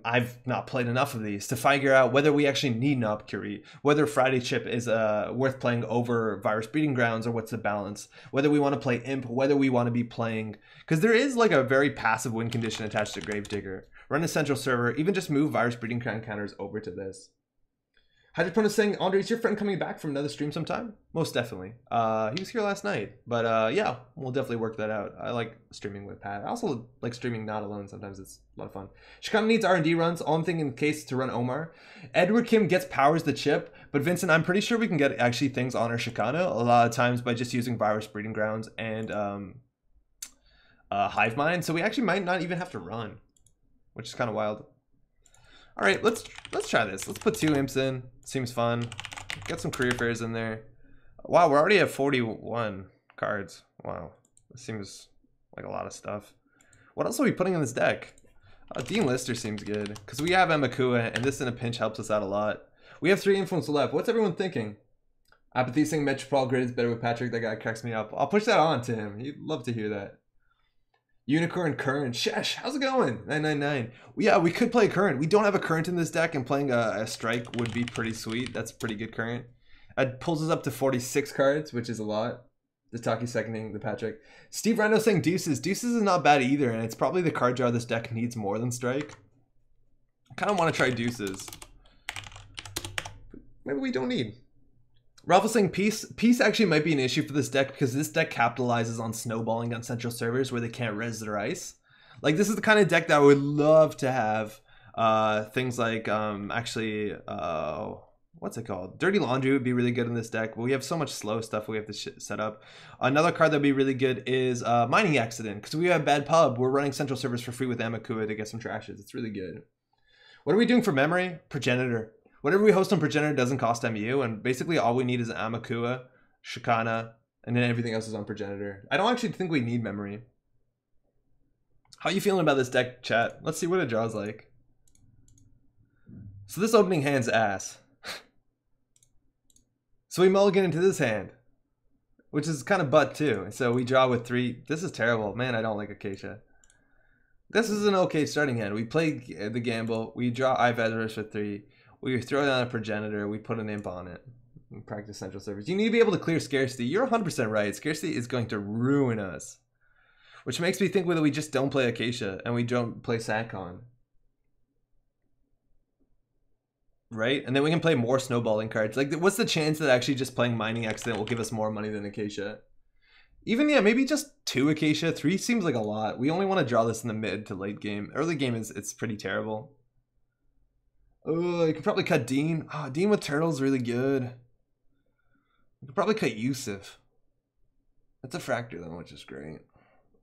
I've not played enough of these to figure out whether we actually need Knob Curie, whether Friday Chip is worth playing over Virus Breeding Grounds, or what's the balance, whether we want to play Imp, whether we want to be playing, because there is like a very passive win condition attached to Gravedigger. Run a central server, even just move Virus Breeding Ground counters over to this. Hydropone is saying, Andre, is your friend coming back from another stream sometime? Most definitely. He was here last night, but yeah, we'll definitely work that out. I like streaming with Pat. I also like streaming not alone. Sometimes it's a lot of fun. Shikana needs R&D runs. All I'm thinking in case to run Omar. Edward Kim gets powers the chip, but Vincent, I'm pretty sure we can get actually things on our Shikana a lot of times by just using Virus Breeding Grounds and Hive Mind. So we actually might not even have to run, which is kind of wild. All right, let's try this. Let's put 2 imps in. Seems fun. Get some career fairs in there. Wow, we're already at 41 cards. Wow, this seems like a lot of stuff. What else are we putting in this deck? Dean Lister seems good because we have Amakua, and this in a pinch helps us out a lot. We have 3 influence left. What's everyone thinking? Apathy saying Metropol Grid is better with Patrick. That guy cracks me up. I'll push that on to him. He'd love to hear that. Unicorn Current. Shesh, how's it going? 999. Yeah, we could play Current. We don't have a Current in this deck, and playing a Strike would be pretty sweet. That's a pretty good Current. It pulls us up to 46 cards, which is a lot. The Taki seconding the Patrick. Steve Rando saying Deuces. Deuces is not bad either, and it's probably the card draw this deck needs more than Strike. I kind of want to try Deuces. Maybe we don't need. Ralph was saying Peace. Peace actually might be an issue for this deck because this deck capitalizes on snowballing on central servers where they can't res their ice. Like, this is the kind of deck that I would love to have things like what's it called? Dirty Laundry would be really good in this deck, but we have so much slow stuff we have to set up. Another card that would be really good is Mining Accident, because we have Bad Pub. We're running central servers for free with Amakua to get some trashes. It's really good. What are we doing for memory? Progenitor. Whatever we host on Progenitor doesn't cost MU, and basically all we need is Amakua, Shikana, and then everything else is on Progenitor. I don't actually think we need memory. How are you feeling about this deck, chat? Let's see what it draws like. So this opening hand's ass. So we mulligan into this hand, which is kind of butt too. So we draw with 3. This is terrible. Man, I don't like Acacia. This is an okay starting hand. We play the gamble. We draw Ivazarus for 3. We throw down a Progenitor, we put an Imp on it. We practice central servers. You need to be able to clear Scarcity. You're 100% right. Scarcity is going to ruin us. Which makes me think whether we just don't play Acacia and we don't play Sakon. Right? And then we can play more snowballing cards. Like, what's the chance that actually just playing Mining Accident will give us more money than Acacia? Even, yeah, maybe just 2 Acacia. 3 seems like a lot. We only want to draw this in the mid to late game. Early game, it's pretty terrible. Oh, you can probably cut Dean. Oh, Dean with Turtle's really good. You could probably cut Yusuf. That's a Fractor though, which is great.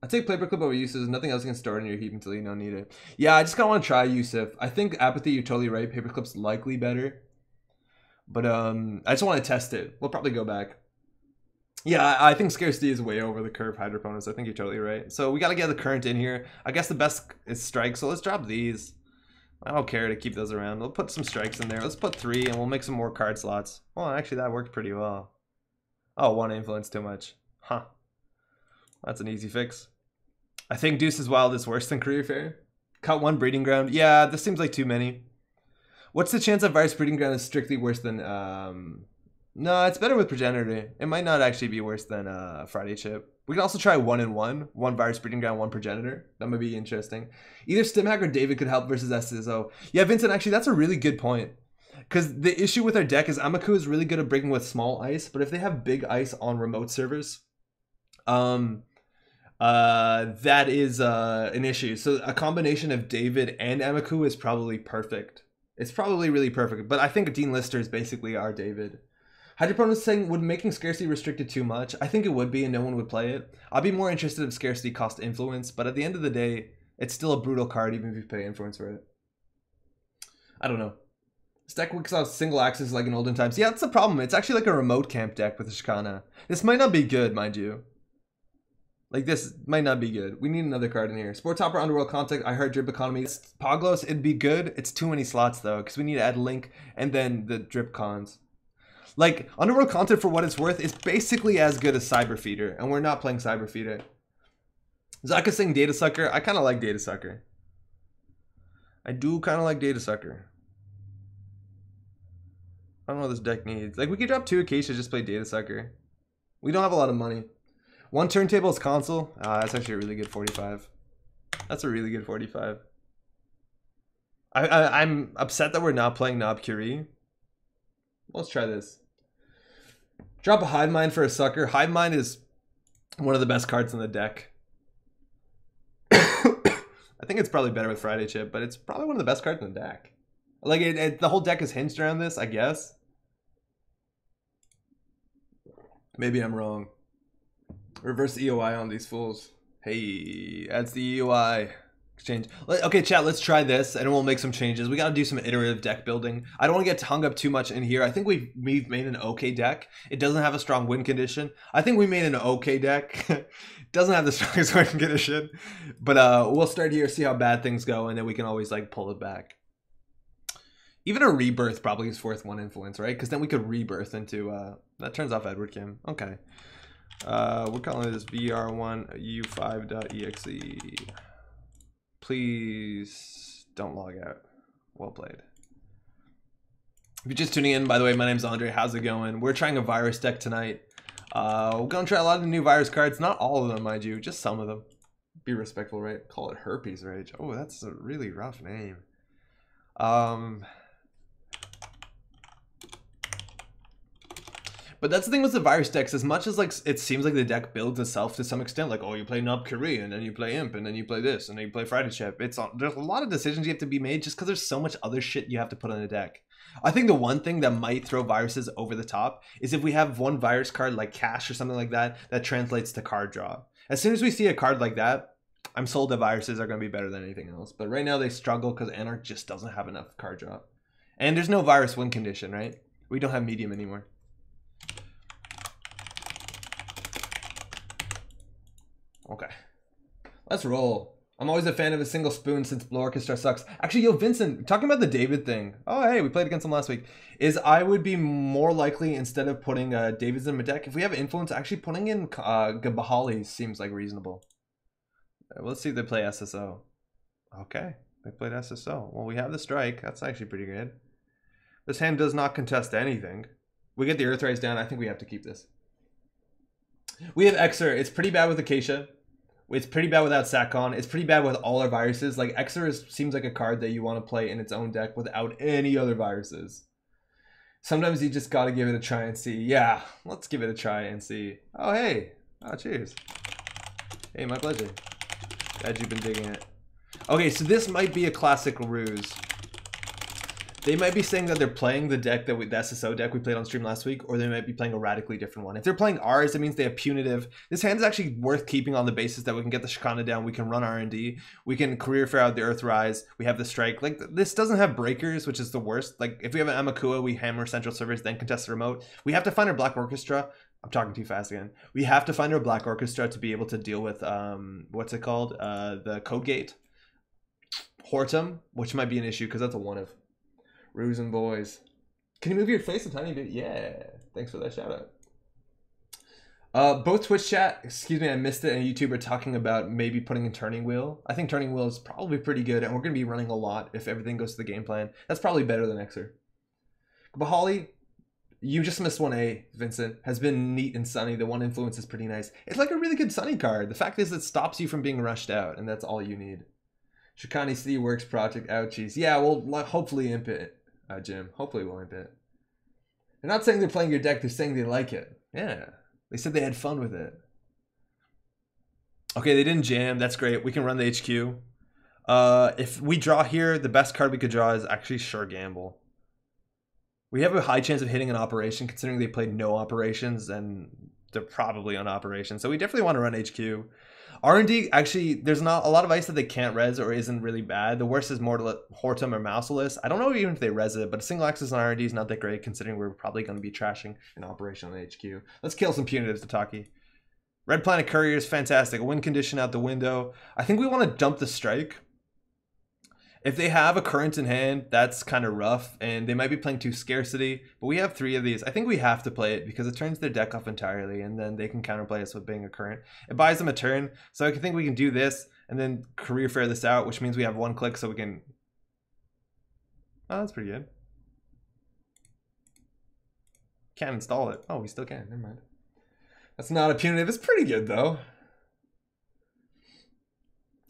I take Paperclip over Yusuf. There's nothing else you can store in your heap until you don't need it. Yeah, I just kind of want to try Yusuf. I think Apathy, you're totally right. Paperclip's likely better. But I just want to test it. We'll probably go back. Yeah, I think Scarcity is way over the curve, Hydroponics. I think you're totally right. So we got to get the Current in here. I guess the best is Strike, so let's drop these. I don't care to keep those around. We'll put some strikes in there. Let's put 3 and we'll make some more card slots. Well, actually that worked pretty well. Oh, 1 influence too much. Huh. That's an easy fix. I think Deuce's Wild is worse than Career Fair. Cut 1 Breeding Ground. Yeah, this seems like too many. What's the chance that Virus Breeding Ground is strictly worse than... No, it's better with Progenitor. It might not actually be worse than Friday Chip. We can also try 1 and 1. 1 Virus Breeding Ground, 1 Progenitor. That might be interesting. Either Stimhack or David could help versus SSO. Yeah, Vincent, actually, that's a really good point. Because the issue with our deck is Amakua is really good at breaking with small ice, but if they have big ice on remote servers, that is an issue. So a combination of David and Amakua is probably perfect. It's probably really perfect. But I think Dean Lister is basically our David. Hydroponic was saying, would making scarcity restricted too much? I think it would be, and no one would play it. I'd be more interested if scarcity cost influence, but at the end of the day, it's still a brutal card even if you pay influence for it. I don't know. This deck works out single axis like in olden times. Yeah, that's the problem. It's actually like a remote camp deck with the Shikana. This might not be good, mind you. Like, this might not be good. We need another card in here. Sports Hopper, Underworld Contact, I heard Drip Economy. Poglos, it'd be good. It's too many slots, though, because we need to add Link and then the Drip Cons. Like, Underworld Contact, for what it's worth, is basically as good as Cyber Feeder, and we're not playing Cyber Feeder. Zaka saying Data Sucker. I kind of like Data Sucker. I do kind of like Data Sucker. I don't know what this deck needs. Like, we could drop 2 Acacia, just play Data Sucker. We don't have a lot of money. 1 turntable is console. Ah, that's actually a really good 45. That's a really good 45. I'm upset that we're not playing Knob Curie. Let's try this. Drop a Hive Mind for a sucker. Hive Mind is one of the best cards in the deck. I think it's probably better with Friday Chip, but it's probably one of the best cards in the deck. Like, the whole deck is hinged around this, I guess. Maybe I'm wrong. Reverse EOI on these fools. Hey, that's the EOI. Exchange. Okay, chat, let's try this and we'll make some changes. We got to do some iterative deck building. I don't want to get hung up too much in here. I think we've made an okay deck. It doesn't have a strong win condition. I think we made an okay deck. Doesn't have the strongest win condition. But we'll start here, see how bad things go, and then we can always like pull it back. Even a rebirth probably is worth 1 influence, right? Because then we could rebirth into... that turns off Edward Kim. Okay. We're calling this v1ru5.exe. Please don't log out. Well played. If you're just tuning in, by the way, my name's Andre. How's it going? We're trying a virus deck tonight. We're going to try a lot of the new virus cards. Not all of them, mind you. Just some of them. Be respectful, right? Call it Herpes Rage. Oh, that's a really rough name. But that's the thing with the virus decks. As much as like it seems like the deck builds itself to some extent, like, oh, you play Knob Curie and then you play Imp and then you play this and then you play Friday Chip. There's a lot of decisions you have to be made just because there's so much other shit you have to put on a deck. I think the one thing that might throw viruses over the top is if we have one virus card like Cash or something like that that translates to card draw. As soon as we see a card like that, I'm sold that viruses are going to be better than anything else. But right now they struggle because Anarch just doesn't have enough card draw. And there's no virus win condition, right? We don't have medium anymore. Okay, let's roll. I'm always a fan of a single spoon since Blow Orchestra sucks. Actually, yo, Vincent, talking about the David thing. Oh, hey, we played against him last week. Is I would be more likely, instead of putting Davids in my deck, if we have influence, actually putting in Bahali seems like reasonable. Let's see if they play SSO. Okay, they played SSO. Well, we have the strike. That's actually pretty good. This hand does not contest anything. We get the Earthrise down. I think we have to keep this. We have Exer. It's pretty bad with Acacia. It's pretty bad without Sakon. It's pretty bad with all our viruses. Like, Exer seems like a card that you want to play in its own deck without any other viruses. Sometimes you just got to give it a try and see. Yeah, let's give it a try and see. Oh, hey. Oh, cheers. Hey, my pleasure. Glad you've been digging it. Okay, so this might be a classic ruse. They might be saying that they're playing the deck that the SSO deck we played on stream last week, or they might be playing a radically different one. If they're playing ours, it means they have punitive. This hand is actually worth keeping on the basis that we can get the Shikana down, we can run R&D, we can career fair out the Earthrise, we have the strike. Like, this doesn't have breakers, which is the worst. Like, if we have an Amakua, we hammer central servers, then contest the remote. We have to find our Black Orchestra. I'm talking too fast again. We have to find our Black Orchestra to be able to deal with, what's it called? The Code Gate. Hortum, which might be an issue because that's a one of. Ruse and boys. Can you move your face a tiny bit? Yeah. Thanks for that shout out. Both Twitch chat, excuse me, I missed it, and YouTube are talking about maybe putting in Turning Wheel. I think Turning Wheel is probably pretty good, and we're going to be running a lot if everything goes to the game plan. That's probably better than Exer. Bahali, you just missed 1A, Vincent. Has been neat and sunny. The one influence is pretty nice. It's like a really good sunny card. The fact is it stops you from being rushed out, and that's all you need. Shikani City Works Project, ouchies. Yeah, we'll hopefully imp it. Jim, hopefully we'll imp it. They're not saying they're playing your deck, they're saying they like it. Yeah, they said they had fun with it. Okay, they didn't jam, that's great. We can run the HQ. If we draw here, the best card we could draw is actually Sure Gamble. We have a high chance of hitting an operation considering they played no operations and they're probably on operation. So we definitely want to run HQ. R&D, actually, there's not a lot of ice that they can't res or isn't really bad. The worst is Hortum or Mouseless. I don't know even if they res it, but a single axis on R&D is not that great considering we're probably going to be trashing an operation on HQ. Let's kill some punitives, Tataki. Red Planet Courier is fantastic. A win condition out the window. I think we want to dump the strike. If they have a current in hand, that's kind of rough, and they might be playing 2 scarcity, but we have 3 of these. I think we have to play it because it turns their deck off entirely, and then they can counterplay us with being a current. It buys them a turn, so I think we can do this, and then career fair this out, which means we have 1 click, so we can... Oh, that's pretty good. Can't install it. Oh, we still can. Never mind. That's not a punitive. It's pretty good, though.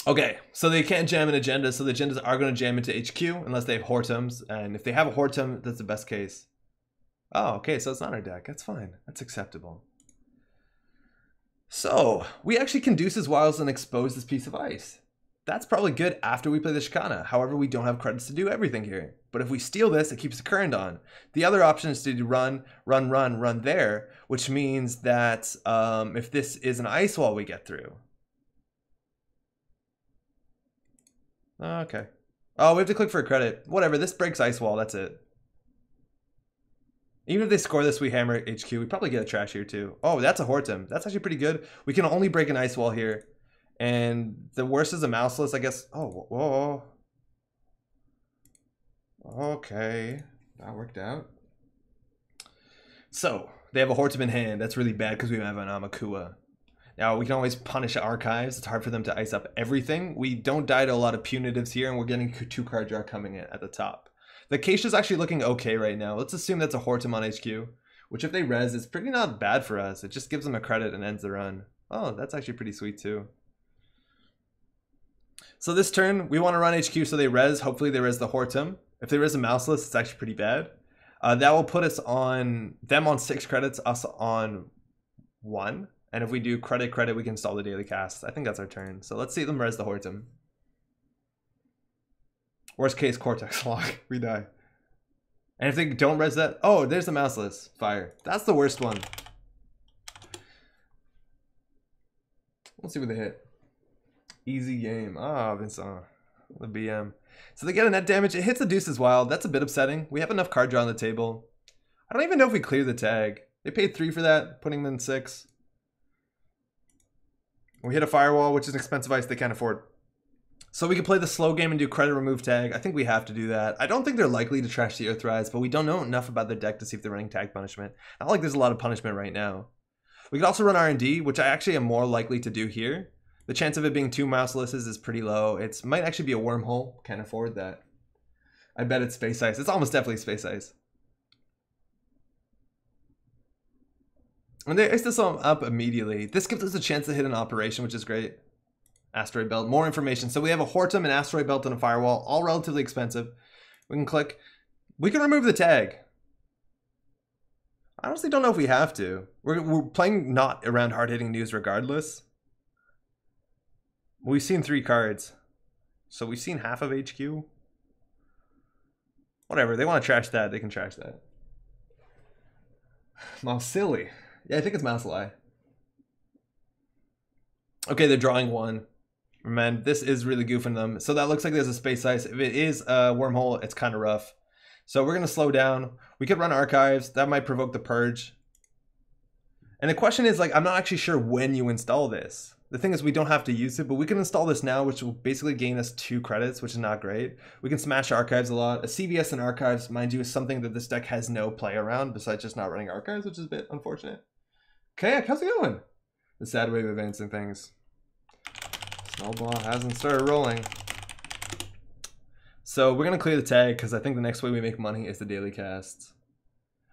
Okay, so they can't jam an agenda, so the agendas are going to jam into HQ unless they have Hortums, and if they have a Hortum, that's the best case. Oh, okay, so it's not our deck. That's fine. That's acceptable. So, we actually can deuce his wilds and expose this piece of ice. That's probably good after we play the Shikana. However, we don't have credits to do everything here. But if we steal this, it keeps the current on. The other option is to do run there, which means that if this is an ice wall we get through. Okay. Oh, we have to click for a credit. Whatever, this breaks ice wall, that's it. Even if they score this, we hammer HQ. We probably get a trash here too. Oh, that's a Hortum. That's actually pretty good. We can only break an ice wall here. And the worst is a Mouseless, I guess. Oh, whoa. Okay. That worked out. So, they have a Hortum in hand. That's really bad because we have an Amakua. Now, we can always punish archives. It's hard for them to ice up everything. We don't die to a lot of punitives here, and we're getting 2 card draw coming in at the top. The Acacia's actually looking okay right now. Let's assume that's a Hortum on HQ, which if they res, is pretty not bad for us. It just gives them a credit and ends the run. Oh, that's actually pretty sweet too. So this turn, we want to run HQ so they res. Hopefully they res the Hortum. If they res a Mouseless, it's actually pretty bad. That will put us on, them on 6 credits, us on 1. And if we do credit, we can install the daily cast. I think that's our turn. So let's see them res the Hortum. Worst case, Cortex lock. We die. And if they don't res that... Oh, there's the Mouseless. Fire. That's the worst one. Let's see what they hit. Easy game. Ah, Vincent. The BM. So they get a net damage. It hits the Deuces Wild. That's a bit upsetting. We have enough card draw on the table. I don't even know if we clear the tag. They paid 3 for that, putting them in 6. We hit a Firewall, which is an expensive ice they can't afford. So we can play the slow game and do credit remove tag. I think we have to do that. I don't think they're likely to trash the Earthrise, but we don't know enough about their deck to see if they're running tag punishment. Not like there's a lot of punishment right now. We could also run R&D, which I actually am more likely to do here. The chance of it being 2 Mouselesses is pretty low. It might actually be a wormhole. Can't afford that. I bet it's Space Ice. It's almost definitely Space Ice. And they iced this up immediately. This gives us a chance to hit an operation, which is great. Asteroid Belt, more information. So we have a Hortum, an Asteroid Belt, and a Firewall, all relatively expensive. We can click. We can remove the tag. I honestly don't know if we have to. We're playing not around hard-hitting news regardless. We've seen 3 cards. So we've seen half of HQ. Whatever, they want to trash that, they can trash that. Mousily. Yeah, I think it's Mousily. Okay, they're drawing 1. Man, this is really goofing them. So that looks like there's a Space Ice. If it is a wormhole, it's kind of rough. So we're going to slow down. We could run archives. That might provoke the purge. And the question is, like, I'm not actually sure when you install this. The thing is, we don't have to use it, but we can install this now, which will basically gain us 2 credits, which is not great. We can smash archives a lot. A CVS and archives, mind you, is something that this deck has no play around besides just not running archives, which is a bit unfortunate. Kayak, how's it going? The sad way of advancing things. Snowball hasn't started rolling. So we're going to clear the tag because I think the next way we make money is the daily casts.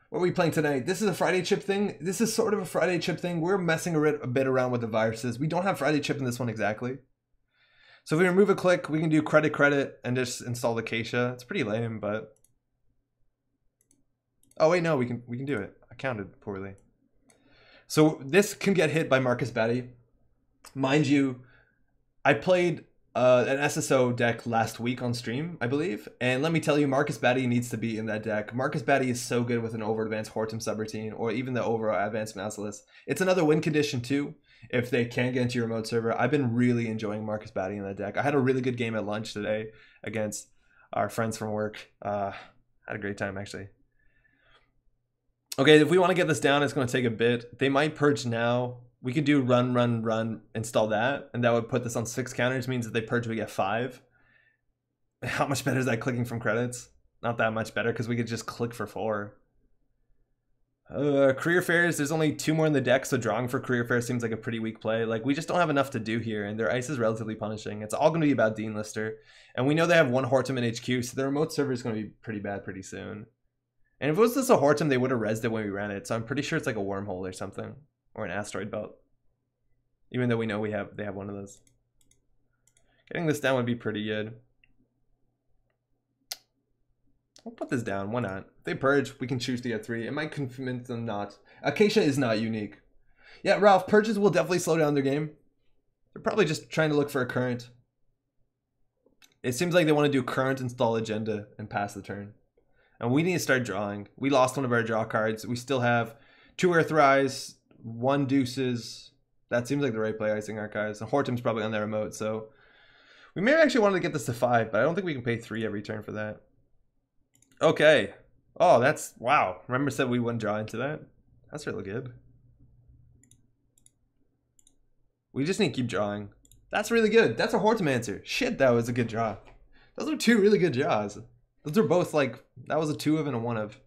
What are we playing tonight? This is a Friday chip thing. This is sort of a Friday chip thing. We're messing a bit around with the viruses. We don't have Friday chip in this one exactly. So if we remove a click, we can do credit, and just install the Acacia. It's pretty lame, but... Oh wait, no, we can do it. I counted poorly. So this can get hit by Marcus Batty. Mind you, I played an SSO deck last week on stream, I believe. And let me tell you, Marcus Batty needs to be in that deck. Marcus Batty is so good with an over advanced Hortum subroutine or even the over advanced Mouseless. It's another win condition too, if they can get into your remote server. I've been really enjoying Marcus Batty in that deck. I had a really good game at lunch today against our friends from work. Had a great time, actually. Okay, if we want to get this down, it's going to take a bit. They might purge now. We could do run, install that, and that would put this on 6 counters, means that they purge, we get 5. How much better is that clicking from credits? Not that much better, because we could just click for 4. Career fairs, there's only 2 more in the deck, so drawing for career fair seems like a pretty weak play. Like, we just don't have enough to do here, and their ice is relatively punishing. It's all going to be about Dean Lister, and we know they have 1 Hortum in HQ, so the remote server is going to be pretty bad pretty soon. And if it was just a Hortum, they would have rezzed it when we ran it, so I'm pretty sure it's like a wormhole or something. Or an asteroid belt. Even though we know they have one of those. Getting this down would be pretty good. I'll put this down, why not? If they purge, we can choose to get 3. It might convince them not. Acacia is not unique. Yeah, Ralph, purges will definitely slow down their game. They're probably just trying to look for a current. It seems like they want to do current, install agenda, and pass the turn. And we need to start drawing. We lost one of our draw cards. We still have 2 Earthrise, 1 Deuces. That seems like the right play, Icing Archives. And Hortum's probably on their remote, so we may actually want to get this to 5, but I don't think we can pay 3 every turn for that. Okay. Oh, that's wow. Remember said we wouldn't draw into that? That's really good. We just need to keep drawing. That's really good. That's a Hortum answer. Shit, that was a good draw. Those are 2 really good draws. Those are both like, that was a 2 of and a 1 of.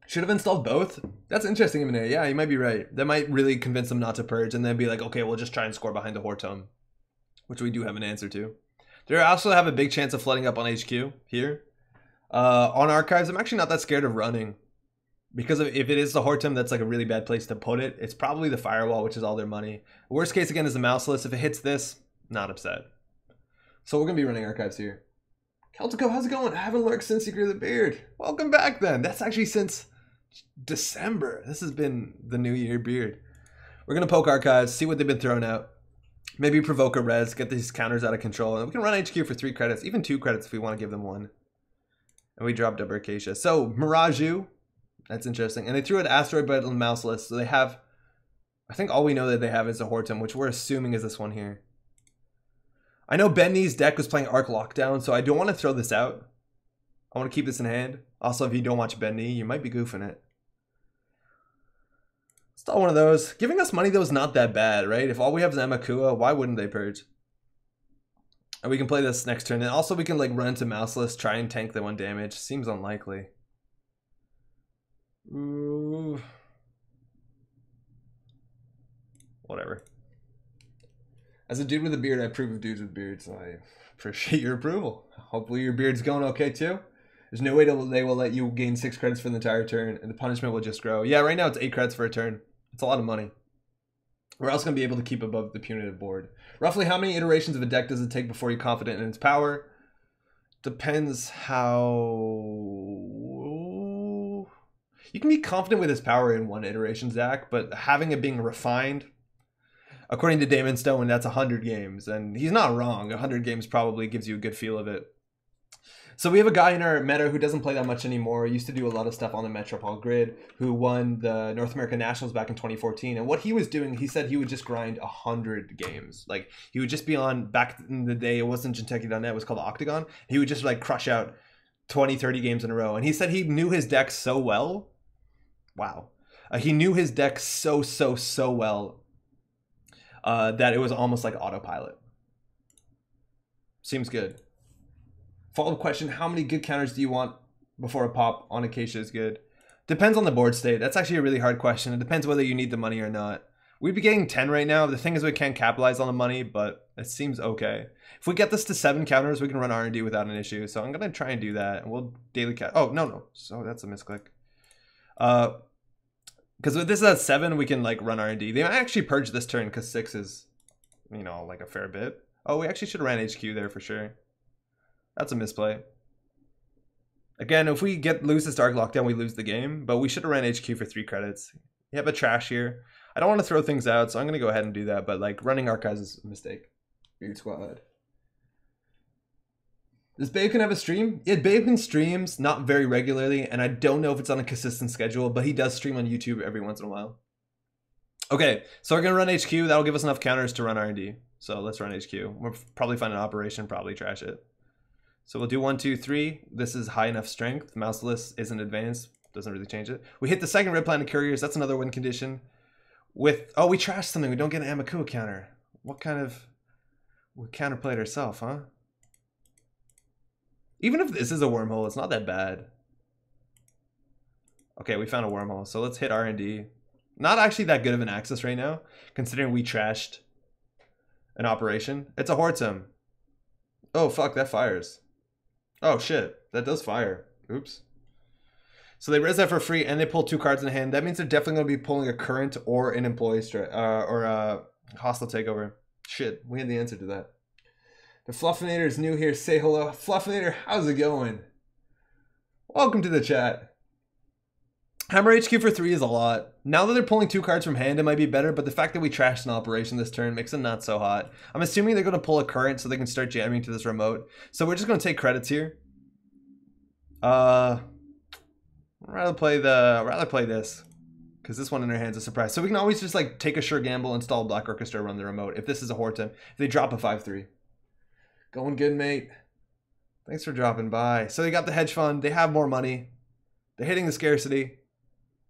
Should have installed both? That's interesting, Emine. Yeah, you might be right. That might really convince them not to purge and then be like, okay, we'll just try and score behind the Hortum, which we do have an answer to. They also have a big chance of flooding up on HQ here. On Archives, I'm actually not that scared of running. Because if it is the Hortum, that's like a really bad place to put it. It's probably the Firewall, which is all their money. Worst case, again, is the Mouseless. If it hits this, not upset. So we're going to be running Archives here. Celtico, how's it going? I haven't lurked since you grew the beard. Welcome back, then. That's actually since December. This has been the New Year beard. We're going to poke Archives, see what they've been throwing out. Maybe provoke a res, get these counters out of control. And we can run HQ for 3 credits, even 2 credits if we want to give them 1. And we dropped Double Acacia. So, Miraju, that's interesting. And they threw an Asteroid Belt and Mouseless. So they have, I think all we know that they have is a Hortum, which we're assuming is this one here. I know Benny's deck was playing Arc Lockdown, so I don't want to throw this out. I want to keep this in hand. Also, if you don't watch Benny, you might be goofing it. Still one of those. Giving us money, though, is not that bad, right? If all we have is Amakua, why wouldn't they purge? And we can play this next turn. And also, we can like run into Mouseless, try and tank the 1 damage. Seems unlikely. Ooh. Whatever. As a dude with a beard, I approve of dudes with beards, so I appreciate your approval. Hopefully your beard's going okay too. There's no way they will let you gain 6 credits for the entire turn, and the punishment will just grow. Yeah, right now it's 8 credits for a turn. It's a lot of money. We're also going to be able to keep above the punitive board. Roughly how many iterations of a deck does it take before you're confident in its power? Depends how... You can be confident with its power in 1 iteration, Zach, but having it being refined... According to Damon Stone, that's 100 games, and he's not wrong. 100 games probably gives you a good feel of it. So we have a guy in our meta who doesn't play that much anymore. He used to do a lot of stuff on the Metropole grid, who won the North American Nationals back in 2014. And what he was doing, he said he would just grind 100 games. Like, he would just be on, back in the day, it wasn't Jinteki.net, it was called Octagon. He would just, like, crush out 20, 30 games in a row. And he said he knew his deck so well. Wow. He knew his deck so well. That it was almost like autopilot. Seems good. Follow-up question, how many good counters do you want before a pop on Acacia is good? Depends on the board state. That's actually a really hard question. It depends whether you need the money or not. We'd be getting 10 right now. The thing is we can't capitalize on the money, but it seems okay. If we get this to 7 counters, we can run R&D without an issue. So I'm going to try and do that. And we'll daily cat. Oh, no. So that's a misclick. Because if this is at 7, we can like run R&D. They might actually purge this turn because 6 is, you know, like a fair bit. Oh, we actually should have ran HQ there for sure. That's a misplay. Again, if we lose this Dark Lockdown, we lose the game. But we should have ran HQ for 3 credits. You have a trash here. I don't want to throw things out, so I'm going to go ahead and do that. But like running archives is a mistake. Weird squad. Does Bacon have a stream? Yeah, Bacon streams not very regularly, and I don't know if it's on a consistent schedule, but he does stream on YouTube every once in a while. Okay, so we're going to run HQ. That'll give us enough counters to run R&D. So let's run HQ. We'll probably find an operation, probably trash it. So we'll do 1, 2, 3. This is high enough strength. Mouseless isn't advanced. Doesn't really change it. We hit the second red planet couriers. That's another win condition. With, oh, we trashed something. We don't get an Amakua counter. What kind of... We counterplayed ourselves, huh? Even if this is a wormhole, it's not that bad. Okay, we found a wormhole. So let's hit R&D. Not actually that good of an access right now, considering we trashed an operation. It's a Hortum. Oh, fuck, that fires. Oh, shit. That does fire. Oops. So they res that for free, and they pull 2 cards in hand. That means they're definitely going to be pulling a current or an employee or a hostile takeover. Shit, we had the answer to that. The Fluffinator is new here. Say hello. Fluffinator, how's it going? Welcome to the chat. Hammer HQ for 3 is a lot. Now that they're pulling 2 cards from hand, it might be better, but the fact that we trashed an operation this turn makes it not so hot. I'm assuming they're going to pull a current so they can start jamming to this remote. So we're just going to take credits here. I'd rather play this, because this one in their hands is a surprise. So we can always just like take a sure gamble, install Black Orchestra, run the remote. If this is a Hortum, if they drop a 5-3. Going good, mate. Thanks for dropping by. So they got the hedge fund. They have more money. They're hitting the scarcity.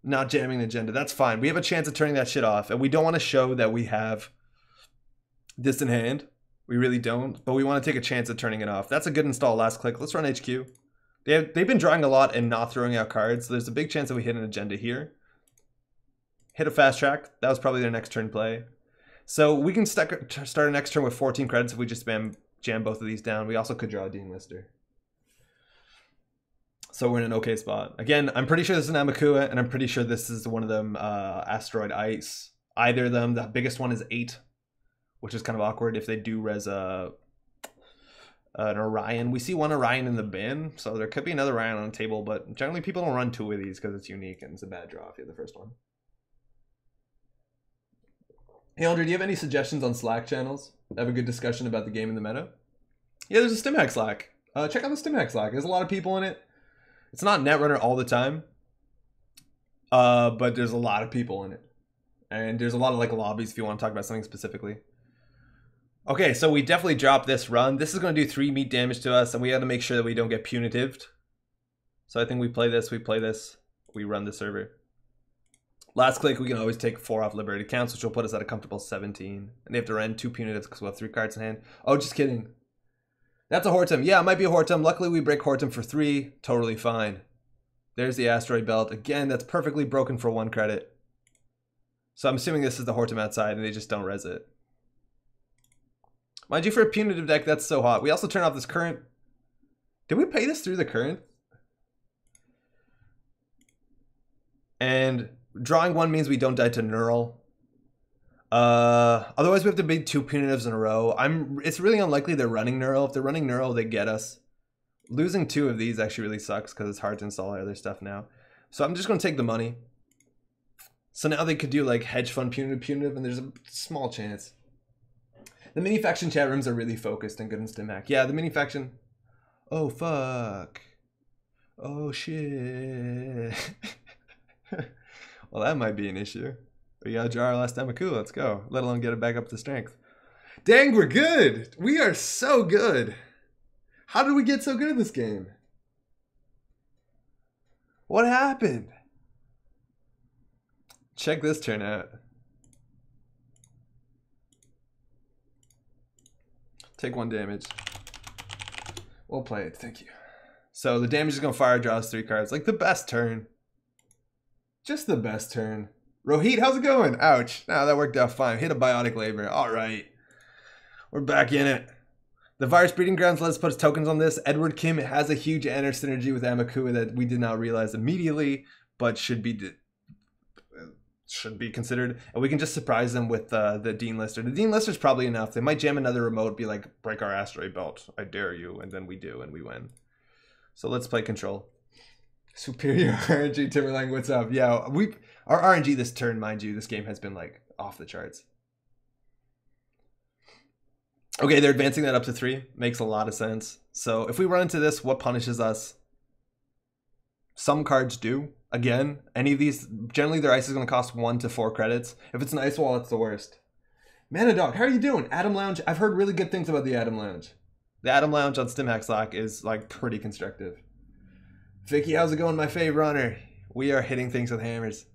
Not jamming the agenda. That's fine. We have a chance of turning that shit off. And we don't want to show that we have this in hand. We really don't. But we want to take a chance of turning it off. That's a good install last click. Let's run HQ. They've been drawing a lot and not throwing out cards. So there's a big chance that we hit an agenda here. Hit a fast track. That was probably their next turn play. So we can start our next turn with 14 credits if we just jam both of these down. We also could draw a Dean Lister. So we're in an okay spot. Again, I'm pretty sure this is an Amakua, and I'm pretty sure this is one of them Asteroid Ice. Either of them. The biggest one is 8, which is kind of awkward if they do res an Orion. We see one Orion in the bin, so there could be another Orion on the table, but generally people don't run 2 of these because it's unique and it's a bad draw if you have the first one. Hey, Andrew, do you have any suggestions on Slack channels? Have a good discussion about the game and the meta? Yeah, there's a StimHack Slack. Check out the StimHack Slack. There's a lot of people in it. It's not Netrunner all the time, but there's a lot of people in it. And there's a lot of like lobbies if you want to talk about something specifically. Okay, so we definitely dropped this run. This is going to do 3 meat damage to us, and we got to make sure that we don't get punitived. So I think we play this, we run the server. Last click, we can always take 4 off liberated counts, which will put us at a comfortable 17. And they have to run 2 punitives because we'll have 3 cards in hand. Oh, just kidding. That's a Hortum. Yeah, it might be a Hortum. Luckily, we break Hortum for 3. Totally fine. There's the Asteroid Belt. Again, that's perfectly broken for 1 credit. So I'm assuming this is the Hortum outside, and they just don't res it. Mind you, for a punitive deck, that's so hot. We also turn off this current. Did we pay this through the current? And drawing 1 means we don't die to Neural. Otherwise we have to beat 2 punitives in a row. It's really unlikely they're running Neural. If they're running Neural, they get us. Losing 2 of these actually really sucks because it's hard to install other stuff now. So I'm just going to take the money. So now they could do like hedge fund punitive, and there's a small chance. The mini faction chat rooms are really focused and good in StimHack. Yeah, the mini faction. Oh fuck. Oh shit. Well, that might be an issue. We gotta draw our last Amakua. Let's go. Let alone get it back up to strength. Dang, we're good. We are so good. How did we get so good at this game? What happened? Check this turn out. Take 1 damage. Well played. Thank you. So the damage is gonna fire, draws 3 cards. Like the best turn. Just the best turn. Rohit, how's it going? Ouch. Now that worked out fine. Hit a biotic labor. All right. We're back in it. The virus breeding grounds let us put tokens on this. Edward Kim has a huge Anner synergy with Amakua that we did not realize immediately, but should be considered. And we can just surprise them with the Dean Lister. The Dean Lister is probably enough. They might jam another remote, be like, break our Asteroid Belt. I dare you. And then we do, and we win. So let's play control. Superior RNG Timberline, what's up? Yeah, our RNG this turn, mind you, this game has been like off the charts. Okay, they're advancing that up to 3. Makes a lot of sense. So if we run into this, what punishes us? Some cards do. Again, any of these, generally their ice is going to cost 1 to 4 credits. If it's an ice wall, it's the worst. Mana Dog, how are you doing? Adam Lounge, I've heard really good things about the Adam Lounge. The Adam Lounge on StimHack Slack is like pretty constructive. Vicky, how's it going, my fave runner? We are hitting things with hammers.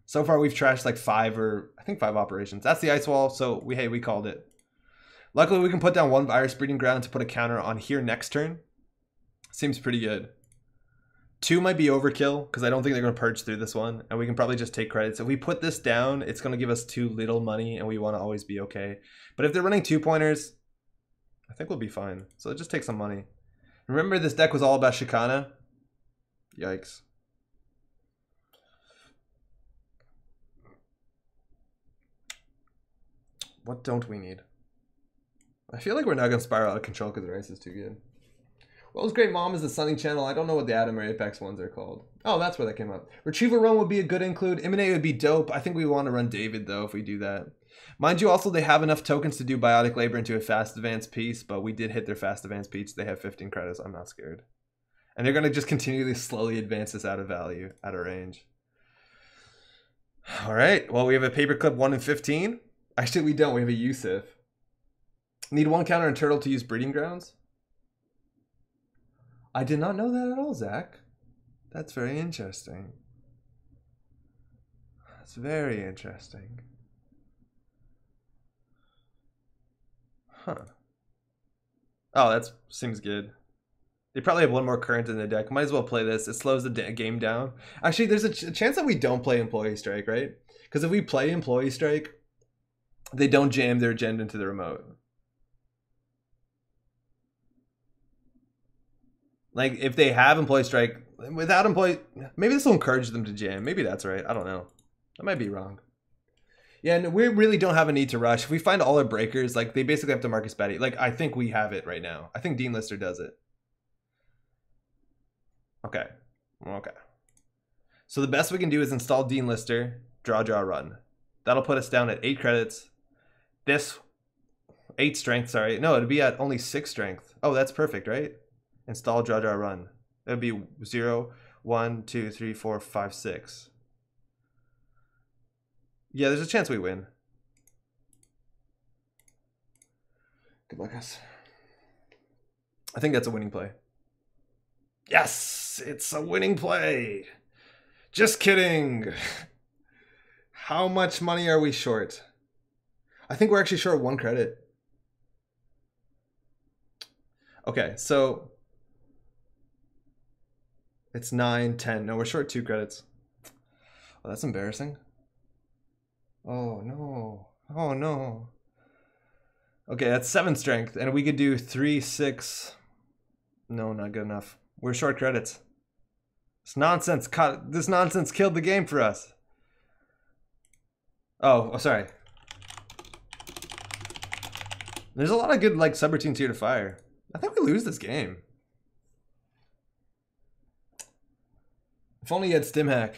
So far we've trashed like 5 operations. That's the ice wall, so we called it. Luckily we can put down 1 virus breeding ground to put a counter on here next turn. Seems pretty good. 2 might be overkill because I don't think they're going to purge through this one, and we can probably just take credits. If we put this down, it's going to give us too little money, and we want to always be okay. But if they're running 2-pointers, I think we'll be fine. So it just takes some money. Remember, this deck was all about Shikana. Yikes. What don't we need? I feel like we're not going to spiral out of control because the race is too good. World's Great Mom is the Sunny channel. I don't know what the Atom or Apex ones are called. Oh, that's where that came up. Retrieval Run would be a good include. Emanate would be dope. I think we want to run David, though, if we do that. Mind you, also, they have enough tokens to do Biotic Labor into a fast advance piece, but we did hit their fast advance piece. They have 15 credits. I'm not scared. And they're going to just continually slowly advance us out of value, out of range. All right. Well, we have a Paperclip 1 in 15. Actually, we don't. We have a Yusuf. Need 1 counter and Turtle to use Breeding Grounds? I did not know that at all, Zach. That's very interesting. That's very interesting. Huh. Oh, that seems good. They probably have 1 more current in the deck. Might as well play this. It slows the game down. Actually, there's a chance that we don't play Employee Strike, right? Because if we play Employee Strike, they don't jam their agenda into the remote. Like, if they have Employee Strike, without Employee... Maybe this will encourage them to jam. Maybe that's right. I don't know. I might be wrong. Yeah, no, we really don't have a need to rush. If we find all our breakers, like, they basically have to Marcus Betty. Like, I think we have it right now. I think Dean Lister does it. Okay. Okay. So the best we can do is install Dean Lister, draw, run. That'll put us down at 8 credits. This... 8 strength, sorry. No, it'd be at only 6 strength. Oh, that's perfect, right? Install, draw, run. It would be 0, 1, 2, 3, 4, 5, 6. Yeah, there's a chance we win. Good luck, guys. I think that's a winning play. Yes, it's a winning play. Just kidding. How much money are we short? I think we're actually short 1 credit. Okay, so... It's 9, 10. No, we're short 2 credits. Oh, that's embarrassing. Oh, no. Oh, no. Okay, that's 7 strength. And we could do 3, 6. No, not good enough. We're short credits. This nonsense killed the game for us. Oh, sorry. There's a lot of good, like, subroutines here to fire. I think we lose this game. If only you had StimHack.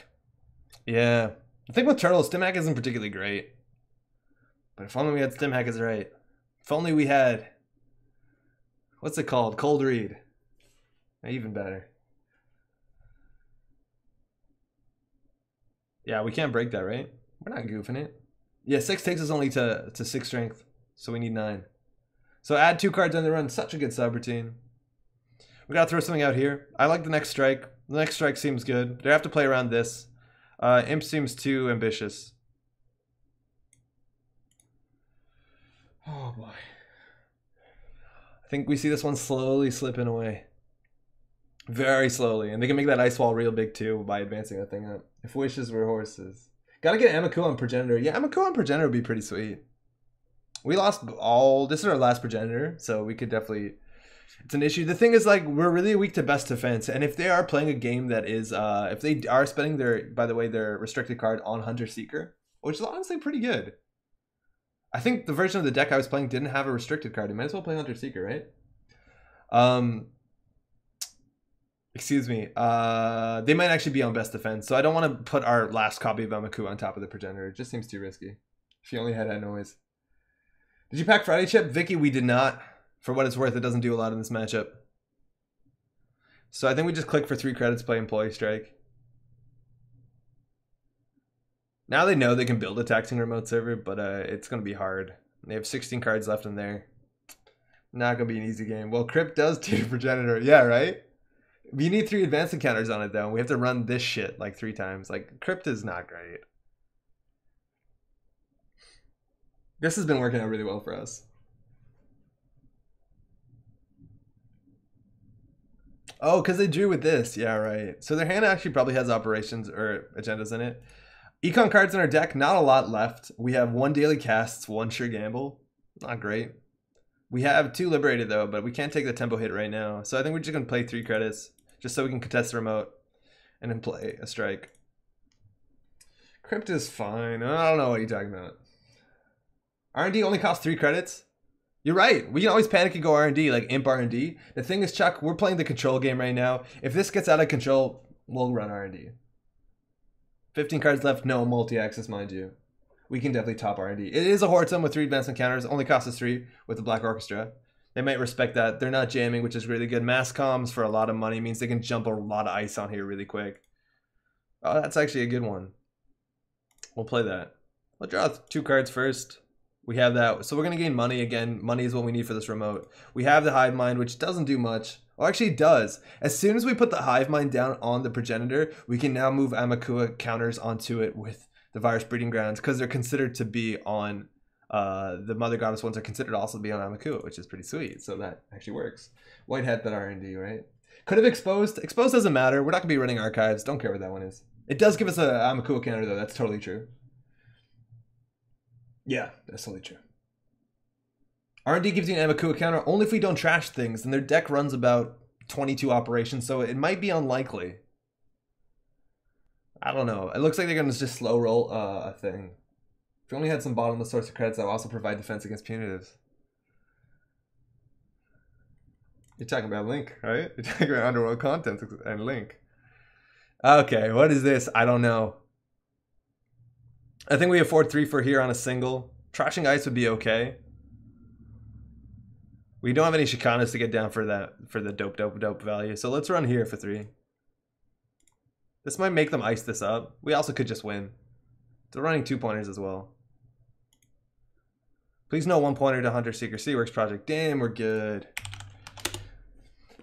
Yeah. The thing with Turtle, StimHack isn't particularly great. But if only we had StimHack is right. If only we had... What's it called? Cold Read. Even better. Yeah, we can't break that, right? We're not goofing it. Yeah, 6 takes us only to 6 strength. So we need 9. So add 2 cards on the run. Such a good subroutine. We gotta throw something out here. I like the next strike. The next strike seems good. They have to play around this. Imp seems too ambitious. Oh boy. I think we see this one slowly slipping away. Very slowly. And they can make that ice wall real big too by advancing that thing up. If wishes were horses. Gotta get Amaku on Progenitor. Yeah, Amaku on Progenitor would be pretty sweet. We lost all... This is our last Progenitor, so we could definitely... It's an issue. The thing is, like, we're really weak to best defense, and if they are playing a game that is, if they are spending their, by the way, their restricted card on Hunter Seeker, which is honestly pretty good. I think the version of the deck I was playing didn't have a restricted card. You might as well play Hunter Seeker, right? Excuse me. They might actually be on best defense, so I don't want to put our last copy of Amaku on top of the progenitor. It just seems too risky. If you only had that noise. Did you pack Friday chip? Vicky, we did not. For what it's worth, it doesn't do a lot in this matchup. So I think we just click for 3 credits, play Employee Strike. Now they know they can build a taxing remote server, but it's going to be hard. They have 16 cards left in there. Not going to be an easy game. Well, Crypt does do progenitor. Yeah, right? We need 3 advanced encounters on it, though. We have to run this shit like 3 times. Like, Crypt is not great. This has been working out really well for us. Oh, because they drew with this. Yeah, right. So their hand actually probably has operations or agendas in it. Econ cards in our deck, not a lot left. We have 1 daily casts, 1 sure gamble. Not great. We have 2 liberated, though, but we can't take the tempo hit right now. So I think we're just going to play 3 credits, just so we can contest the remote and then play a strike. Crypt is fine. I don't know what you're talking about. R&D only costs 3 credits? You're right. We can always panic and go R&D, like Imp R&D. The thing is, Chuck, we're playing the control game right now. If this gets out of control, we'll run R&D. 15 cards left, no multi-access, mind you. We can definitely top R&D. It is a Hortum with 3 advanced encounters. Only costs us 3 with the Black Orchestra. They might respect that. They're not jamming, which is really good. Mass comms for a lot of money means they can jump a lot of ice on here really quick. Oh, that's actually a good one. We'll play that. We'll draw 2 cards first. We have that. So we're going to gain money again. Money is what we need for this remote. We have the Hive Mind, which doesn't do much. Well, actually it does. As soon as we put the Hive Mind down on the progenitor, we can now move Amakua counters onto it with the Virus Breeding Grounds, because they're considered to be on the Mother Goddess ones are considered also to be on Amakua, which is pretty sweet. So that actually works. White hat that R&D, right? Could have exposed. Exposed doesn't matter. We're not going to be running archives. Don't care what that one is. It does give us a Amakua counter, though. That's totally true. Yeah, that's totally true. R&D gives you an Amakua counter only if we don't trash things, and their deck runs about 22 operations, so it might be unlikely. I don't know. It looks like they're going to just slow roll a thing. If we only had some bottomless source of credits, that would also provide defense against punitives. You're talking about Link, right? You're talking about Underworld content and Link. Okay, what is this? I don't know. I think we afford 3 for here on a single. Trashing ice would be okay. We don't have any Chicanas to get down for that, for the dope value. So let's run here for 3. This might make them ice this up. We also could just win. They're running 2 pointers as well. Please no 1 pointer to Hunter Seeker Seaworks project. Damn, we're good.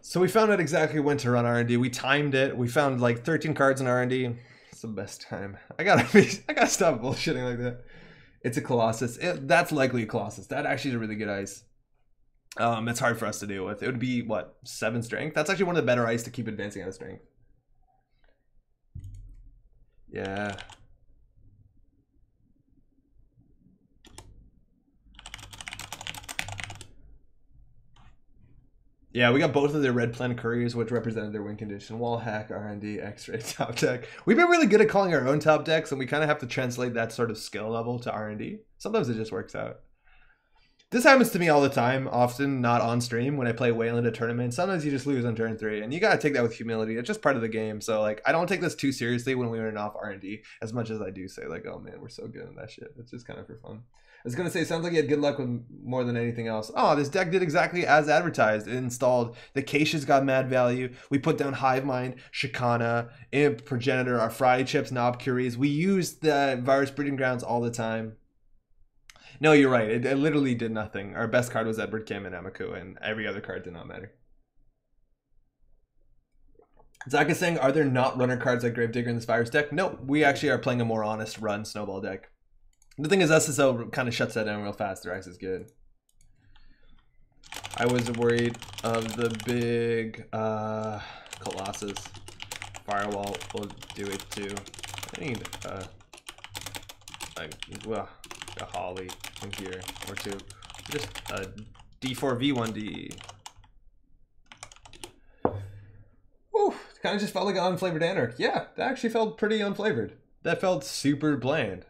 So we found out exactly when to run R&D. We timed it. We found like 13 cards in R&D. It's the best time. I gotta stop bullshitting like that. It's a Colossus. That's likely a Colossus. That actually is a really good ice. It's hard for us to deal with. It would be what, 7 strength? That's actually one of the better ice to keep advancing out of strength. Yeah. Yeah, we got both of their red plan couriers, which represented their win condition. Wall hack, R&D, X-ray, top deck. We've been really good at calling our own top decks, and we kind of have to translate that sort of skill level to R&D. Sometimes it just works out. This happens to me all the time, often not on stream when I play Wayland at tournament. Sometimes you just lose on turn 3, and you gotta take that with humility. It's just part of the game. So like, I don't take this too seriously when we run off R&D as much as I do say like, oh man, we're so good at that shit. It's just kind of for fun. I was gonna say, sounds like you had good luck with more than anything else. Oh, this deck did exactly as advertised. It installed the Caches got mad value. We put down Hive Mind, Shikana, Imp, Progenitor, our Friday chips, Knob Curies. We used the Virus Breeding Grounds all the time. No, you're right. It literally did nothing. Our best card was Edward Kim and Amaku, and every other card did not matter. Zach is saying, are there not runner cards like Gravedigger in this Virus deck? No, we actually are playing a more honest run Snowball deck. The thing is, SSO kind of shuts that down real fast. Their ice is good. I was worried of the big Colossus. Firewall will do it too. I need a Holly in here or 2. Just a D4 V1D. Whew, kind of just felt like an unflavored Anarch. Yeah, that actually felt pretty unflavored. That felt super bland.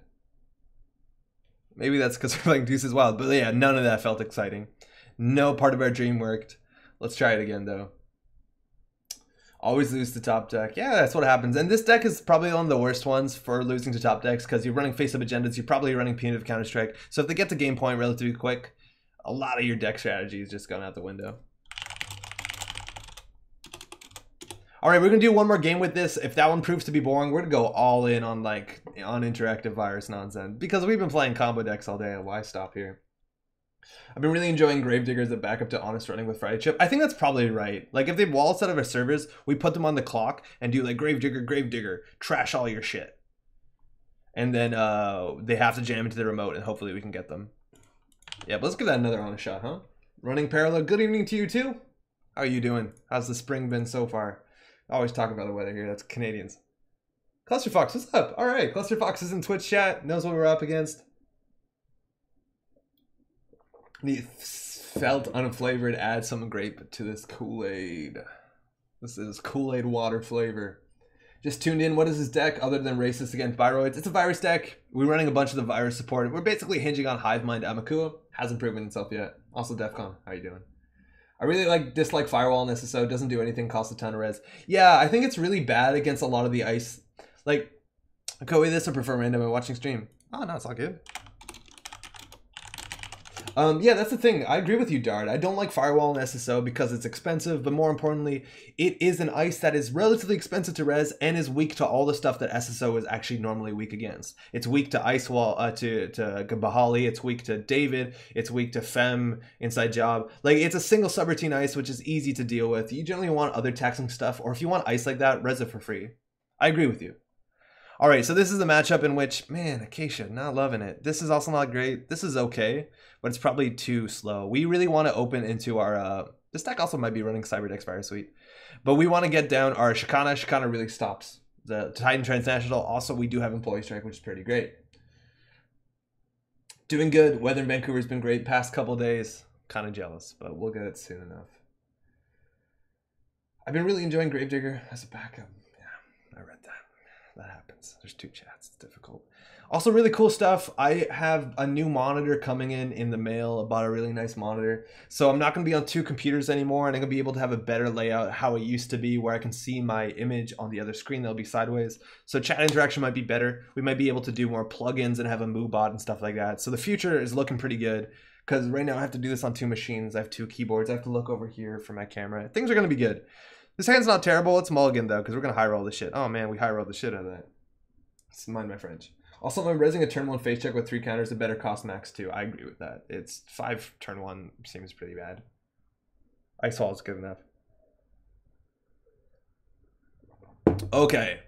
Maybe that's because we're playing Deuces Wild, but yeah, none of that felt exciting. No part of our dream worked. Let's try it again, though. Always lose to top deck. Yeah, that's what happens. And this deck is probably one of the worst ones for losing to top decks because you're running face-up agendas. You're probably running punitive Counter-Strike. So if they get to game point relatively quick, a lot of your deck strategy is just going out the window. All right, we're going to do one more game with this. If that one proves to be boring, we're going to go all in on like on interactive virus nonsense because we've been playing combo decks all day. Why stop here? I've been really enjoying Gravedigger as a backup to Honest Running with Friday Chip. I think that's probably right. Like if they wall us out of our servers, we put them on the clock and do like Gravedigger, Gravedigger, trash all your shit. And then they have to jam into the remote and hopefully we can get them. Yeah, but let's give that another honest shot, huh? Running Parallel, good evening to you too. How are you doing? How's the spring been so far? Always talking about the weather here, that's Canadians. Cluster Fox, what's up? All right, Cluster Fox is in Twitch chat, knows what we're up against. The felt unflavored, add some grape to this Kool-Aid. This is Kool-Aid water flavor. Just tuned in. What is this deck other than racist against viroids? It's a virus deck. We're running a bunch of the virus support. We're basically hinging on Hivemind Amakua. Hasn't proven itself yet. Also Defcon. How you doing? I really dislike Firewall and SSO. Doesn't do anything. Costs a ton of res. Yeah, I think it's really bad against a lot of the ice. Like, go with this or prefer random and watching stream. Oh, no, it's all good. Yeah, that's the thing. I agree with you, Dart. I don't like Firewall and SSO because it's expensive, but more importantly, it is an ice that is relatively expensive to res and is weak to all the stuff that SSO is actually normally weak against. It's weak to Ice Wall, to Bahali, it's weak to David, it's weak to Fem, Inside Job. Like, it's a single subroutine ice, which is easy to deal with. You generally want other taxing stuff, or if you want ice like that, res it for free. I agree with you. All right, so this is a matchup in which, man, Acacia, not loving it. This is also not great. This is okay, but it's probably too slow. We really want to open into our, this deck also might be running Cyberdex Fire Suite, but we want to get down our Shikana. Shikana really stops the Titan Transnational. Also, we do have Employee Strike, which is pretty great. Doing good. Weather in Vancouver has been great past couple days. Kind of jealous, but we'll get it soon enough. I've been really enjoying Gravedigger as a backup. Yeah, I read that. That happens. There's two chats. It's difficult. Also, really cool stuff. I have a new monitor coming in the mail. I bought a really nice monitor. So I'm not going to be on two computers anymore, and I'm going to be able to have a better layout how it used to be, where I can see my image on the other screen. That'll be sideways. So chat interaction might be better. We might be able to do more plugins and have a MooBot and stuff like that. So the future is looking pretty good, because right now I have to do this on two machines. I have two keyboards. I have to look over here for my camera. Things are going to be good. This hand's not terrible. It's mulligan, though, because we're going to high roll the shit. Oh, man, we high rolled the shit out of that. Mind my French. Also, I'm resing a turn 1 face check with 3 counters, a better cost max, too. I agree with that. It's 5 turn 1 seems pretty bad. Ice Wall is good enough. Okay.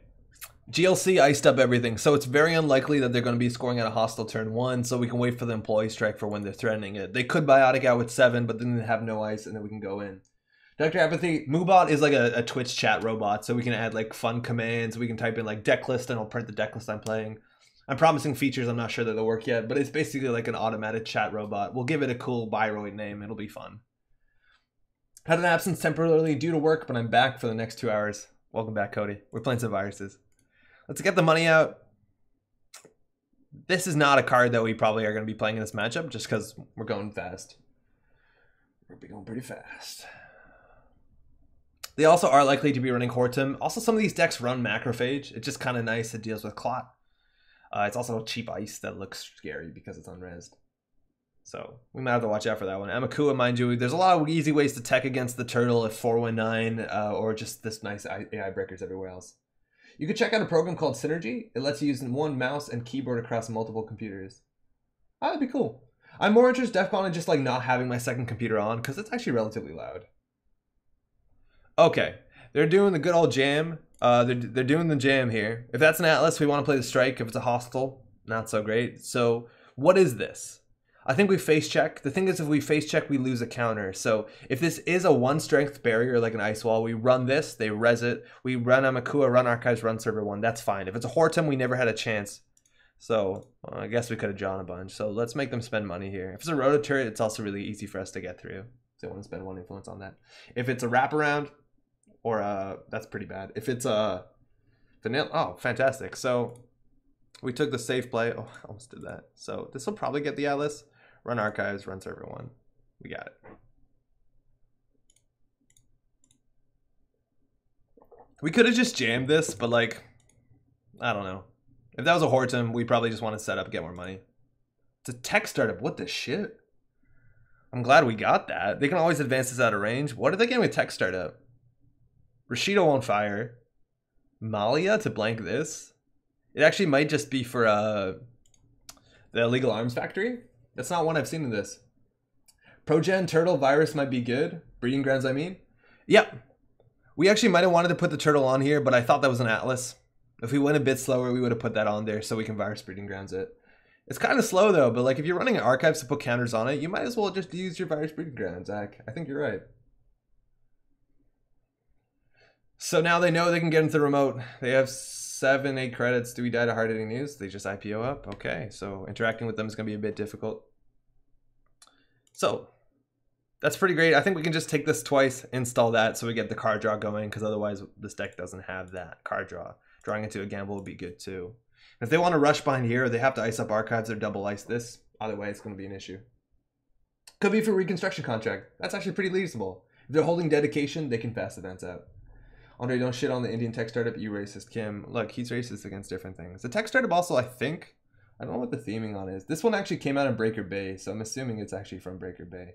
GLC iced up everything, so it's very unlikely that they're going to be scoring at a hostile turn 1, so we can wait for the Employee Strike for when they're threatening it. They could biotic out with 7, but then they have no ice, and then we can go in. Dr. Apathy, MooBot is like a Twitch chat robot, so we can add like fun commands. We can type in like deck list and it'll print the deck list I'm playing. I'm promising features. I'm not sure that they'll work yet, but it's basically like an automated chat robot. We'll give it a cool Biroid name. It'll be fun. Had an absence temporarily due to work, but I'm back for the next 2 hours. Welcome back, Cody. We're playing some viruses. Let's get the money out. This is not a card that we probably are going to be playing in this matchup just because we're going fast. We're going pretty fast. They also are likely to be running Hortum. Also, some of these decks run Macrophage. It's just kind of nice. It deals with Clot. It's also a cheap ice that looks scary because it's unresed. So we might have to watch out for that one. Amakua, mind you, there's a lot of easy ways to tech against the turtle if 419 or just this nice AI breakers everywhere else. You could check out a program called Synergy. It lets you use one mouse and keyboard across multiple computers. Oh, that'd be cool. I'm more interested, Defcon, in just like not having my second computer on because it's actually relatively loud. Okay, they're doing the good old jam. They're doing the jam here. If that's an Atlas, we want to play the strike. If it's a hostile, not so great. So what is this? I think we face check. The thing is, if we face check, we lose a counter. So if this is a 1 strength barrier like an Ice Wall, we run this, they res it. We run Amakua, run Archives, run Server 1. That's fine. If it's a Hortum, we never had a chance. So well, I guess we could have drawn a bunch. So let's make them spend money here. If it's a Roto turret, it's also really easy for us to get through. So I want to spend 1 influence on that. If it's a wraparound, or that's pretty bad. If it's a vanilla, oh, fantastic. So we took the safe play. Oh, I almost did that. So this will probably get the Atlas. Run Archives, run Server 1. We got it. We could have just jammed this, but like, I don't know. If that was a Horton, we probably just want to set up and get more money. It's a tech startup. What the shit? I'm glad we got that. They can always advance this out of range. What are they getting with tech startup? Rashido won't fire. Malia to blank this. It actually might just be for the illegal arms factory. That's not one I've seen in this. Progen turtle virus might be good. Breeding grounds, I mean. Yep. We actually might have wanted to put the turtle on here, but I thought that was an atlas. If we went a bit slower, we would have put that on there so we can virus breeding grounds it. It's kind of slow though, but like if you're running archives to put counters on it, you might as well just use your virus breeding grounds, Zach. I think you're right. So now they know they can get into the remote. They have 7, 8 credits. Do we die to hard-hitting news? They just IPO up. Okay, so interacting with them is going to be a bit difficult. So that's pretty great. I think we can just take this twice, install that, so we get the card draw going, because otherwise this deck doesn't have that card draw. Drawing into a gamble would be good too. If they want to rush behind here, they have to ice up archives or double ice this. Either way, it's going to be an issue. Could be for reconstruction contract. That's actually pretty reasonable. If they're holding dedication, they can fast events out. Andre, don't shit on the Indian tech startup, you racist. Kim, look, he's racist against different things. The tech startup also, I think, I don't know what the theming on is. This one actually came out in Breaker Bay, so I'm assuming it's actually from Breaker Bay.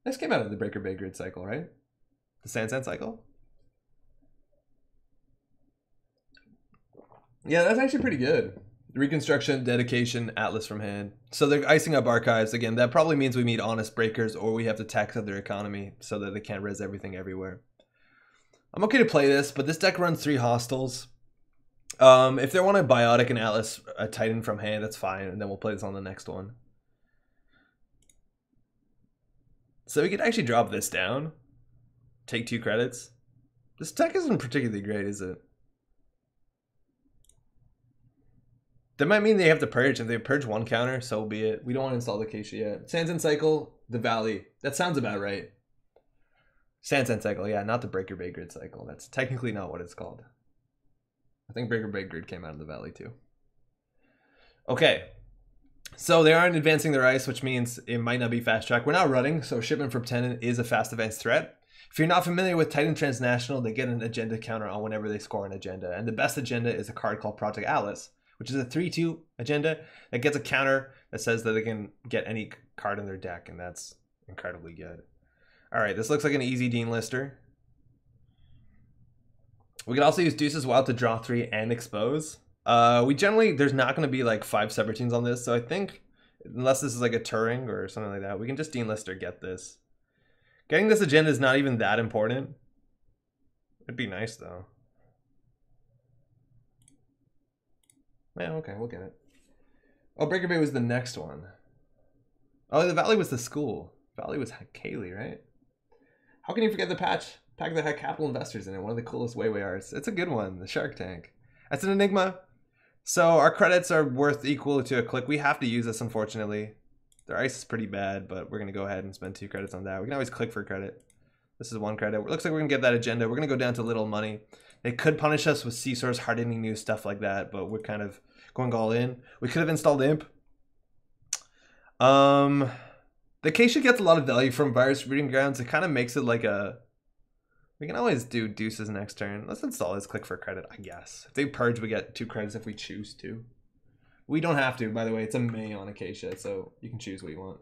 This came out of the Breaker Bay grid cycle, right? The Sansan cycle? Yeah, that's actually pretty good. Reconstruction, dedication, atlas from hand. So they're icing up archives. Again, that probably means we need honest breakers or we have to tax out their economy so that they can't res everything everywhere. I'm okay to play this, but this deck runs 3 hostiles. If they want a biotic and atlas, a titan from hand, that's fine, and then we'll play this on the next one. So we could actually drop this down, take 2 credits. This deck isn't particularly great, is it? That might mean they have to purge. If they purge 1 counter, so be it. We don't want to install the Acacia yet. Sansan cycle, the Valley. That sounds about right. Sansan cycle, yeah, not the Breaker Bay grid cycle. That's technically not what it's called. I think Breaker Bay grid came out of the Valley too. Okay, so they aren't advancing their ice, which means it might not be fast track. We're not running, so shipment for Tenant is a fast advance threat. If you're not familiar with Titan Transnational, they get an agenda counter on whenever they score an agenda, and the best agenda is a card called Project Atlas, which is a 3/2 agenda that gets a counter that says that they can get any card in their deck, and that's incredibly good. All right, this looks like an easy Dean Lister. We can also use Deuce's Wild to draw 3 and expose. We generally, there's not going to be like 5 subroutines on this, so I think, unless this is like a Turing or something like that, we can just Dean Lister get this. Getting this agenda is not even that important. It'd be nice though. Yeah, okay, we'll get it. Oh, Breaker Bay was the next one. Oh, the Valley was the school. Valley was Kaylee, right? How can you forget the pack that had capital investors in it? One of the coolest Wayway arts. It's a good one, the Shark Tank. That's an Enigma. So our credits are worth equal to a click. We have to use this, unfortunately. Their ice is pretty bad, but we're going to go ahead and spend 2 credits on that. We can always click for credit. This is 1 credit. It looks like we're going to get that agenda. We're going to go down to little money. They could punish us with C-Source, hardening new stuff like that, but we're kind of going all in. We could have installed Imp. The Acacia gets a lot of value from virus breeding grounds. It kind of makes it like a... We can always do Deuces next turn. Let's install this, click for credit, I guess. If they purge, we get 2 credits if we choose to. We don't have to, by the way. It's a May on Acacia, so you can choose what you want.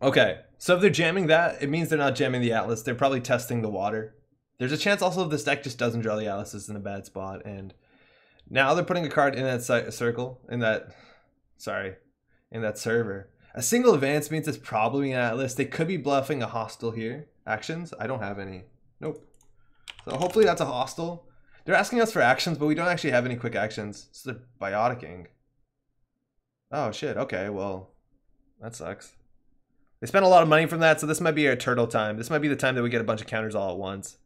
Okay, so if they're jamming that, it means they're not jamming the Atlas. They're probably testing the water. There's a chance also if this deck just doesn't draw the Atlas, it's in a bad spot, and... Now they're putting a card in that circle, in that server. A single advance means it's probably an Atlas. They could be bluffing a hostile here. Actions? I don't have any. Nope. So hopefully that's a hostile. They're asking us for actions, but we don't actually have any quick actions. So they're bioticking. Oh shit, okay, well, that sucks. They spent a lot of money from that, so this might be our turtle time. This might be the time that we get a bunch of counters all at once.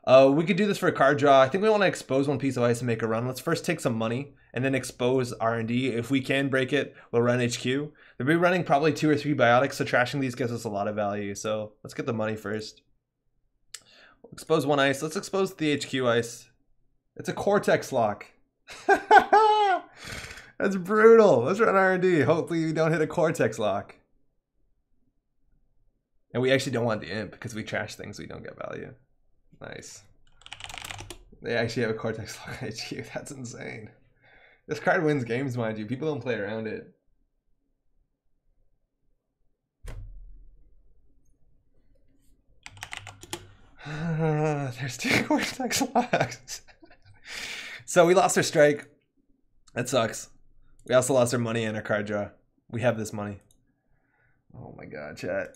We could do this for a card draw. I think we want to expose 1 piece of ice and make a run. Let's first take some money and then expose R&D. If we can break it, we'll run HQ. They'll be running probably 2 or 3 biotics, so trashing these gives us a lot of value. So let's get the money first. We'll expose 1 ice. Let's expose the HQ ice. It's a Cortex lock. That's brutal. Let's run R&D. Hopefully we don't hit a Cortex lock. And we actually don't want the imp because we trash things we don't get value. Nice. They actually have a Cortex Lock HQ. That's insane. This card wins games, mind you. People don't play around it. There's 2 Cortex Locks. So we lost our strike. That sucks. We also lost our money and our card draw. We have this money. Oh my god, chat.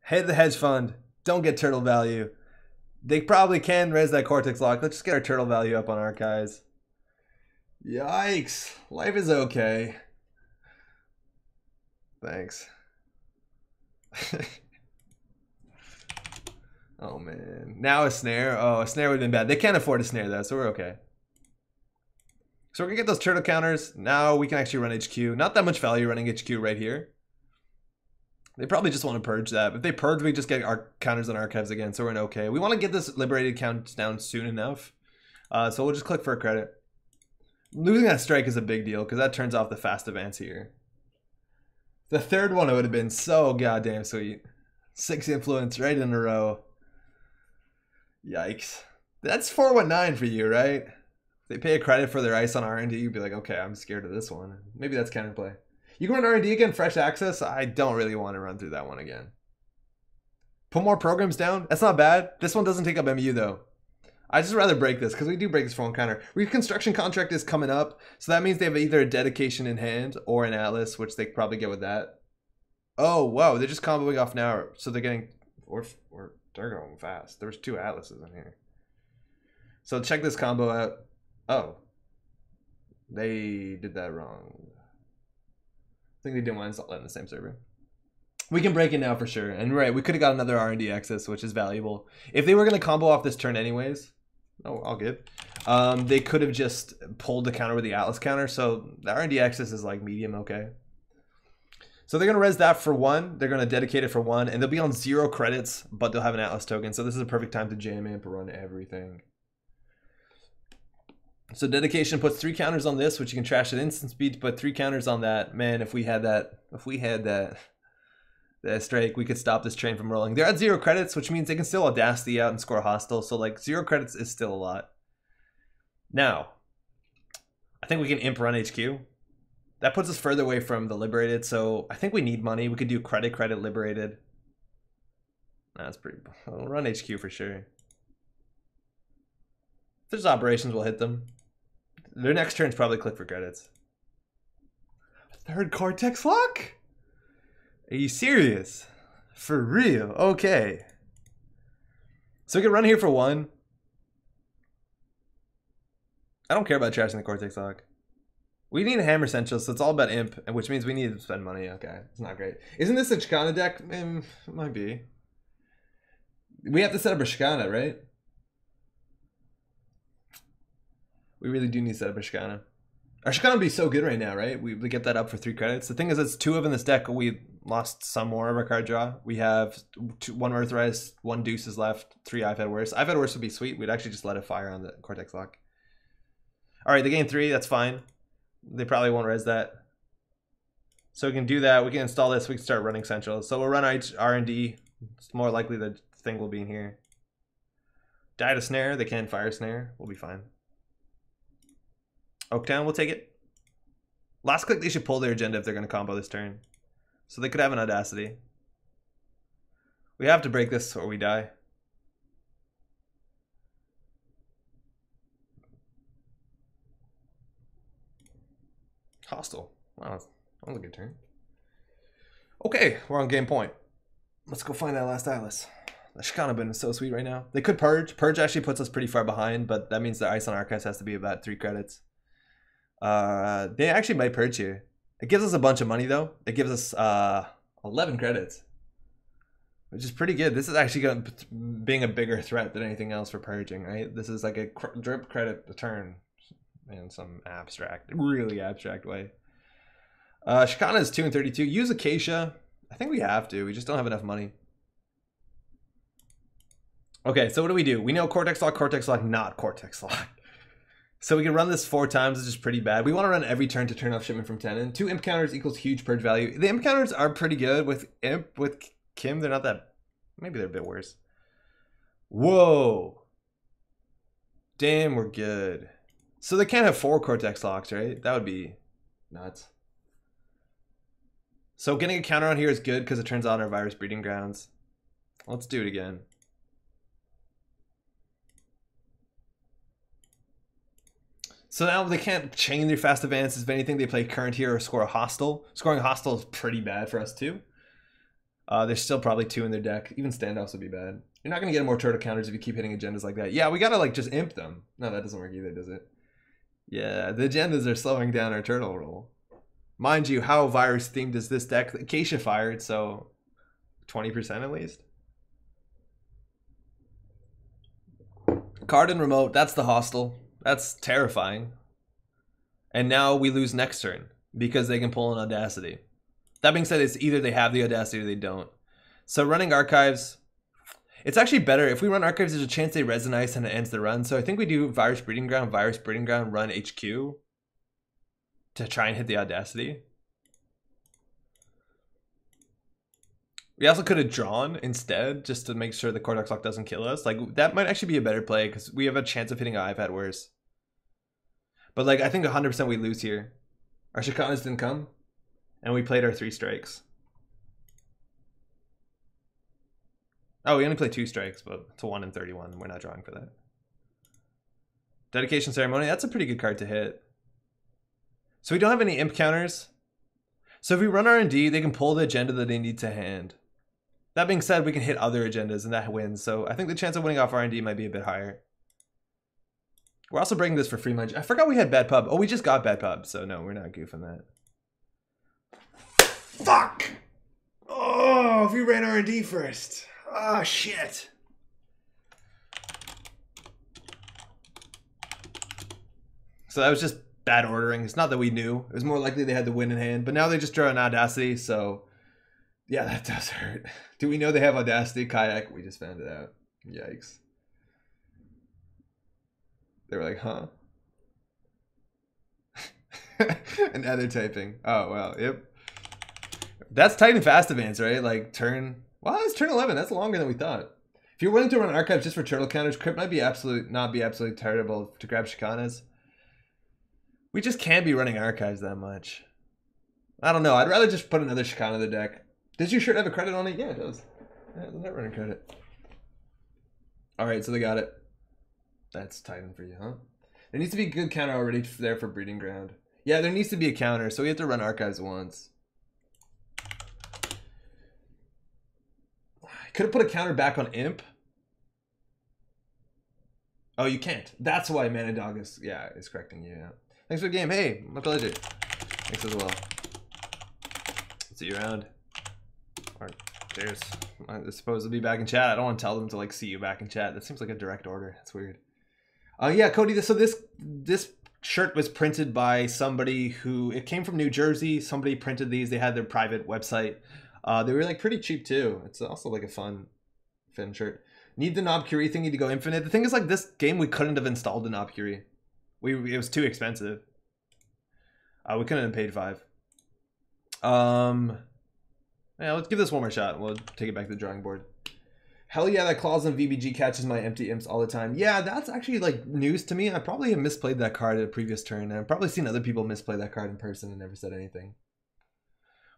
Head the hedge fund. Don't get turtle value. They probably can res that Cortex Lock. Let's just get our turtle value up on archives. Yikes. Life is okay. Thanks. Oh man. Now a snare. Oh, a snare would have been bad. They can't afford a snare though, so we're okay. So we're gonna get those turtle counters. Now we can actually run HQ. Not that much value running HQ right here. They probably just want to purge that. If they purge, we just get our counters on archives again, so we're in okay. We want to get this liberated count down soon enough. So we'll just click for a credit. Losing that strike is a big deal because that turns off the fast advance here. The third one would have been so goddamn sweet. 6 influence right in a row. Yikes. That's 419 for you, right? If they pay a credit for their ice on R&D, you'd be like, okay, I'm scared of this one. Maybe that's counterplay. You can run R&D again, fresh access. I don't really want to run through that one again. Put more programs down. That's not bad. This one doesn't take up MU though. I just rather break this because we do break this for one counter. Reconstruction contract is coming up. So that means they have either a dedication in hand or an atlas, which they probably get with that. Oh, whoa. They're just comboing off now. So they're getting, or they're going fast. There's 2 atlases in here. So check this combo out. Oh, they did that wrong. I think they didn't want to install that in the same server. We can break it now for sure. And right, we could have got another R&D access, which is valuable. If they were going to combo off this turn anyways, oh, all good. They could have just pulled the counter with the Atlas counter. So the R&D access is like medium okay. So they're going to res that for 1. They're going to dedicate it for 1. And they'll be on 0 credits, but they'll have an Atlas token. So this is a perfect time to jam imp, run everything. So dedication puts 3 counters on this, which you can trash at instant speed, put 3 counters on that. Man, if we had that strike, we could stop this train from rolling. They're at 0 credits, which means they can still audacity out and score hostile. So like 0 credits is still a lot. Now, I think we can imp run HQ. That puts us further away from the liberated. So I think we need money. We could do credit, liberated. That's pretty, we'll run HQ for sure. If there's operations, we'll hit them. Their next turn's probably click for credits. 3rd Cortex Lock? Are you serious? For real? Okay. So we can run here for 1. I don't care about trashing the Cortex Lock. We need a Hammer Central, so it's all about imp, which means we need to spend money. Okay, it's not great. Isn't this a Chicana deck? It might be. We have to set up a Chicana, right? We really do need to set up a Chicana. Our Chicana would be so good right now, right? We get that up for 3 credits. The thing is, it's 2 of in this deck. We lost some more of our card draw. We have 1 Earthrise, 1 Deuces left, 3 I've Had Worse. I've Had Worse would be sweet. We'd actually just let it fire on the Cortex Lock. All right, they gain 3. That's fine. They probably won't res that. So we can do that. We can install this. We can start running Central. So we'll run R&D. It's more likely the thing will be in here. Die to Snare. They can fire Snare. We'll be fine. Oaktown, we'll take it. Last click, they should pull their agenda if they're going to combo this turn. So they could have an Audacity. We have to break this or we die. Hostile. Wow, that was a good turn. Okay, we're on game point. Let's go find that last Atlas. The Chicana bin is so sweet right now. They could purge. Purge actually puts us pretty far behind, but that means the ice on archives has to be about 3 credits. They actually might purge here. It gives us a bunch of money though. It gives us 11 credits, which is pretty good. This is actually going to being a bigger threat than anything else for purging, right? This is like a drip credit a turn in some abstract, really abstract way. Chicana is 2 and 32. Use Acacia. I think we have to. We just don't have enough money. Okay, so what do? We know Cortex Lock, not Cortex Lock. So we can run this 4 times, which is pretty bad. We want to run every turn to turn off shipment from Tenon. 2 imp counters equals huge purge value. The imp counters are pretty good with imp, with Kim. They're not that Maybe they're a bit worse. Whoa. Damn, we're good. So they can't have 4 Cortex locks, right? That would be nuts. So getting a counter on here is good because it turns on our virus breeding grounds. Let's do it again. So now they can't chain their fast advances. If anything, they play current here or score a hostile. Scoring a hostile is pretty bad for us too. There's still probably 2 in their deck. Even standoffs would be bad. You're not going to get more turtle counters if you keep hitting agendas like that. Yeah, we got to like just imp them. No, that doesn't work either, does it? Yeah, the agendas are slowing down our turtle roll. Mind you, how virus themed is this deck? Acacia fired, so 20% at least. Card and remote, that's the hostile. That's terrifying. And now we lose next turn because they can pull an Audacity. That being said, it's either they have the Audacity or they don't. So running archives, it's actually better. If we run archives, there's a chance they resonate and it ends the run. So I think we do virus breeding ground, run HQ to try and hit the Audacity. We also could have drawn instead just to make sure the Cortex lock doesn't kill us. Like that might actually be a better play because we have a chance of hitting an iPad worse. But like I think 100% we lose here. Our Chicanas didn't come and we played our 3 strikes. Oh, we only played 2 strikes, but it's a 1 in 31. We're not drawing for that. Dedication Ceremony, that's a pretty good card to hit. So we don't have any imp counters. So if we run R&D, they can pull the agenda that they need to hand. That being said, we can hit other agendas and that wins. So I think the chance of winning off R&D might be a bit higher. We're also breaking this for free money. I forgot we had bad pub. Oh, we just got bad pub. So no, we're not goofing that. Fuck! Oh, if we ran R&D first. Oh, shit. So that was just bad ordering. It's not that we knew. It was more likely they had the win in hand. But now they just draw an Audacity, so... yeah, that does hurt. Do we know they have Audacity? Kayak? We just found it out. Yikes. They were like, huh? And now they're typing. Oh, well, yep. That's tight and fast advance, right? Like, turn... well, it's turn 11. That's longer than we thought. If you're willing to run archives just for turtle counters, Crypt might be not be absolutely terrible to grab Chicanas. We just can't be running archives that much. I don't know. I'd rather just put another Chicana in the deck. Does your shirt have a credit on it? Yeah, it does. Yeah, the net running credit. All right, so they got it. That's Titan for you, huh? There needs to be a good counter already there for breeding ground. Yeah, there needs to be a counter, so we have to run archives once. Could have put a counter back on Imp. Oh, you can't. That's why Mana Dog is, yeah, is correcting you. Yeah. Thanks for the game. Hey, my pleasure. Thanks as well. See you around. All right, cheers. I'm supposed to be back in chat. I don't want to tell them to like see you back in chat. That seems like a direct order. That's weird. Yeah, Cody. So this shirt was printed by somebody who, it came from New Jersey. Somebody printed these. They had their private website. They were like pretty cheap too. It's also like a fun shirt. Need the Knob Curie thingy to go infinite. The thing is, like, this game we couldn't have installed the Knob Curie. It was too expensive. We couldn't have paid $5. Yeah, let's give this one more shot. We'll take it back to the drawing board. Hell yeah, that clause on VBG catches my empty imps all the time. Yeah, that's actually like news to me. I probably have misplayed that card at a previous turn, and I've probably seen other people misplay that card in person and never said anything,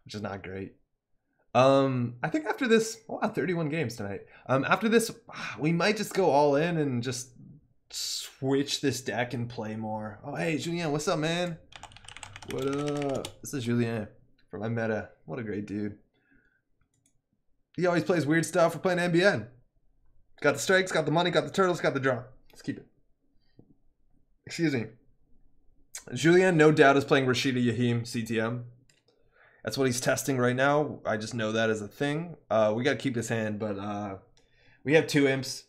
which is not great. I think after this, wow, 31 games tonight. After this, we might just go all in and just switch this deck and play more. Oh, hey, Julien, what's up, man? What up? This is Julien from my meta. What a great dude. He always plays weird stuff. We're playing NBN. Got the strikes, got the money, got the turtles, got the draw. Let's keep it. Excuse me. Julien, no doubt, is playing Rashida Yahim CTM. That's what he's testing right now. I just know that as a thing. We got to keep this hand, but we have 2 imps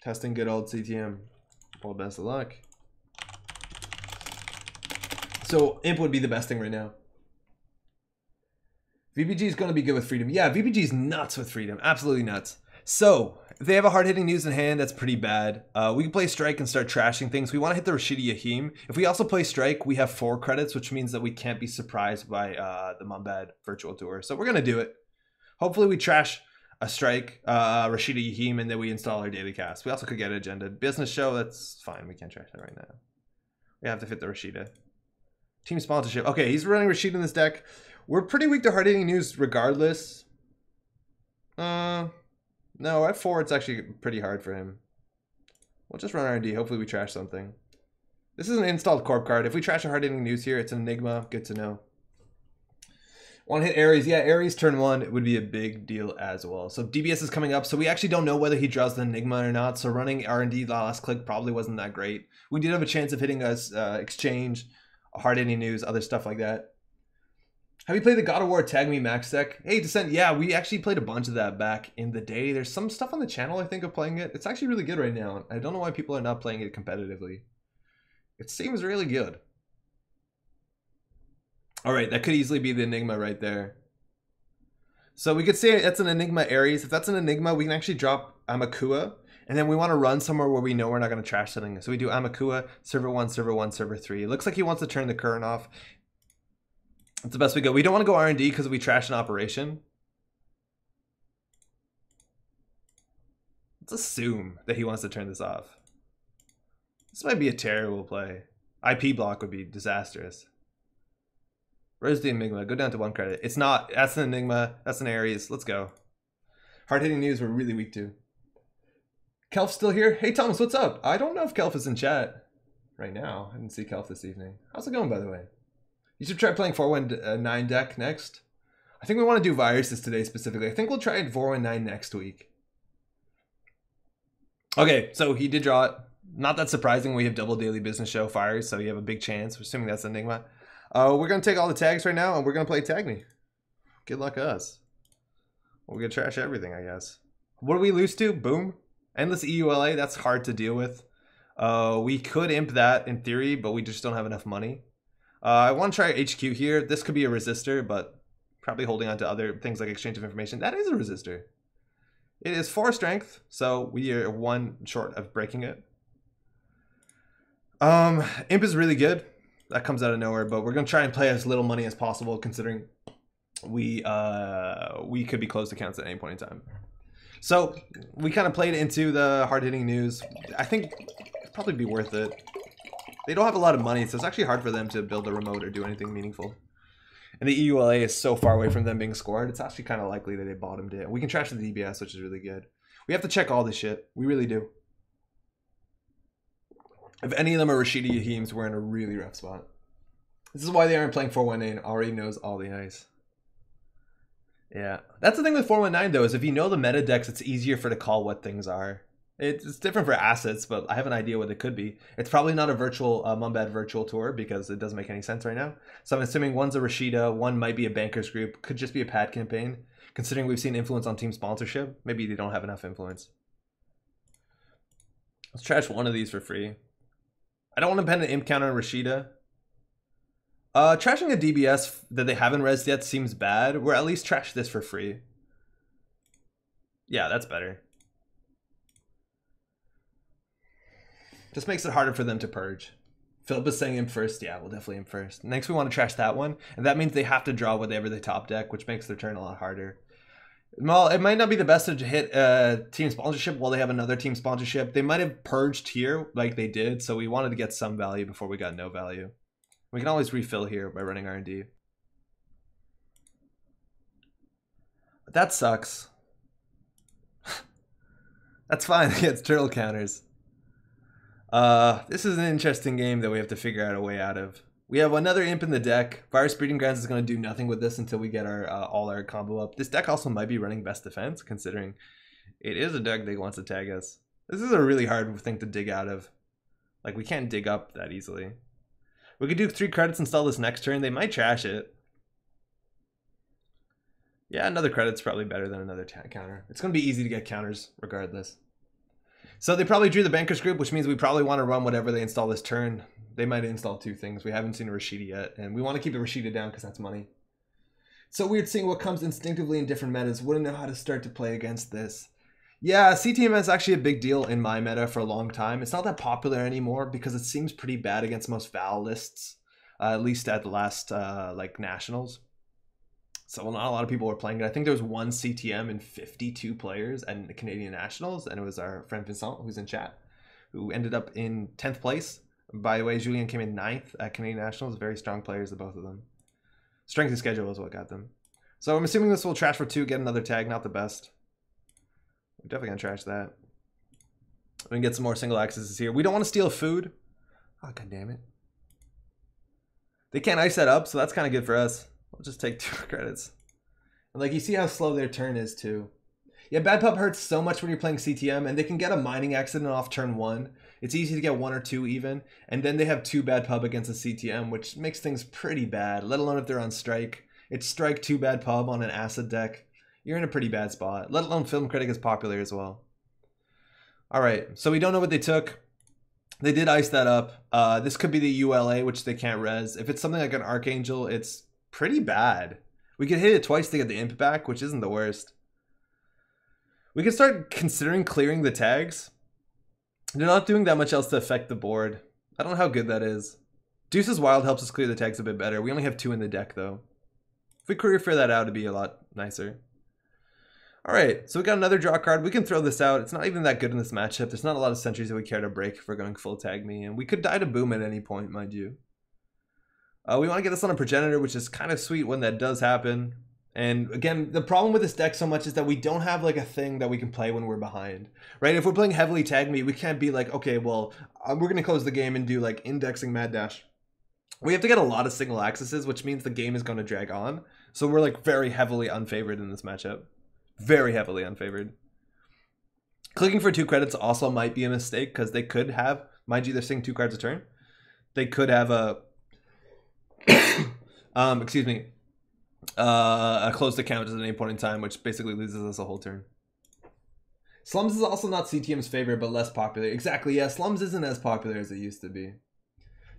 testing good old CTM. All best of luck. So imp would be the best thing right now. VBG is going to be good with freedom. Yeah, VBG is nuts with freedom. Absolutely nuts. So if they have a hard-hitting news in hand, that's pretty bad. We can play strike and start trashing things. We want to hit the Rashidi Yahim. If we also play strike, we have 4 credits, which means that we can't be surprised by the Mumbad virtual tour. So we're going to do it. Hopefully we trash a strike, Rashida Yahim, and then we install our daily cast. We also could get agenda. Business show, that's fine. We can't trash that right now. We have to fit the Rashida. Team sponsorship. Okay, he's running Rashida in this deck. We're pretty weak to hard-hitting news regardless. No, at 4 it's actually pretty hard for him. We'll just run R&D. Hopefully we trash something. This is an installed corp card. If we trash a hard-hitting news here, it's an Enigma. Good to know. Want to hit Ares. Yeah, Ares turn 1 would be a big deal as well. So DBS is coming up. So we actually don't know whether he draws the Enigma or not. So running R&D last click probably wasn't that great. We did have a chance of hitting us exchange, hard-hitting news, other stuff like that. Have you played the God of War Tag Me Max deck? Hey, Descent. Yeah, we actually played a bunch of that back in the day. There's some stuff on the channel, I think, of playing it. It's actually really good right now. I don't know why people are not playing it competitively. It seems really good. All right, that could easily be the Enigma right there. So we could say that's an Enigma Ares. If that's an Enigma, we can actually drop Amakua. And then we want to run somewhere where we know we're not going to trash something. So we do Amakua, server 1, server 1, server 3. It looks like he wants to turn the current off. That's the best we go. We don't want to go R&D because we trash an operation. Let's assume that he wants to turn this off. This might be a terrible play. IP block would be disastrous. Where's the Enigma? Go down to 1 credit. It's not. That's an Enigma. That's an Ares. Let's go. Hard-hitting news we're really weak to. Kelf's still here? Hey, Thomas, what's up? I don't know if Kelf is in chat right now. I didn't see Kelf this evening. How's it going, by the way? You should try playing 419 deck next. I think we want to do viruses today specifically. I think we'll try 419 next week. Okay, so he did draw it. Not that surprising. We have double daily business show fires, so you have a big chance. We're assuming that's Enigma. We're going to take all the tags right now, and we're going to play Tag Me. Good luck us. We're going to trash everything, I guess. What do we lose to? Boom. Endless EULA. That's hard to deal with. We could imp that in theory, but we just don't have enough money. I want to try HQ here. This could be a resistor, but probably holding on to other things like exchange of information. That is a resistor. It is 4 strength, so we are 1 short of breaking it. Imp is really good. That comes out of nowhere, but we're going to try and play as little money as possible considering we could be closed accounts at any point in time. So we kind of played into the hard-hitting news. I think it'd probably be worth it. They don't have a lot of money, so it's actually hard for them to build a remote or do anything meaningful. And the EULA is so far away from them being scored, it's actually kind of likely that they bottomed it. We can trash the DBS, which is really good. We have to check all this shit. We really do. If any of them are Rashida Yahims, we're in a really rough spot. This is why they aren't playing 419. Already knows all the ice. Yeah. That's the thing with 419, though, is if you know the meta decks, it's easier for to call what things are. It's different for assets, but I have an idea what it could be. It's probably not a virtual Mumbad virtual tour because it doesn't make any sense right now. So I'm assuming one's a Rashida, one might be a bankers group, could just be a pad campaign. Considering we've seen influence on team sponsorship, maybe they don't have enough influence. Let's trash one of these for free. I don't want to pen an imp counter on Rashida. Trashing a DBS that they haven't rezzed yet seems bad. We're at least trash this for free. Yeah, that's better. Just makes it harder for them to purge. Philip is saying imp first. Yeah, we'll definitely imp first. Next, we want to trash that one. And that means they have to draw whatever they top deck, which makes their turn a lot harder. Well, it might not be the best to hit team sponsorship while they have another team sponsorship. They might have purged here like they did, so we wanted to get some value before we got no value. We can always refill here by running R&D. But that sucks. That's fine against turtle counters. This is an interesting game that we have to figure out a way out of. We have another imp in the deck. Virus Breeding Grounds is going to do nothing with this until we get our all our combo up. This deck also might be running best defense, considering it is a deck that wants to tag us. This is a really hard thing to dig out of. Like, we can't dig up that easily. We could do 3 credits, install this next turn. They might trash it. Yeah, another credit's probably better than another counter. It's going to be easy to get counters regardless. So they probably drew the bankers group, which means we probably want to run whatever they install this turn. They might install 2 things. We haven't seen a Rashida yet, and we want to keep the Rashida down because that's money. So weird seeing what comes instinctively in different metas. Wouldn't know how to start to play against this. Yeah, CTM is actually a big deal in my meta for a long time. It's not that popular anymore because it seems pretty bad against most Val lists, at least at the last like nationals. So not a lot of people were playing it. I think there was one CTM and 52 players and the Canadian Nationals, and it was our friend Vincent, who's in chat, who ended up in 10th place. By the way, Julien came in 9th at Canadian Nationals. Very strong players, the both of them. Strength of schedule is what got them. So I'm assuming this will trash for 2, get another tag, not the best. We're definitely gonna trash that. We can get some more single accesses here. We don't want to steal food. Oh, god damn it. They can't ice that up, so that's kind of good for us. We'll just take 2 credits. And like, you see how slow their turn is too. Yeah, bad pub hurts so much when you're playing CTM, and they can get a mining accident off turn 1. It's easy to get 1 or 2 even, and then they have 2 bad pub against a CTM, which makes things pretty bad, let alone if they're on strike. It's strike 2 bad pub on an acid deck. You're in a pretty bad spot, let alone Film Critic is popular as well. Alright, so we don't know what they took. They did ice that up. This could be the ULA, which they can't res. If it's something like an Archangel, it's pretty bad. We could hit it twice to get the imp back, which isn't the worst. We can start considering clearing the tags. They're not doing that much else to affect the board. I don't know how good that is. Deuce's Wild helps us clear the tags a bit better. We only have 2 in the deck though. If we career fair that out, it'd be a lot nicer. Alright, so we got another draw card. We can throw this out. It's not even that good in this matchup. There's not a lot of sentries that we care to break if we're going full tag me. And we could die to boom at any point, mind you. We want to get this on a progenitor, which is kind of sweet when that does happen. And again, the problem with this deck so much is that we don't have like a thing that we can play when we're behind, right? If we're playing heavily tag me, we can't be like, okay, well, we're going to close the game and do like indexing mad dash. We have to get a lot of single accesses, which means the game is going to drag on. So we're like very heavily unfavored in this matchup. Very heavily unfavored. Clicking for 2 credits also might be a mistake because they could have, mind you, they're seeing 2 cards a turn. They could have a, excuse me, a closed account at any point in time, which basically loses us a whole turn. Slums is also not CTM's favorite, but less popular. Exactly, yeah, Slums isn't as popular as it used to be.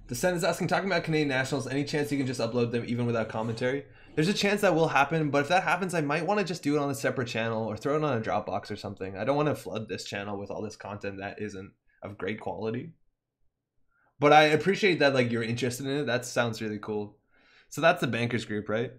Descent is asking, talking about Canadian Nationals, any chance you can just upload them even without commentary? There's a chance that will happen, but if that happens, I might want to just do it on a separate channel or throw it on a Dropbox or something. I don't want to flood this channel with all this content that isn't of great quality. But I appreciate that like you're interested in it. That sounds really cool. So that's the bankers group, right?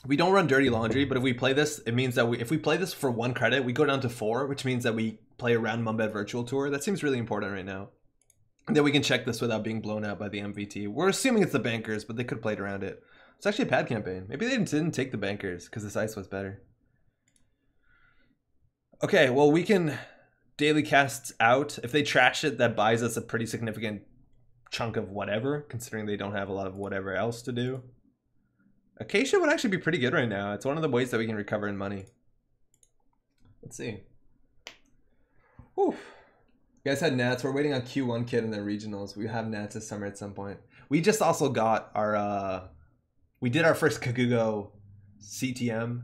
We don't run dirty laundry, but if we play this, it means that if we play this for 1 credit, we go down to 4, which means that we play around Mumbet Virtual Tour. That seems really important right now. And then we can check this without being blown out by the MVT. We're assuming it's the bankers, but they could have played around it. It's actually a pad campaign. Maybe they didn't take the bankers because this ice was better. Okay, well, we can daily cast out. If they trash it, that buys us a pretty significant chunk of whatever, considering they don't have a lot of whatever else to do. Acacia would actually be pretty good right now. It's one of the ways that we can recover in money. Let's see. Whew. You guys had Nats. We're waiting on Q1 Kid in the regionals. We have Nats this summer at some point. We just also got our, we did our first Kagugo CTM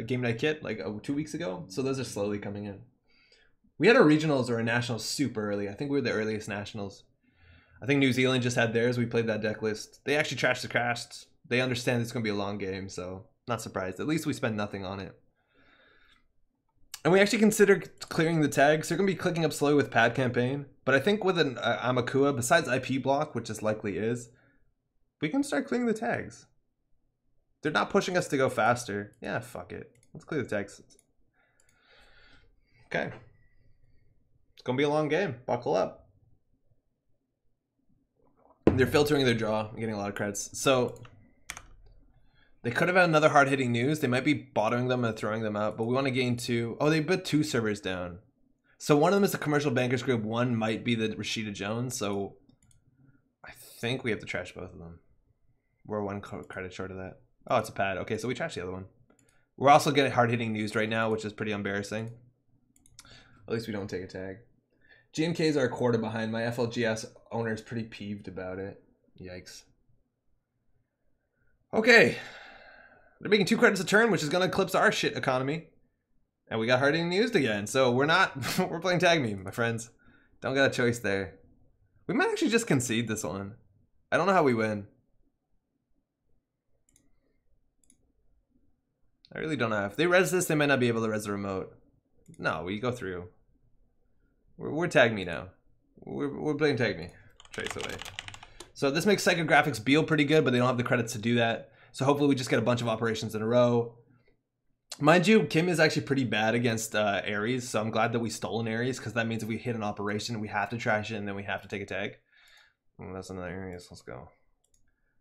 game night kit like 2 weeks ago. So those are slowly coming in. We had our regionals or our nationals super early. I think we were the earliest nationals. I think New Zealand just had theirs. We played that deck list. They actually trashed the casts. They understand it's going to be a long game, so not surprised. At least we spend nothing on it. And we actually consider clearing the tags. They're going to be clicking up slowly with pad campaign. But I think with an Amakua, besides IP block, which this likely is, we can start clearing the tags. They're not pushing us to go faster. Yeah, fuck it. Let's clear the tags. Okay. It's going to be a long game. Buckle up. They're filtering their draw and getting a lot of credits. So they could have had another hard-hitting news. They might be bottling them and throwing them out, but we want to gain 2. Oh, they put 2 servers down. So one of them is the commercial bankers group. One might be the Rashida Jones. So I think we have to trash both of them. We're 1 credit short of that. Oh, it's a pad. Okay, so we trash the other one. We're also getting hard-hitting news right now, which is pretty embarrassing. At least we don't take a tag. GMKs are a quarter behind. My FLGS owner is pretty peeved about it. Yikes. Okay. They're making 2 credits a turn, which is going to eclipse our shit economy. And we got hard-hitting news again. So we're not... we're playing tag me, my friends. Don't got a choice there. We might actually just concede this one. I don't know how we win. I really don't know. If they res this, they might not be able to res the remote. No, we go through. We're tag me now. We're playing tag me. Trace away. So this makes Psychographics Beal pretty good, but they don't have the credits to do that. So hopefully we just get a bunch of operations in a row. Mind you, Kim is actually pretty bad against Ares, so I'm glad that we stole an Ares, because that means if we hit an operation, we have to trash it, and then we have to take a tag. Oh, that's another Ares. Let's go.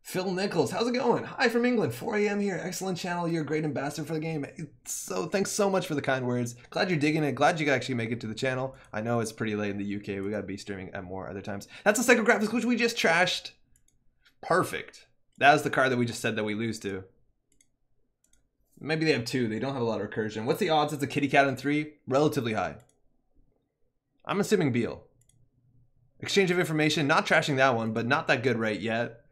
Phil Nichols, how's it going? Hi from England, 4 a.m. here. Excellent channel. You're a great ambassador for the game. So thanks so much for the kind words. Glad you're digging it. Glad you could actually make it to the channel. I know it's pretty late in the UK. We got to be streaming at more other times. That's a Psychographics, which we just trashed. Perfect. That was the card that we just said that we lose to. Maybe they have 2. They don't have a lot of recursion. What's the odds it's a kitty cat in 3? Relatively high. I'm assuming Beal. Exchange of information. Not trashing that one, but not that good right yet.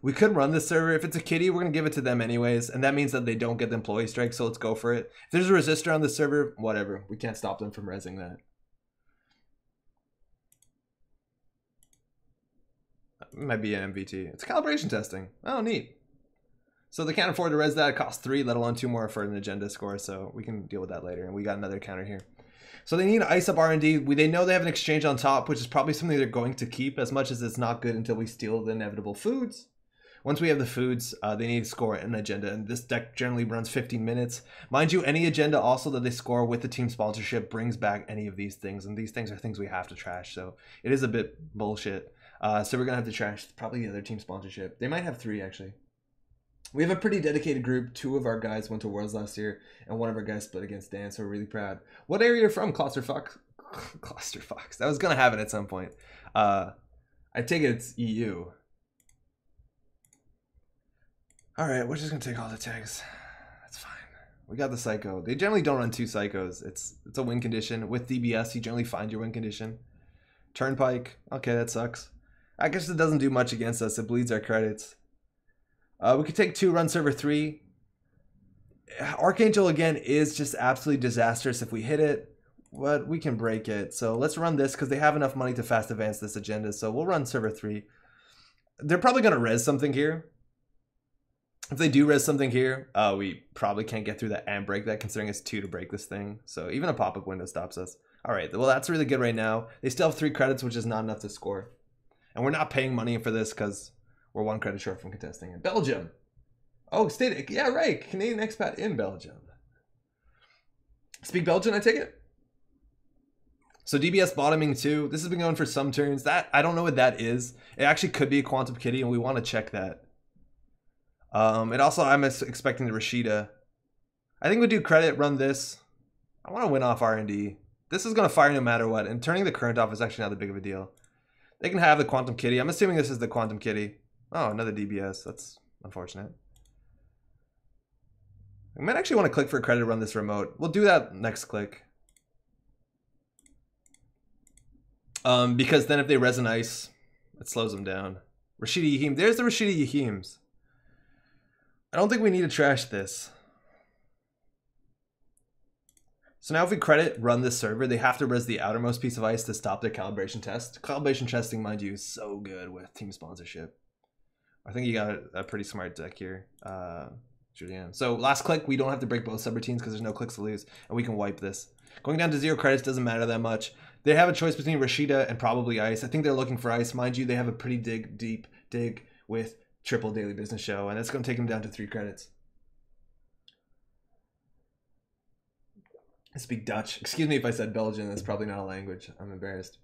We could run this server. If it's a kitty, we're going to give it to them anyways. And that means that they don't get the employee strike, so let's go for it. If there's a resistor on the server, whatever. We can't stop them from rezzing that. It might be an MVT. It's calibration testing. Oh, neat. So they can't afford to res that. It costs 3, let alone 2 more for an agenda score. So we can deal with that later. And we got another counter here. So they need to ice up R&D. They know they have an exchange on top, which is probably something they're going to keep, as much as it's not good until we steal the inevitable foods. Once we have the foods, they need to score an agenda. And this deck generally runs 15 minutes. Mind you, any agenda also that they score with the team sponsorship brings back any of these things. And these things are things we have to trash. So it is a bit bullshit. So we're going to have to trash probably the other team sponsorship. They might have 3, actually. We have a pretty dedicated group. 2 of our guys went to Worlds last year, and 1 of our guys split against Dan, so we're really proud. What area are you from, Clusterfox? Clusterfox. I was going to have it at some point. I take it it's EU. Alright, we're just going to take all the tags. That's fine. We got the Psycho. They generally don't run 2 Psychos. It's a win condition. With DBS, you generally find your win condition. Turnpike. Okay, that sucks. I guess it doesn't do much against us. It bleeds our credits. We could take 2, run server 3. Archangel, again, is just absolutely disastrous if we hit it, but we can break it. So let's run this because they have enough money to fast advance this agenda. So we'll run server 3. They're probably going to res something here. If they do res something here, we probably can't get through that and break that, considering it's 2 to break this thing. So even a pop-up window stops us. All right, well, that's really good right now. They still have 3 credits, which is not enough to score. And we're not paying money for this because we're 1 credit short from contesting it. Belgium. Oh, state. Yeah, right. Canadian expat in Belgium. Speak Belgian, I take it. So DBS bottoming too. This has been going for some turns. That I don't know what that is. It actually could be a Quantum Kitty, and we want to check that. And also, I'm expecting the Rashida. I think we do credit, run this. I want to win off R&D. This is going to fire no matter what, and turning the current off is actually not that big of a deal. They can have the Quantum Kitty. I'm assuming this is the Quantum Kitty. Oh, another DBS. That's unfortunate. I might actually want to click for a credit to run this remote. We'll do that next click. Because then if they res an ice, it slows them down. Rashida Yahim. There's the Rashida Yahims. I don't think we need to trash this. So now if we credit run this server, they have to res the outermost piece of ice to stop their calibration test. Calibration testing, mind you, is so good with team sponsorship. I think you got a pretty smart deck here. Julian. So last click, we don't have to break both subroutines because there's no clicks to lose, and we can wipe this. Going down to 0 credits doesn't matter that much. They have a choice between Rashida and probably ice. I think they're looking for ice. Mind you, they have a pretty deep dig with triple daily business show, and it's going to take them down to 3 credits. I speak Dutch. Excuse me if I said Belgian. That's probably not a language. I'm embarrassed.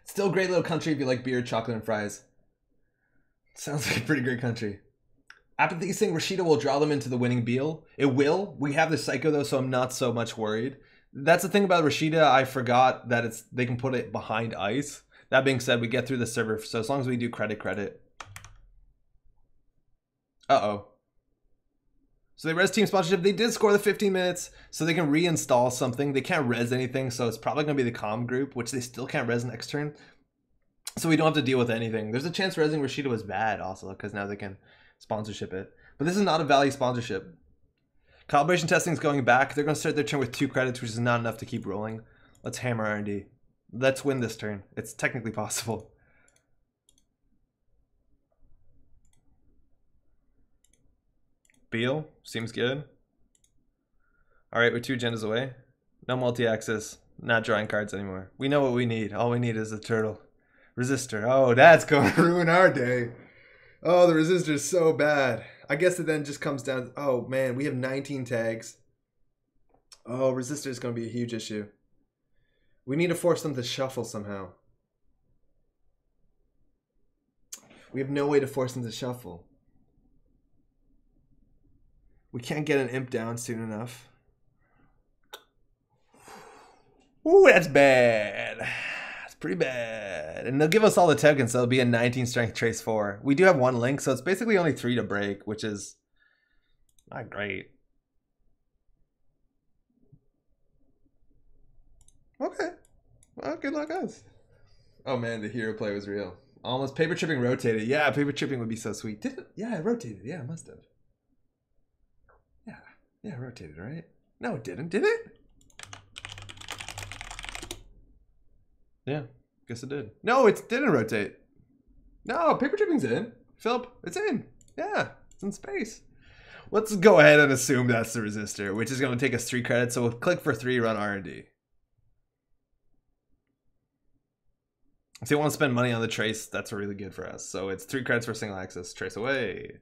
Still a great little country if you like beer, chocolate, and fries. Sounds like a pretty great country. Apathy saying Rashida will draw them into the winning Beal. It will. We have the Psycho though, so I'm not so much worried. That's the thing about Rashida. I forgot that they can put it behind ice. That being said, we get through the server. So as long as we do credit. Uh-oh. So they res team sponsorship. They did score the 15 minutes, so they can reinstall something. They can't res anything, so it's probably going to be the comm group, which they still can't res next turn. So we don't have to deal with anything. There's a chance resing Rashida was bad also, because now they can sponsorship it. But this is not a value sponsorship. Calibration testing is going back. They're going to start their turn with 2 credits, which is not enough to keep rolling. Let's hammer R&D. Let's win this turn. It's technically possible. Beal seems good. All right, we're 2 agendas away. No multi-access. Not drawing cards anymore. We know what we need. All we need is a turtle. Resistor. Oh, that's going to ruin our day. Oh, the resistor is so bad. I guess it then just comes down. Oh, man, we have 19 tags. Oh, resistor is going to be a huge issue. We need to force them to shuffle somehow. We have no way to force them to shuffle. We can't get an imp down soon enough. Ooh, that's bad. That's pretty bad. And they'll give us all the tokens, so it'll be a 19 strength trace 4. We do have 1 link, so it's basically only 3 to break, which is not great. Okay. Well, good luck us. Oh man, the hero play was real. Almost paper chipping rotated. Yeah, paper chipping would be so sweet. Did it? Yeah, it rotated. Yeah, it must have. Yeah, it rotated, right? No, it didn't. Did it? Yeah, guess it did. No, it didn't rotate. No, paper chipping's in. Philip, it's in. Yeah, it's in space. Let's go ahead and assume that's the resistor, which is going to take us 3 credits. So we'll click for 3, run R&D. If you want to spend money on the trace, that's really good for us. So it's 3 credits for single access. Trace away.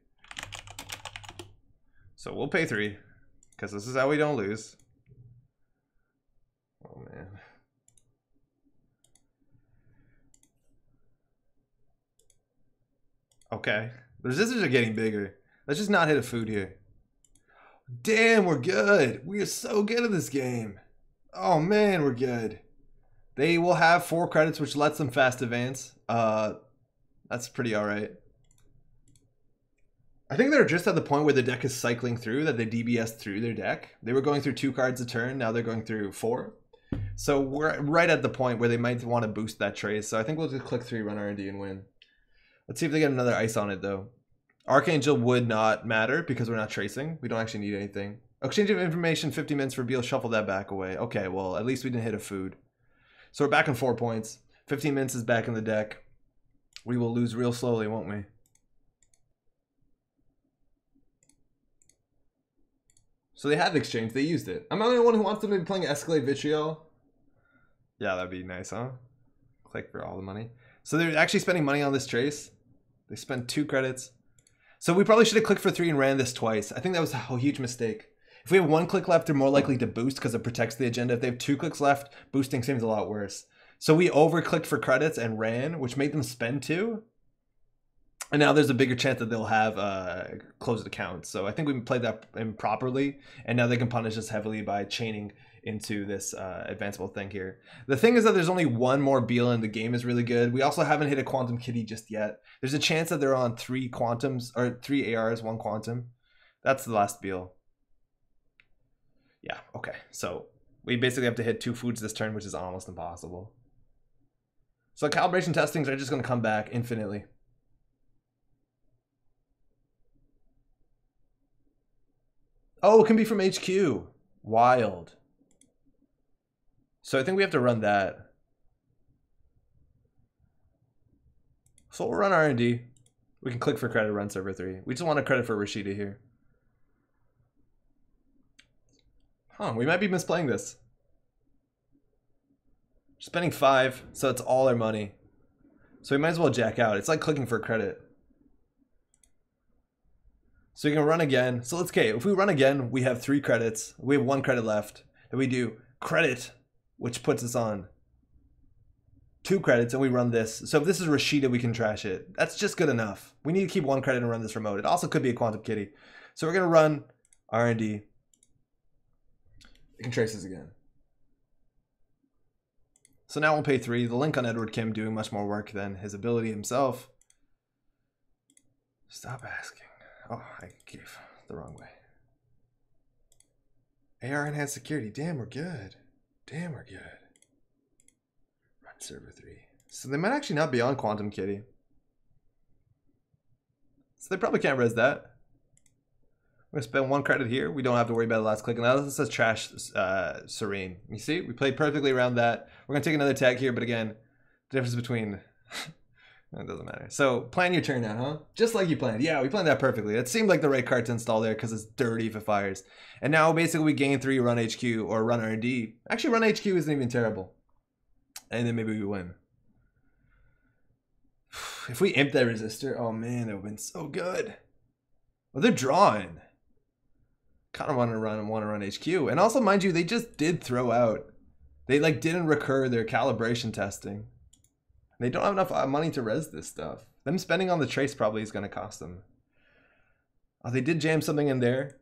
So we'll pay 3, because this is how we don't lose. Oh, man. Okay. The resistors are getting bigger. Let's just not hit a food here. Damn, we're good. We are so good at this game. Oh, man, we're good. They will have 4 credits, which lets them fast advance. That's pretty alright. I think they're just at the point where the deck is cycling through, that they DBS through their deck. They were going through 2 cards a turn, now they're going through 4. So we're right at the point where they might want to boost that trace. So I think we'll just click 3, run R&D, and win. Let's see if they get another ice on it, though. Archangel would not matter because we're not tracing. We don't actually need anything. Exchange of information, 50 minutes, reveal, shuffle that back away. Okay, well, at least we didn't hit a food. So we're back in 4 points. 15 minutes is back in the deck. We will lose real slowly, won't we? So they had the exchange. They used it. I'm the only one who wants them to be playing Escalate Vitriol. Yeah, that'd be nice, huh? Click for all the money. So they're actually spending money on this trace. They spent 2 credits. So we probably should have clicked for 3 and ran this twice. I think that was a huge mistake. If we have 1 click left, they're more likely to boost because it protects the agenda. If they have 2 clicks left, boosting seems a lot worse. So we over-clicked for credits and ran, which made them spend 2. And now there's a bigger chance that they'll have closed accounts. So I think we played that improperly, and now they can punish us heavily by chaining into this advanceable thing here. The thing is that there's only 1 more Beal and the game is really good. We also haven't hit a Quantum Kitty just yet. There's a chance that they're on 3 Quantums, or 3 ARs, 1 Quantum. That's the last Beal. Yeah, okay. So we basically have to hit 2 foods this turn, which is almost impossible. So calibration testings are just going to come back infinitely. Oh, it can be from HQ. Wild. So I think we have to run that. So we'll run R&D. We can click for credit, run server 3. We just want a credit for Rashida here. Huh, we might be misplaying this. Spending 5, so it's all our money. So we might as well jack out. It's like clicking for credit. So you can run again. So let's, okay, if we run again, we have 3 credits. We have 1 credit left. And we do credit, which puts us on 2 credits, and we run this. So if this is Rashida, we can trash it. That's just good enough. We need to keep 1 credit and run this remote. It also could be a Quantum Kitty. So we're going to run R&D. You can trace this again. So now we'll pay 3. The link on Edward Kim doing much more work than his ability himself. Stop asking. Oh, I gave the wrong way. AR enhanced security. Damn, we're good. Damn, we're good. Run server 3. So they might actually not be on Quantum Kitty. So they probably can't res that. We're going to spend 1 credit here. We don't have to worry about the last click. And now this says trash Serene. You see? We played perfectly around that. We're going to take another tag here. But again, the difference between... it doesn't matter. So plan your turn now, huh? Just like you planned. Yeah, we planned that perfectly. It seemed like the right card to install there because it's dirty if it fires. And now basically we gain 3, run HQ, or run R&D. Actually, run HQ isn't even terrible. And then maybe we win. If we imp that resistor, oh man, that would have been so good. Well, they're drawing. Kind of want to run HQ. And also, mind you, they just did throw out. They like didn't recur their calibration testing. They don't have enough money to res this stuff. Them spending on the trace probably is going to cost them. Oh, they did jam something in there.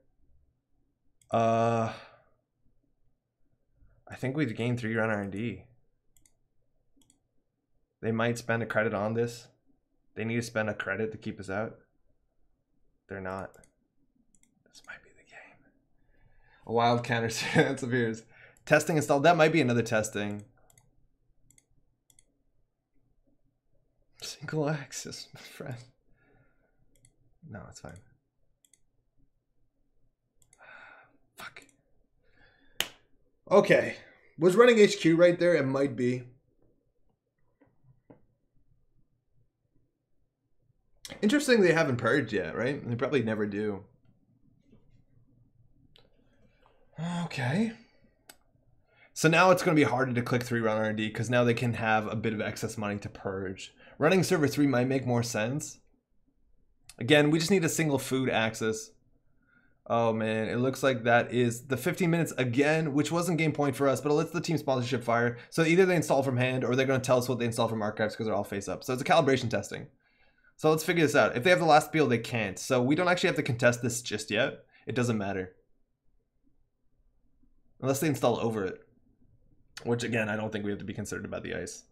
I think we'd gain 3 run R&D. They might spend a credit on this. They need to spend a credit to keep us out. They're not. This might be the game. A wild counter stance appears. Testing installed. That might be another testing. Single axis, my friend. No, it's fine. Fuck. Okay. Was running HQ right there? It might be. Interesting they haven't purged yet, right? They probably never do. Okay. So now it's going to be harder to click 3 run R&D because now they can have a bit of excess money to purge. Running server 3 might make more sense. Again, we just need a single food axis. Oh man, it looks like that is the 15 minutes again, which wasn't game point for us, but it lets the team sponsorship fire. So either they install from hand or they're going to tell us what they install from archives because they're all face up. So it's a calibration testing. So let's figure this out. If they have the last appeal, they can't. So we don't actually have to contest this just yet. It doesn't matter. Unless they install over it. Which again, I don't think we have to be concerned about the ice.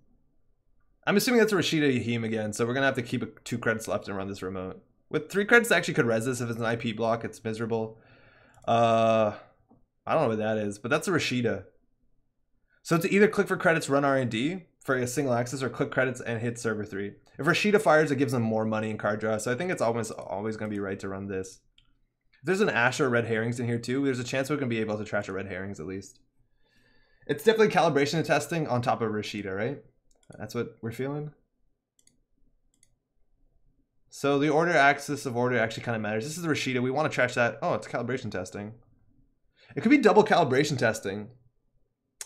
I'm assuming that's a Rashida Yahim again, so we're going to have to keep 2 credits left and run this remote. With 3 credits, I actually could res this. If it's an IP block, it's miserable. I don't know what that is, but that's a Rashida. So to either click for credits, run R&D for a single axis, or click credits and hit server 3. If Rashida fires, it gives them more money in card draw, so I think it's almost always going to be right to run this. If there's an Ash or Red Herrings in here too, there's a chance we're going to be able to trash a Red Herrings at least. It's definitely calibration and testing on top of Rashida, right? That's what we're feeling. So the order axis of order actually kind of matters. This is the Rashida. We want to trash that. Oh, it's calibration testing. It could be double calibration testing.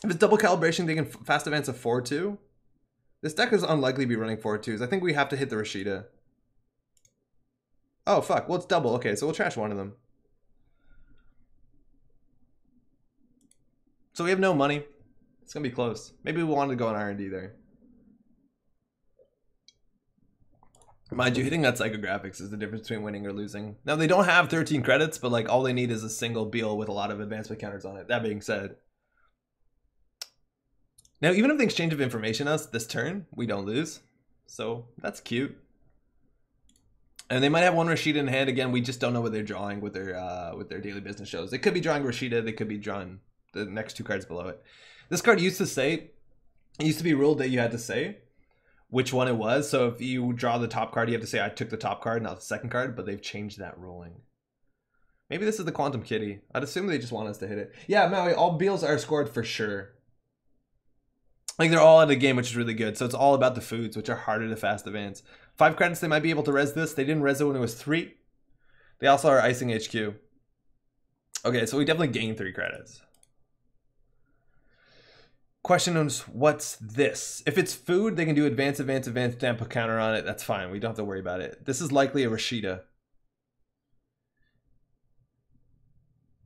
If it's double calibration, they can fast advance a 4-2. This deck is unlikely to be running 4-2s. I think we have to hit the Rashida. Oh, fuck. Well, it's double. Okay, so we'll trash one of them. So we have no money. It's going to be close. Maybe we wanted to go on R&D there. Mind you, hitting that psychographics is the difference between winning or losing. Now, they don't have 13 credits, but like all they need is a single Beal with a lot of advancement counters on it. That being said. Now, even if they exchange of information us this turn, we don't lose. So that's cute. And they might have one Rashida in hand. Again, we just don't know what they're drawing with their daily business shows. They could be drawing Rashida. They could be drawing the next 2 cards below it. This card used to say, it used to be ruled that you had to say which one it was. So if you draw the top card, you have to say, I took the top card, not the second card, but they've changed that ruling. Maybe this is the Quantum Kitty. I'd assume they just want us to hit it. Yeah, Maui, all Beals are scored for sure. Like they're all out of the game, which is really good. So it's all about the foods, which are harder to fast advance. 5 credits, they might be able to res this. They didn't res it when it was 3. They also are icing HQ. Okay, so we definitely gained 3 credits. Question is, what's this? If it's food, they can do advance, stamp a counter on it. That's fine. We don't have to worry about it. This is likely a Rashida.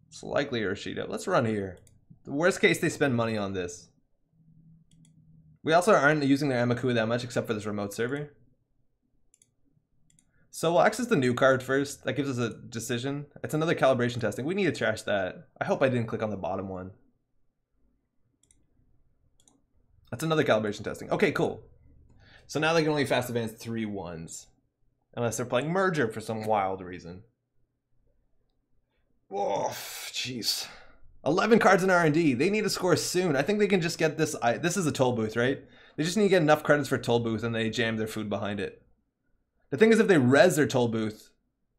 It's likely a Rashida. Let's run here. The worst case, they spend money on this. We also aren't using their Amaku that much, except for this remote server. So we'll access the new card first. That gives us a decision. It's another calibration testing. We need to trash that. I hope I didn't click on the bottom one. That's another calibration testing. Okay, cool. So now they can only fast advance 3 1s. Unless they're playing Merger for some wild reason. Whoa, jeez. 11 cards in R&D. They need to score soon. I think they can just get this. This is a toll booth, right? They just need to get enough credits for toll booth and they jam their food behind it. The thing is, if they res their toll booth,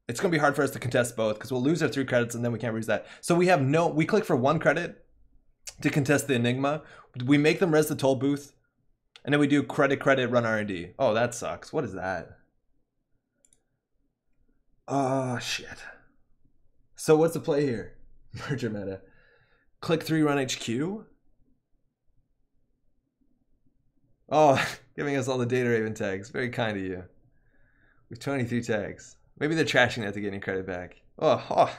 it's going to be hard for us to contest both because we'll lose our 3 credits and then we can't res that. So we have no, we click for 1 credit to contest the Enigma. We make them res the toll booth and then we do credit, run R&D. Oh, that sucks. What is that? Oh, shit. So what's the play here? Merger meta. Click 3, run HQ. Oh, giving us all the Data Raven tags. Very kind of you. With 23 tags. Maybe they're trashing that to get any credit back. Oh,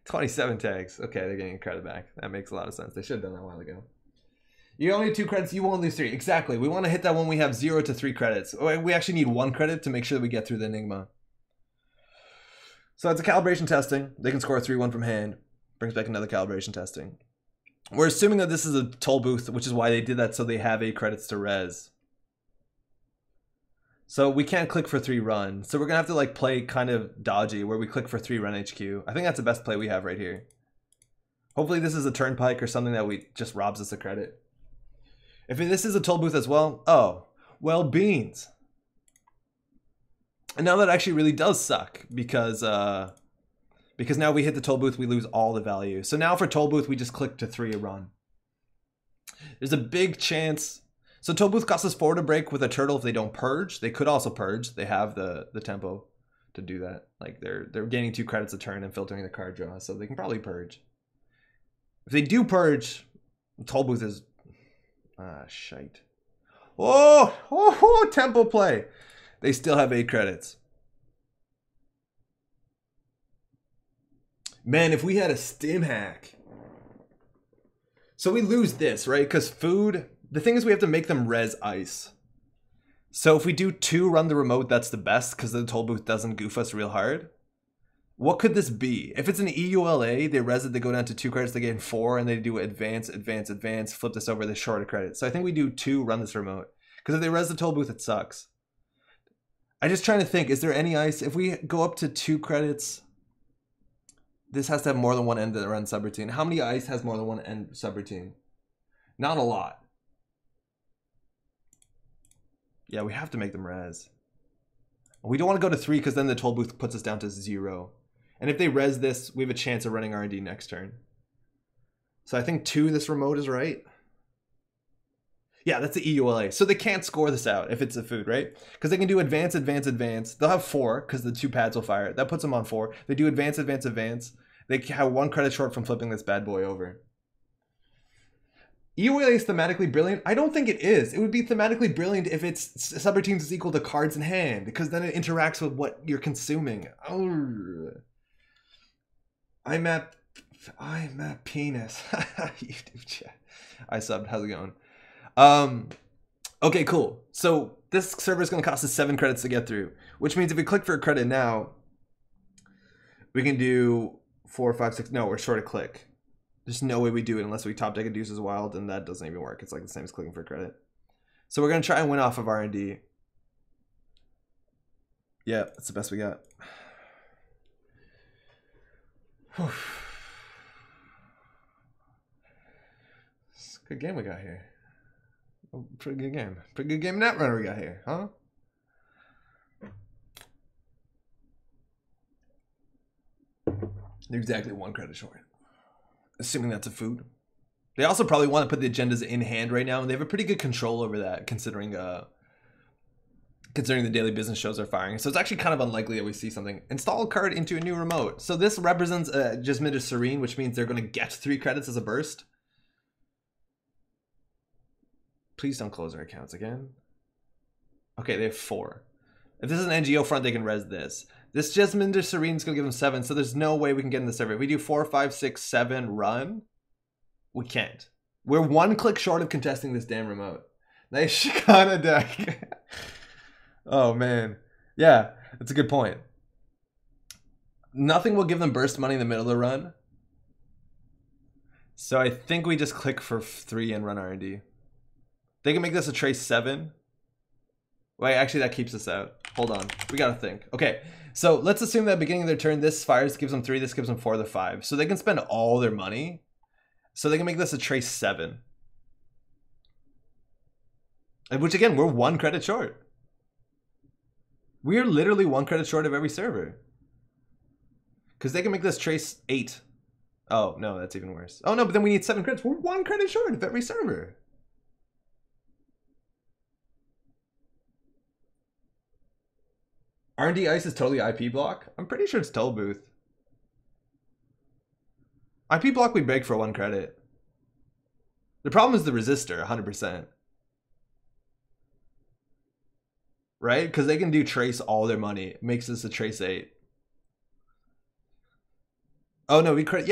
27 tags. Okay, they're getting credit back. That makes a lot of sense. They should have done that a while ago. You only need 2 credits, you won't lose 3. Exactly. We want to hit that when we have 0 to 3 credits. We actually need 1 credit to make sure that we get through the Enigma. So that's a calibration testing. They can score a 3-1 from hand. Brings back another calibration testing. We're assuming that this is a toll booth, which is why they did that, so they have 8 credits to res. So we can't click for 3 run. So we're going to have to like play kind of dodgy where we click for 3 run HQ. I think that's the best play we have right here. Hopefully this is a turnpike or something that we just robs us a credit. If this is a toll booth as well, oh, well, beans. And now that actually really does suck because now we hit the toll booth, we lose all the value. So now for toll booth, we just click to 3 a run. There's a big chance. So toll booth costs us 4 to break with a turtle if they don't purge. They could also purge. They have the tempo to do that. Like they're gaining 2 credits a turn and filtering the card draw, so they can probably purge. If they do purge, toll booth is shite. Oh, tempo play. They still have 8 credits. Man, if we had a stim hack. So we lose this, right? Because food, the thing is we have to make them res ice. So if we do 2 run the remote, that's the best because the toll booth doesn't goof us real hard. What could this be? If it's an EULA, they res it, they go down to 2 credits, they gain 4, and they do advance, flip this over, they short a credit. So I think we do 2, run this remote. Because if they res the toll booth, it sucks. I'm just trying to think, is there any ice? If we go up to 2 credits, this has to have more than 1 end that run subroutine. How many ice has more than 1 end subroutine? Not a lot. Yeah, we have to make them res. We don't want to go to 3 because then the toll booth puts us down to 0. And if they res this, we have a chance of running R&D next turn. So I think 2, this remote is right. Yeah, that's the EULA. So they can't score this out if it's a food, right? Because they can do advance. They'll have 4 because the 2 pads will fire. That puts them on 4. They do advance. They have 1 credit short from flipping this bad boy over. EULA is thematically brilliant. I don't think it is. It would be thematically brilliant if its subroutines is equal to cards in hand, because then it interacts with what you're consuming. Oh. I'm at penis. YouTube chat. I subbed. How's it going? Okay, cool. So this server is going to cost us 7 credits to get through, which means if we click for a credit now, we can do 4, 5, 6. No, we're short a click. There's no way we do it unless we top deck a Deuces Wild, and that doesn't even work. It's like the same as clicking for credit. So we're going to try and win off of R&D. Yeah, that's the best we got. It's a good game we got here. Oh, pretty good game. Pretty good game Netrunner we got here, huh? They're exactly 1 credit short. Assuming that's a food. They also probably want to put the agendas in hand right now, and they have a pretty good control over that, considering the daily business shows are firing. So it's actually kind of unlikely that we see something. Install a card into a new remote. So this represents Jasminda Serene, which means they're going to get 3 credits as a burst. Please don't close our accounts again. Okay, they have 4. If this is an NGO front, they can res this. This Jasminda Serene is going to give them 7, so there's no way we can get in the server. If we do 4, 5, 6, 7 run, we can't. We're 1 click short of contesting this damn remote. Nice Shikana deck. Oh, man. Yeah, that's a good point. Nothing will give them burst money in the middle of the run. So I think we just click for 3 and run R&D. They can make this a trace 7. Wait, actually that keeps us out. Hold on, we gotta think. Okay, so let's assume that beginning of their turn, this fires, gives them 3, this gives them 4, the 5. So they can spend all their money. So they can make this a trace 7. Which again, we're 1 credit short. We are literally 1 credit short of every server. Because they can make this trace 8. Oh, no, that's even worse. Oh no, but then we need 7 credits. We're 1 credit short of every server. R&D Ice is totally IP block? I'm pretty sure it's toll booth. IP block we break for 1 credit. The problem is the resistor, 100%. right? Because they can do trace all their money. It makes this a trace 8. Oh no, we credit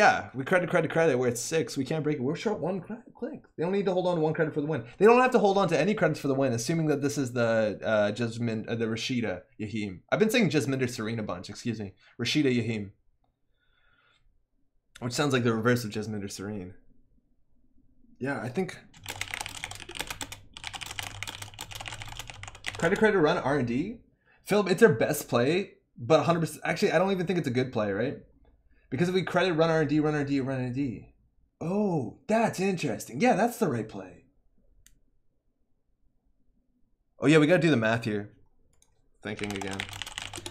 where it's 6. We can't break it. We're short 1 credit. Click. They don't need to hold on to 1 credit for the win. They don't have to hold on to any credits for the win, assuming that this is the the Rashida Yahim. I've been saying Jasminder Serene a bunch. Excuse me, Rashida Yahim, which sounds like the reverse of Jasminder Serene. Yeah, I think credit run R&D. Philip, it's their best play, but 100%. Actually, I don't even think it's a good play, right? Because if we credit run R&D. Oh, that's interesting. Yeah, that's the right play. Oh yeah, we gotta do the math here. Thinking again.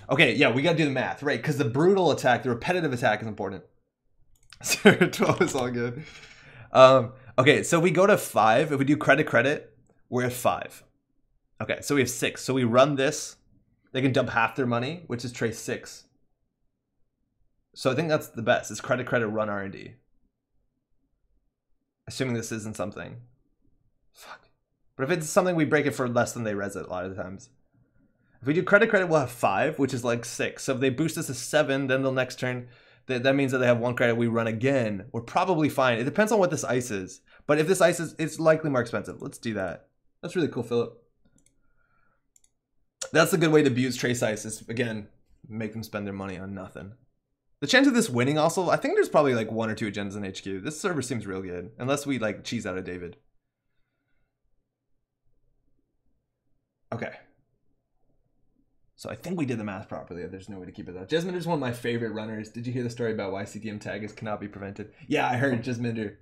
Okay, yeah, we gotta do the math, right? Because the brutal attack, the repetitive attack is important. 12 is all good. Okay, so we go to 5. If we do credit, we're at 5. Okay, so we have 6. So we run this. They can dump half their money, which is trace 6. So I think that's the best. It's credit, run R&D. Assuming this isn't something. Fuck. But if it's something, we break it for less than they res it a lot of the times. If we do credit, we'll have 5, which is like 6. So if they boost us to 7, then the next turn, that means that they have 1 credit. We run again. We're probably fine. It depends on what this ice is. But if this ice is, it's likely more expensive. Let's do that. That's really cool, Philip. That's a good way to abuse trace ice is, again, make them spend their money on nothing. The chance of this winning also, I think there's probably like 1 or 2 agendas in HQ. This server seems real good. Unless we like cheese out of David. Okay. So I think we did the math properly. There's no way to keep it though. Jasminder's one of my favorite runners. Did you hear the story about why CDM tags cannot be prevented? Yeah, I heard Jasminder.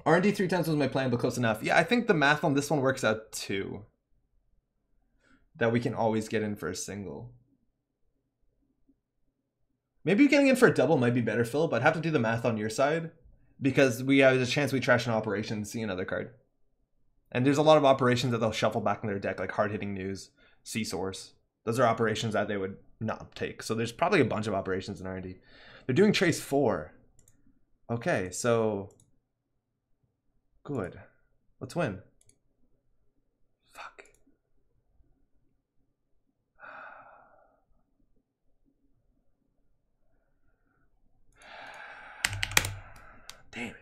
R&D 3 times was my plan, but close enough. Yeah, I think the math on this one works out too. That we can always get in for a single. Maybe getting in for a double might be better, Phil, but I'd have to do the math on your side because we have a chance we trash an operation and see another card. And there's a lot of operations that they'll shuffle back in their deck, like hard-hitting news, C-source. Those are operations that they would not take. So there's probably a bunch of operations in R&D. They're doing trace 4. Okay, so good. Let's win. Fuck. Damn it.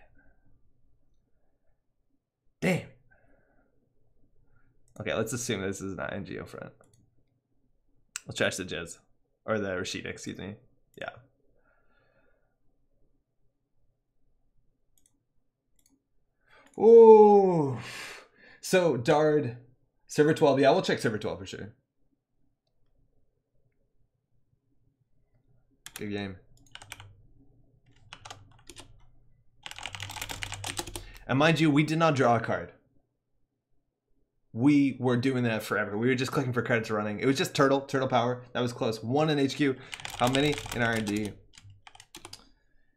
Damn. Okay, let's assume this is not NGO front. Let's trash the Jizz. Or the Rashida, excuse me. Yeah. Ooh. So, Dard, server 12. Yeah, we'll check server 12 for sure. Good game. And mind you, we did not draw a card. We were doing that forever. We were just clicking for credits running. It was just turtle power. That was close. 1 in HQ. How many in R&D?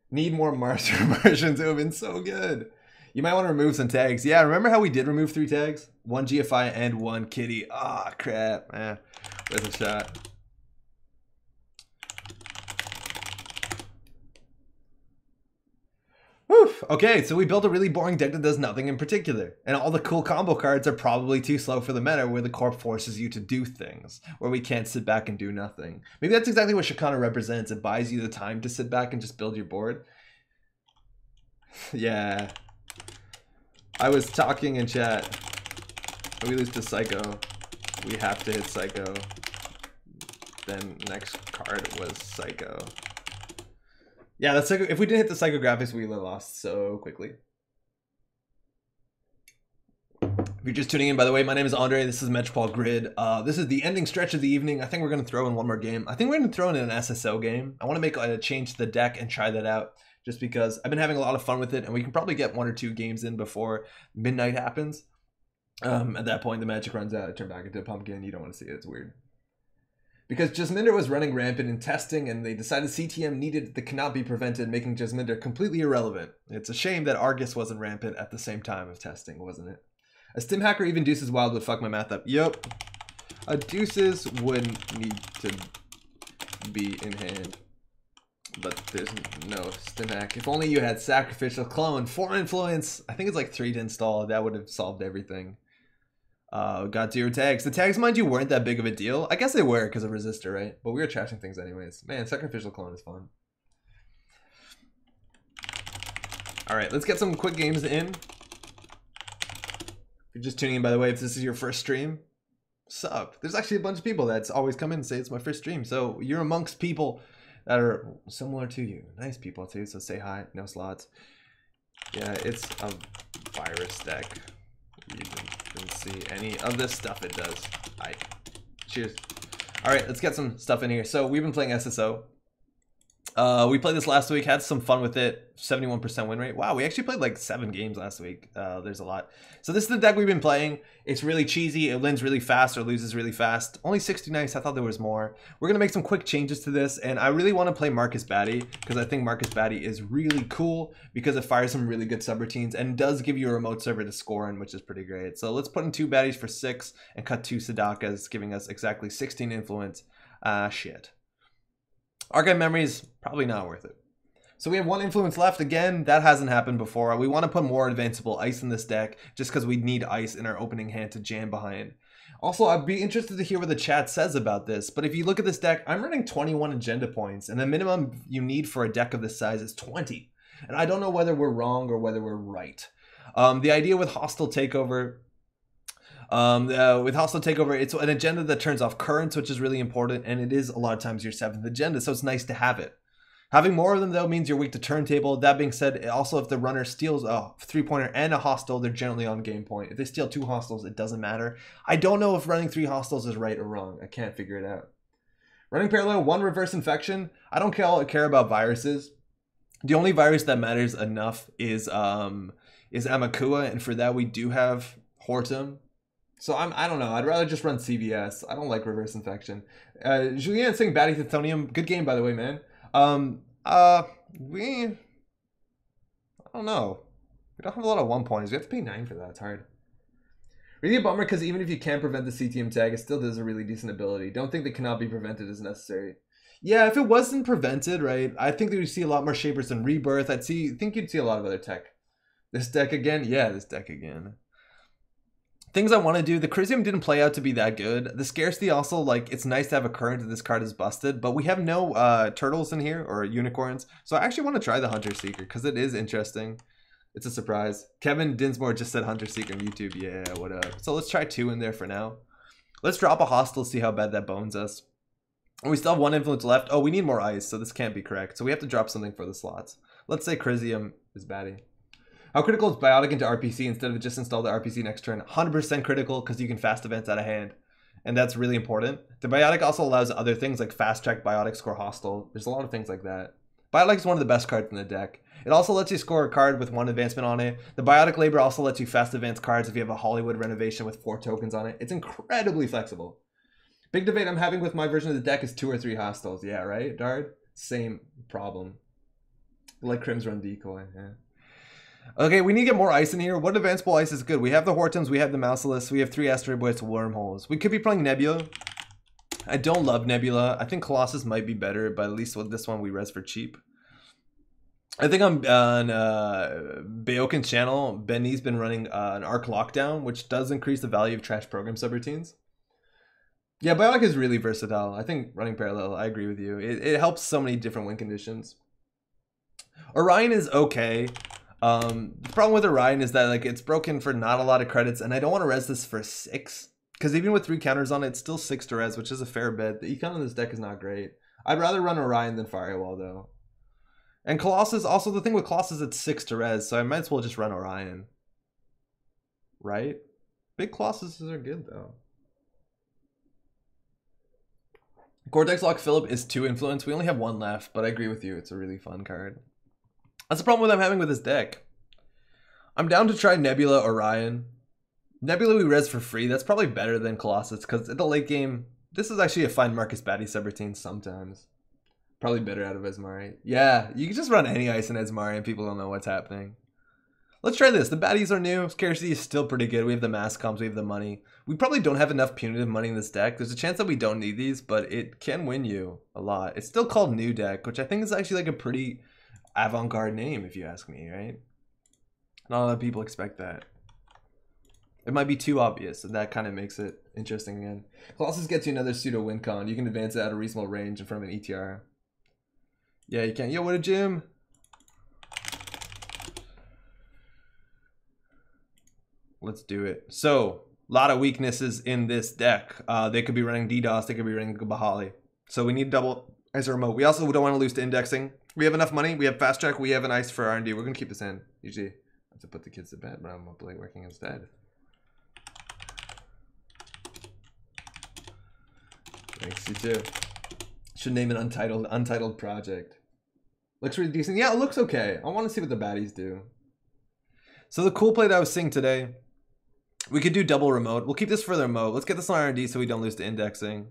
Need more master Martians. It would have been so good. You might want to remove some tags. Yeah, remember how we did remove 3 tags? 1 GFI and 1 kitty. Ah, oh, crap. Eh, with a shot. Woof. Okay, so we built a really boring deck that does nothing in particular. And all the cool combo cards are probably too slow for the meta where the corp forces you to do things. Where we can't sit back and do nothing. Maybe that's exactly what Shikana represents. It buys you the time to sit back and just build your board. Yeah. I was talking in chat. When we lose to Psycho, we have to hit Psycho. Then next card was Psycho. Yeah, that's if we didn't hit the psychographics, we would have lost so quickly. If you're just tuning in, by the way, my name is Andre. This is Metropole Grid. This is the ending stretch of the evening. I think we're going to throw in one more game. I think we're going to throw in an SSO game. I want to make a change to the deck and try that out just because I've been having a lot of fun with it, and we can probably get 1 or 2 games in before midnight happens. At that point, the magic runs out. I turn back into a pumpkin. You don't want to see it. It's weird. Because Jasminder was running rampant in testing, and they decided CTM needed the cannot be prevented, making Jasminder completely irrelevant. It's a shame that Argus wasn't rampant at the same time of testing, wasn't it? A stim hacker, even Deuces Wild would fuck my math up. Yup. A Deuces would need to be in hand. But there's no stim hack. If only you had Sacrificial Clone, 4 influence. I think it's like 3 to install. That would have solved everything. Got 0 tags. The tags, mind you, weren't that big of a deal. I guess they were because of resistor, right? But we were trashing things anyways. Man, sacrificial clone is fun. All right, let's get some quick games in. If you're just tuning in, by the way, if this is your first stream, sup? There's actually a bunch of people that's always come in and say it's my first stream. So you're amongst people that are similar to you. Nice people too, so say hi. No slots. Yeah, it's a virus deck. You didn't see any of this stuff it does. Alright, cheers. Alright, let's get some stuff in here. So we've been playing SSO. We played this last week, had some fun with it. 71% win rate. Wow, we actually played like 7 games last week. There's a lot. So this is the deck we've been playing. It's really cheesy. It wins really fast or loses really fast. Only 69. I thought there was more. We're going to make some quick changes to this. And I really want to play Marcus Batty because I think Marcus Batty is really cool because it fires some really good subroutines and does give you a remote server to score in, which is pretty great. So let's put in 2 Batties for 6 and cut 2 Sadakas, giving us exactly 16 influence. Shit. Archive memories, probably not worth it. So we have 1 influence left. Again, that hasn't happened before. We want to put more advanceable ice in this deck just because we need ice in our opening hand to jam behind. Also, I'd be interested to hear what the chat says about this. But if you look at this deck, I'm running 21 agenda points. And the minimum you need for a deck of this size is 20. And I don't know whether we're wrong or whether we're right. The idea with Hostile Takeover... with Hostile Takeover, it's an agenda that turns off currents, which is really important, and it is a lot of times your 7th agenda, so it's nice to have it. Having more of them, though, means you're weak to turntable. That being said, also if the runner steals a 3-pointer and a hostile, they're generally on game point. If they steal 2 hostiles, it doesn't matter. I don't know if running 3 hostiles is right or wrong. I can't figure it out. Running parallel, 1 reverse infection. I don't care about viruses. The only virus that matters enough is Amakua, and for that we do have Hortum. So I don't know. I'd rather just run CVS. I don't like reverse infection. Julien saying Batty Thethonium. Good game, by the way, man. I don't know. We don't have a lot of 1-pointers. We have to pay 9 for that. It's hard. Really a bummer because even if you can't prevent the CTM tag, it still does a really decent ability. Don't think that cannot be prevented is necessary. Yeah, if it wasn't prevented, right, I think that we'd see a lot more Shapers than Rebirth. Think you'd see a lot of other tech. This deck again? Yeah, this deck again. Things I want to do, the Crisium didn't play out to be that good. The scarcity also, like, it's nice to have a current that this card is busted, but we have no turtles in here, or unicorns, so I actually want to try the Hunter Seeker, because it is interesting. It's a surprise. Kevin Dinsmore just said Hunter Seeker on YouTube. Yeah, what up? So let's try 2 in there for now. Let's drop a hostile, see how bad that bones us. We still have 1 influence left. Oh, we need more ice, so this can't be correct. So we have to drop something for the slots. Let's say Crisium is batty. How critical is Biotic into RPC instead of just install the RPC next turn? 100% critical because you can fast events out of hand. And that's really important. The Biotic also allows other things like fast track Biotic, score hostile. There's a lot of things like that. Biotic is one of the best cards in the deck. It also lets you score a card with 1 advancement on it. The Biotic Labor also lets you fast advance cards if you have a Hollywood renovation with 4 tokens on it. It's incredibly flexible. Big debate I'm having with my version of the deck is 2 or 3 hostiles. Yeah, right, Dard? Same problem. Like Crim's run decoy, yeah. Okay, we need to get more ice in here. What advanceable ice is good? We have the Hortons, we have the Mouseless, we have 3 Asteroid Boys, Wormholes. We could be playing Nebula. I don't love Nebula. I think Colossus might be better, but at least with this one we res for cheap. I think I'm on Bayokin's channel. Benny's been running an Arc Lockdown, which does increase the value of trash program subroutines. Yeah, Biotic is really versatile. I think running parallel, I agree with you. It helps so many different win conditions. Orion is okay. The problem with Orion is that like it's broken for not a lot of credits, and I don't want to res this for 6. Because even with 3 counters on it, it's still 6 to res, which is a fair bet. The econ on this deck is not great. I'd rather run Orion than Firewall, though. And Colossus, also the thing with Colossus, it's 6 to res, so I might as well just run Orion. Right? Big Colossuses are good, though. Cortex Lock Phillip is 2 influence. We only have 1 left, but I agree with you. It's a really fun card. That's the problem I'm having with this deck. I'm down to try Nebula Orion. Nebula we res for free. That's probably better than Colossus because at the late game, this is actually a fine Marcus Batty subroutine sometimes. Probably better out of Esmari. Yeah, you can just run any ice in Esmari and people don't know what's happening. Let's try this. The baddies are new. Scarcity is still pretty good. We have the mass comps. We have the money. We probably don't have enough punitive money in this deck. There's a chance that we don't need these, but it can win you a lot. It's still called New Deck, which I think is actually like a pretty avant-garde name, if you ask me, right? Not a lot of people expect that. It might be too obvious, and that kind of makes it interesting again. Colossus gets you another pseudo win con. You can advance it at a reasonable range in front of an ETR. Yeah, you can. Yo, what a gym. Let's do it. So, a lot of weaknesses in this deck. They could be running DDoS, they could be running Bahali. So we need double ice remote. We also don't want to lose to indexing. We have enough money, we have fast track, we have an ice for R&D. We're gonna keep this in. Usually I have to put the kids to bed, but I'm up late working instead. Thanks, you too. Should name an untitled project. Looks really decent. Yeah, it looks okay. I want to see what the baddies do. So the cool play that I was seeing today, we could do double remote. We'll keep this for the remote. Let's get this on R&D so we don't lose to indexing.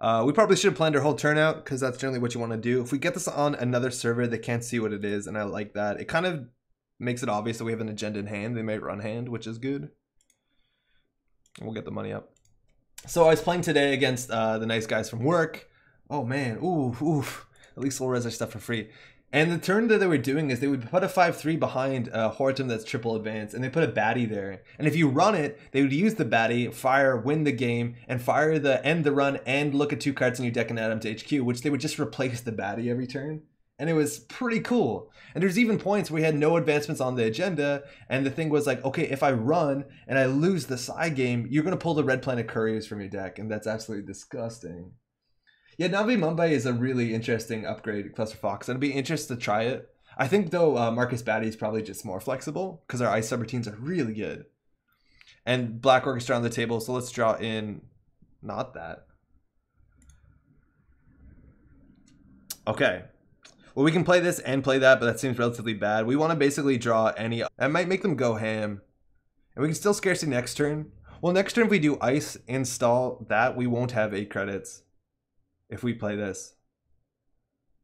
We probably should have planned our whole turnout because that's generally what you want to do. If we get this on another server, they can't see what it is, and I like that. It kind of makes it obvious that we have an agenda in hand. They might run hand, which is good. We'll get the money up. So I was playing today against the nice guys from work. Oh man, ooh. At least we'll res our stuff for free. And the turn that they were doing is they would put a 5-3 behind a Hortum that's triple advance, and they put a baddie there. And if you run it, they would use the baddie, fire, win the game, and fire the end the run and look at 2 cards in your deck and add them to HQ, which they would just replace the baddie every turn. And it was pretty cool. And there's even points where we had no advancements on the agenda, and the thing was like, okay, if I run and I lose the side game, you're going to pull the Red Planet Couriers from your deck, and that's absolutely disgusting. Yeah, Navi Mumbai is a really interesting upgrade, Cluster Fox. I'd be interested to try it. I think, though, Marcus Baddie is probably just more flexible because our ice subroutines are really good. And Black Orchestra on the table, so let's draw in not that. Okay. Well, we can play this and play that, but that seems relatively bad. We want to basically draw any... I might make them go ham. And we can still scarcity next turn. Well, next turn if we do ice, install that, we won't have 8 credits. If we play this.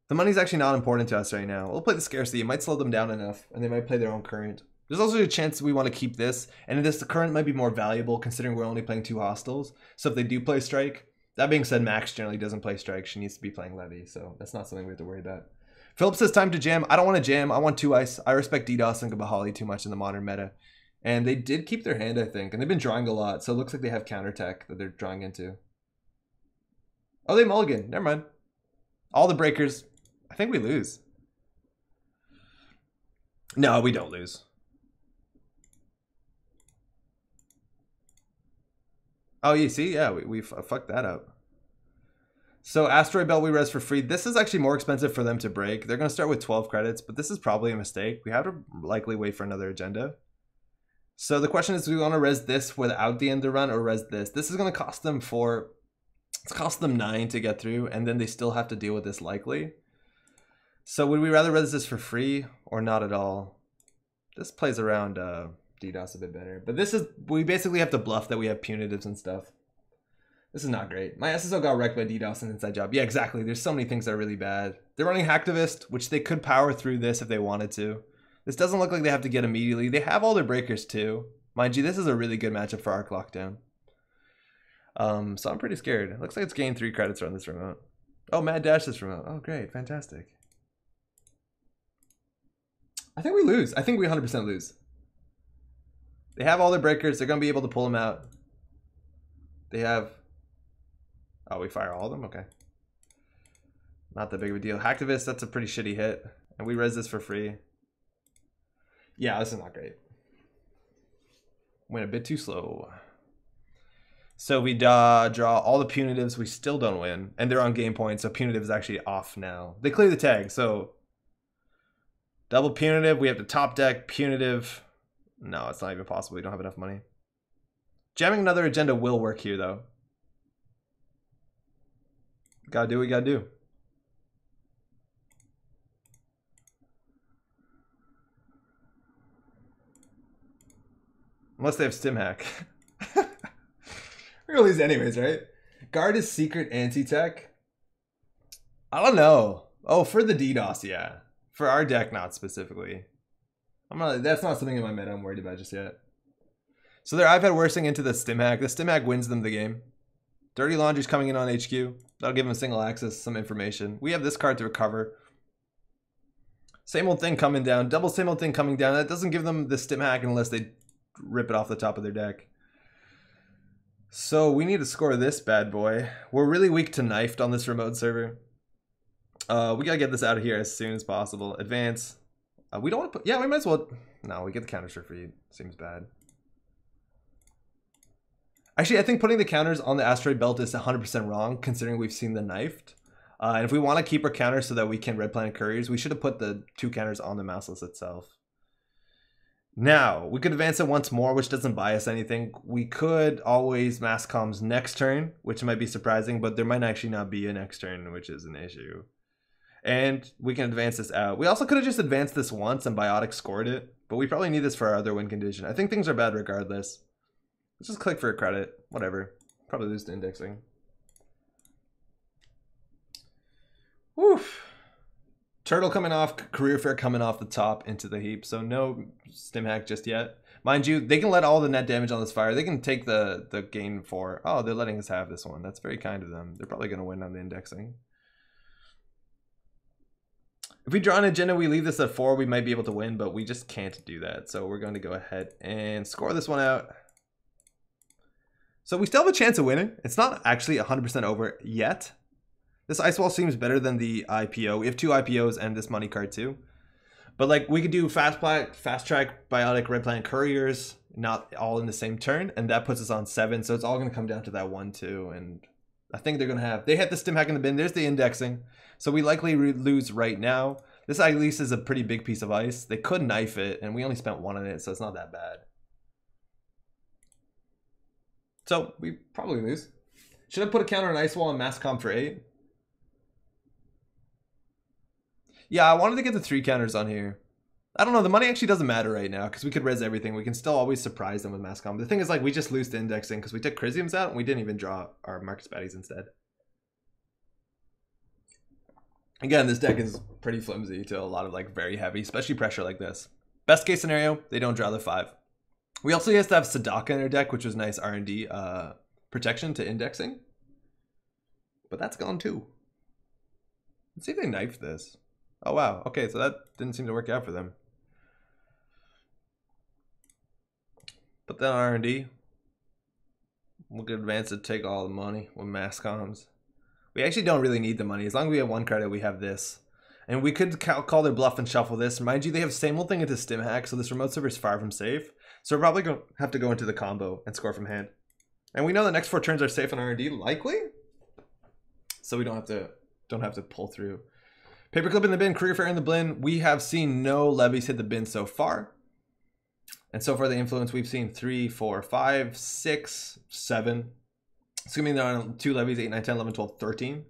The money's actually not important to us right now. We'll play the scarcity. It might slow them down enough, and they might play their own current. There's also a chance we want to keep this, and this the current might be more valuable considering we're only playing 2 hostiles. So if they do play strike, that being said, Max generally doesn't play strike. She needs to be playing levy, so that's not something we have to worry about. Philip says time to jam. I don't want to jam. I want 2 ice. I respect DDoS and Gabahali too much in the modern meta. And they did keep their hand, I think, and they've been drawing a lot, so it looks like they have counter tech that they're drawing into. Oh, they mulligan. Never mind. All the breakers. I think we lose. No, we don't lose. Oh, you see? Yeah, we fucked that up. So Asteroid Belt we res for free. This is actually more expensive for them to break. They're going to start with 12 credits, but this is probably a mistake. We have to likely wait for another agenda. So the question is, do we want to res this without the end of run or res this? This is going to cost them 4... It's cost them 9 to get through, and then they still have to deal with this likely. So would we rather res this for free or not at all? This plays around DDoS a bit better. But this is, we basically have to bluff that we have punitives and stuff. This is not great. My SSO got wrecked by DDoS and inside job. Yeah, exactly. There's so many things that are really bad. They're running Hacktivist, which they could power through this if they wanted to. This doesn't look like they have to get immediately. They have all their breakers too. Mind you, this is a really good matchup for Arc Lockdown. So I'm pretty scared. It looks like it's gained 3 credits on this remote. Oh, Mad Dash this remote. Oh, great. Fantastic. I think we lose. I think we 100% lose. They have all their breakers. They're going to be able to pull them out. They have... Oh, we fire all of them? Okay. Not that big of a deal. Hacktivist, that's a pretty shitty hit. And we res this for free. Yeah, this is not great. Went a bit too slow. So we draw all the punitives. We still don't win. And they're on game point, so punitive is actually off now. They clear the tag, so... Double punitive. We have the top deck. Punitive. No, it's not even possible. We don't have enough money. Jamming another agenda will work here, though. Gotta do what we gotta do. Unless they have stim hack. We're gonna lose anyways, right? Guard is secret anti-tech. I don't know. Oh, for the DDoS, yeah. For our deck, not specifically. That's not something in my meta I'm worried about just yet. So their iPad worsing into the stim hack. The stim hack wins them the game. Dirty Laundry's coming in on HQ. That'll give them single access, some information. We have this card to recover. Same old thing coming down. Double same old thing coming down. That doesn't give them the stim hack unless they rip it off the top of their deck. So we need to score this bad boy. We're really weak to knifed on this remote server. We gotta get this out of here as soon as possible. Advance. We don't want to put... Yeah, we might as well... No, we get the counters for free. Seems bad. Actually, I think putting the counters on the asteroid belt is 100% wrong, considering we've seen the knifed. And if we want to keep our counters so that we can red planet couriers, we should have put the 2 counters on the mouseless itself. Now, we could advance it once more, which doesn't buy us anything. We could always mass comms next turn, which might be surprising, but there might actually not be a next turn, which is an issue. And we can advance this out. We also could have just advanced this once and Biotic scored it, but we probably need this for our other win condition. I think things are bad regardless. Let's just click for a credit. Whatever. Probably lose to indexing. Woof. Turtle coming off, career fair coming off the top into the heap. So no stim hack just yet. Mind you, they can let all the net damage on this fire. They can take the gain for... Oh, they're letting us have this one. That's very kind of them. They're probably going to win on the indexing. If we draw an agenda, we leave this at 4, we might be able to win, but we just can't do that. So we're going to go ahead and score this one out. So we still have a chance of winning. It's not actually 100% over yet. This ice wall seems better than the IPO. We have 2 IPOs and this money card too. But like we could do fast track, biotic, red planet couriers, not all in the same turn, and that puts us on 7. So it's all going to come down to that 1-2, and I think they're going to have... They hit the stim hack in the bin. There's the indexing. So we likely lose right now. This at least is a pretty big piece of ice. They could knife it, and we only spent 1 on it, so it's not that bad. So we probably lose. Should I put a counter on ice wall and mass comp for 8? Yeah, I wanted to get the 3 counters on here. I don't know, the money actually doesn't matter right now because we could res everything. We can still always surprise them with mass comp. The thing is, like, we just lose to indexing because we took Chrysiums out and we didn't even draw our Marcus Baddies instead. Again, this deck is pretty flimsy to a lot of like very heavy, especially pressure like this. Best case scenario, they don't draw the 5. We also used to have Sadaka in our deck, which was nice R&D protection to indexing. But that's gone too. Let's see if they knifed this. Oh wow, okay, so that didn't seem to work out for them. Put that on R&D. We could advance to take all the money with mass comms. We actually don't really need the money. As long as we have 1 credit, we have this. And we could call their bluff and shuffle this. Mind you, they have same old thing into stim hack, so this remote server is far from safe. So we're probably going to have to go into the combo and score from hand. And we know the next 4 turns are safe on R&D, likely. So we don't have to pull through. Paperclip in the bin, career fair in the bin. We have seen no levies hit the bin so far. And so far the influence, we've seen 3, 4, 5, 6, 7. Assuming they're on 2 levies, 8, 9, 10, 11, 12, 13.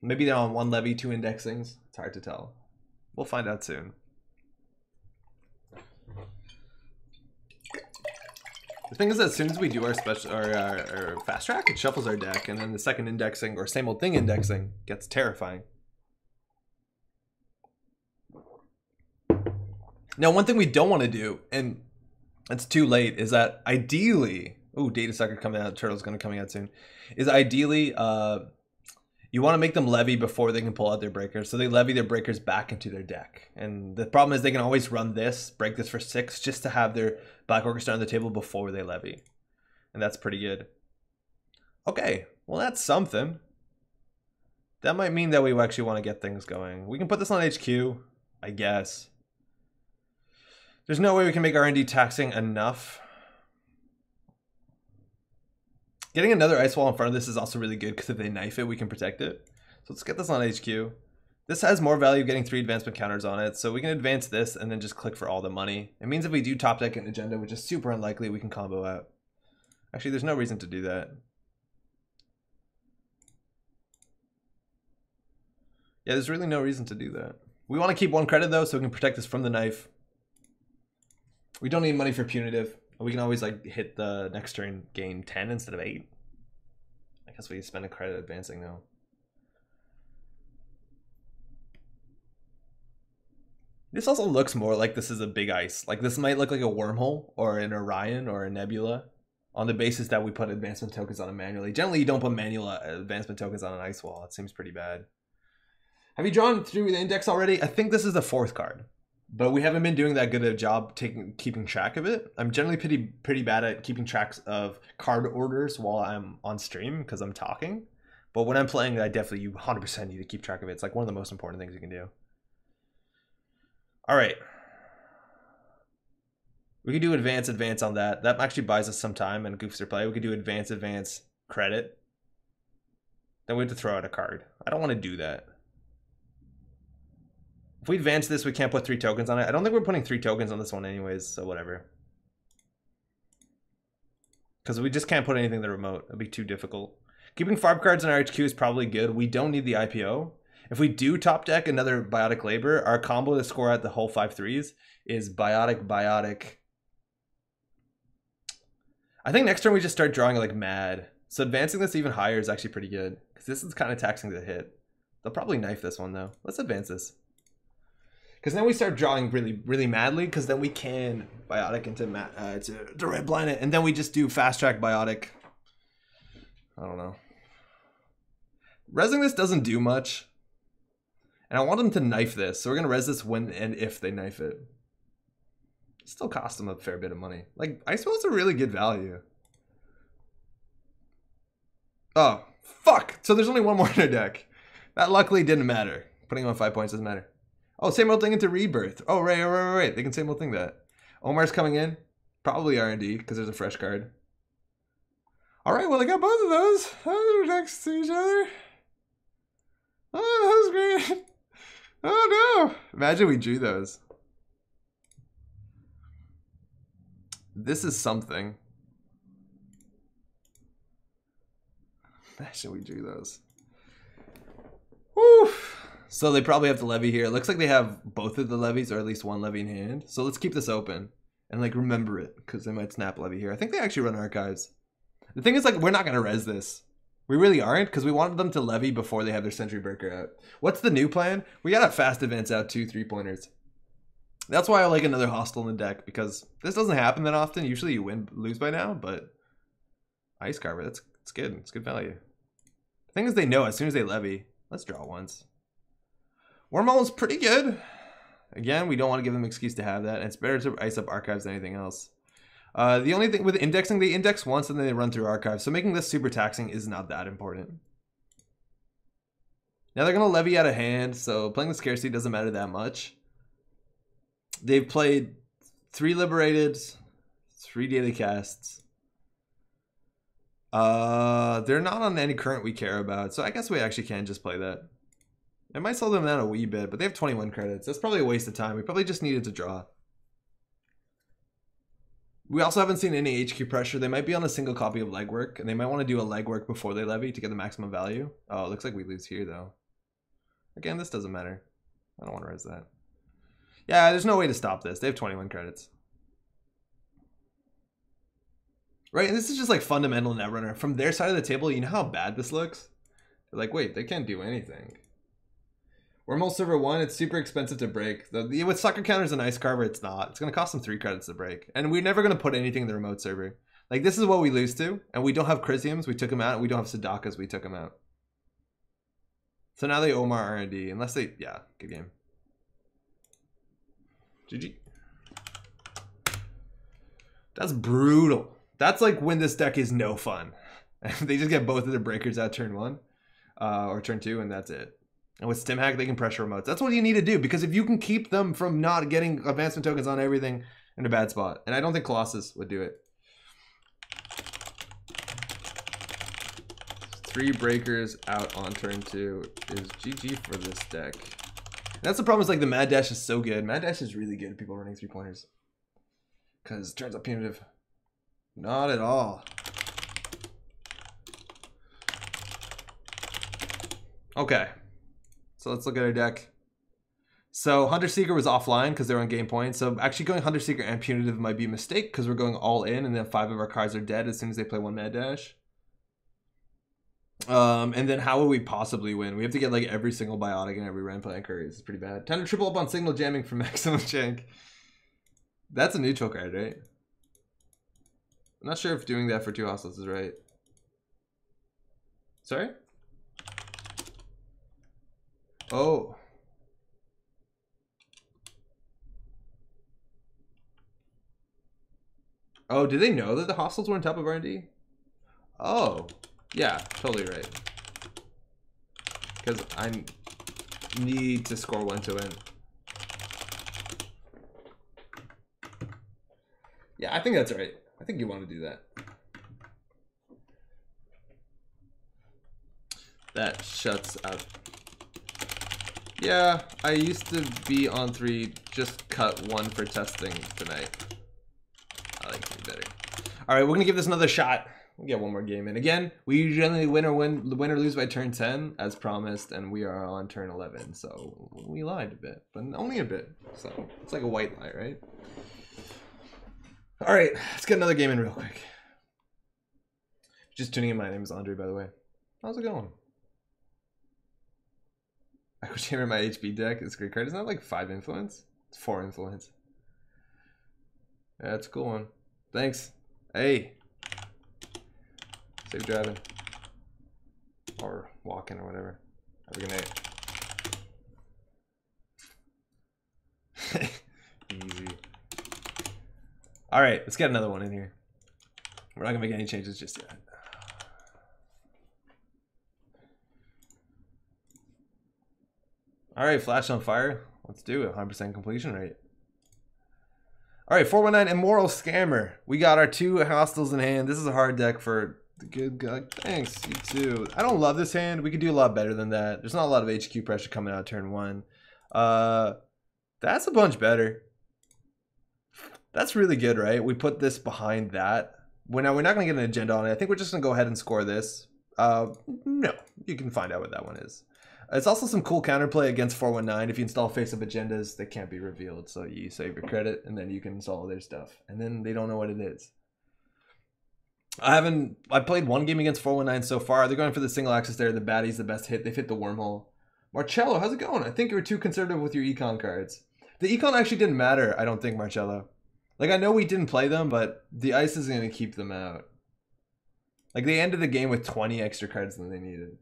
Maybe they're on 1 levy, 2 indexings. It's hard to tell. We'll find out soon. The thing is that as soon as we do our special our fast track, it shuffles our deck, and then the second indexing or same old thing indexing gets terrifying. Now, one thing we don't want to do, and it's too late, is that ideally... Ooh, Data Sucker coming out. Turtle's going to coming out soon. Is ideally, you want to make them levy before they can pull out their breakers. So they levy their breakers back into their deck. And the problem is they can always run this, break this for 6, just to have their Black Orchestra on the table before they levy. And that's pretty good. Okay, well that's something. That might mean that we actually want to get things going. We can put this on HQ, I guess. There's no way we can make R&D taxing enough. Getting another ice wall in front of this is also really good because if they knife it, we can protect it. So let's get this on HQ. This has more value getting 3 advancement counters on it, so we can advance this and then just click for all the money. It means if we do top deck an agenda, which is super unlikely, we can combo out. Actually, there's no reason to do that. Yeah, there's really no reason to do that. We want to keep 1 credit though, so we can protect this from the knife. We don't need money for punitive. We can always like hit the next turn, gain 10 instead of 8. I guess we spend a credit advancing though. This also looks more like this is a big ice. Like this might look like a wormhole or an Orion or a Nebula on the basis that we put advancement tokens on it manually. Generally, you don't put manual advancement tokens on an ice wall. It seems pretty bad. Have you drawn through the index already? I think this is the 4th card. but we haven't been doing that good a job keeping track of it. I'm generally pretty bad at keeping tracks of card orders while I'm on stream because I'm talking. But when I'm playing, I definitely, you 100% need to keep track of it. It's like one of the most important things you can do. All right. We could do advance on that. That actually buys us some time and goofs their play. We could do advance credit. Then we have to throw out a card. I don't want to do that. If we advance this, we can't put 3 tokens on it. I don't think we're putting 3 tokens on this one anyways, so whatever. Because we just can't put anything in the remote. It'd be too difficult. Keeping farm cards in our HQ is probably good. We don't need the IPO. If we do top deck another Biotic Labor, our combo to score out the whole 5/3s is Biotic. I think next turn we just start drawing like mad. So advancing this even higher is actually pretty good. Because this is kind of taxing to hit. They'll probably knife this one though. Let's advance this. Because then we start drawing really madly. Because then we can Biotic into red blind it. And then we just do fast track Biotic. I don't know. Resing this doesn't do much. And I want them to knife this. So we're going to res this when and if they knife it. Still cost them a fair bit of money. Like, I suppose it's a really good value. Oh, fuck. So there's only one more in their deck. That luckily didn't matter. Putting them on 5 points doesn't matter. Oh, same old thing into Rebirth. Oh, right. They can same old thing that. Omar's coming in. Probably R&D because there's a fresh card. All right, well, I got both of those. Those are next to each other. Oh, that was great. Oh, no. Imagine we drew those. This is something. Imagine we drew those. Woo. So they probably have to levy here. It looks like they have both of the levies or at least one levy in hand. So let's keep this open and like remember it because they might snap levy here. I think they actually run archives. The thing is, like, we're not going to res this. We really aren't because we wanted them to levy before they have their Sentry Breaker out. What's the new plan? We got to fast advance out 2 3-pointers. That's why I like another hostile in the deck because this doesn't happen that often. Usually you lose by now, but Ice Carver, it's good. It's good value. The thing is they know as soon as they levy. Let's draw once. Wormhole is pretty good. Again, we don't want to give them an excuse to have that. It's better to ice up archives than anything else. The only thing with indexing, they index once and then they run through archives. So making this super taxing is not that important. Now they're going to levy out of hand. So playing the scarcity doesn't matter that much. They've played 3 liberated, 3 daily casts. They're not on any current we care about. So I guess we actually can just play that. It might slow them down a wee bit, but they have 21 credits. That's probably a waste of time. We probably just needed to draw. We also haven't seen any HQ pressure. They might be on a single copy of legwork, and they might want to do a legwork before they levy to get the maximum value. Oh, it looks like we lose here, though. Again, this doesn't matter. I don't want to res that. Yeah, there's no way to stop this. They have 21 credits. Right, and this is just like fundamental Netrunner. From their side of the table, you know how bad this looks? They're like, wait, they can't do anything. Wormhole server 1, it's super expensive to break. With sucker counters and Ice Carver, it's not. It's going to cost them 3 credits to break. And we're never going to put anything in the remote server. Like, this is what we lose to. And we don't have Chrysiums, we took them out. We don't have Sadakas, we took them out. So now they Omar R&D. Unless they, yeah, good game. GG. That's brutal. That's like when this deck is no fun. They just get both of their breakers out turn 1. Or turn 2, and that's it. And with Stim Hack, they can pressure remotes. That's what you need to do, because if you can keep them from not getting advancement tokens on everything, in a bad spot. And I don't think Colossus would do it. 3 breakers out on turn 2 is GG for this deck. And that's the problem, is like the Mad Dash is so good. Mad Dash is really good at people running 3-pointers. Because it turns out punitive. Not at all. Okay. So let's look at our deck. So Hunter Seeker was offline because they're on game point. So actually going Hunter Seeker and Punitive might be a mistake because we're going all in and then 5 of our cards are dead as soon as they play 1 Mad Dash. And then how would we possibly win? We have to get like every single Biotic and every Ren playing Curry. It's pretty bad. Time to triple up on Signal Jamming for maximum shank. That's a neutral card, right? I'm not sure if doing that for 2 hostiles is right. Sorry? Oh. Oh, did they know that the hostiles were on top of R&D? Oh, yeah, totally right. Because I need to score 1 to win. Yeah, I think that's right. I think you want to do that. That shuts up. Yeah, I used to be on 3, just cut 1 for testing tonight. I like 3 better. All right, we're gonna give this another shot. We'll get 1 more game in. Again, we generally win or lose by turn 10 as promised, and we are on turn 11. So we lied a bit, but only a bit. So it's like a white lie, right? All right, let's get another game in real quick. Just tuning in, my name is Andre, by the way. How's it going? I wish I my HB deck. It's a great card. Isn't that like 5 influence? It's 4 influence. Yeah, that's a cool one. Thanks. Hey. Safe driving. Or walking or whatever. Have a good night. Easy. Alright, let's get another one in here. We're not gonna make any changes just yet. Alright, Flash on Fire. Let's do it. 100% completion rate. Alright, 419 Immoral Scammer. We got our 2 hostiles in hand. This is a hard deck for the good guy. Thanks, you too. I don't love this hand. We could do a lot better than that. There's not a lot of HQ pressure coming out turn 1. That's a bunch better. That's really good, right? We put this behind that. We're not going to get an agenda on it. I think we're just going to go ahead and score this. No, you can find out what that one is. It's also some cool counterplay against 419. If you install face-up agendas, they can't be revealed. So you save your credit, and then you can install their stuff. And then they don't know what it is. I played 1 game against 419 so far. They're going for the single axis there. The baddie's the best hit. They've hit the wormhole. Marcello, how's it going? I think you were too conservative with your econ cards. The econ actually didn't matter, I don't think, Marcello. Like, I know we didn't play them, but the ice is going to keep them out. Like, they ended the game with 20 extra cards than they needed.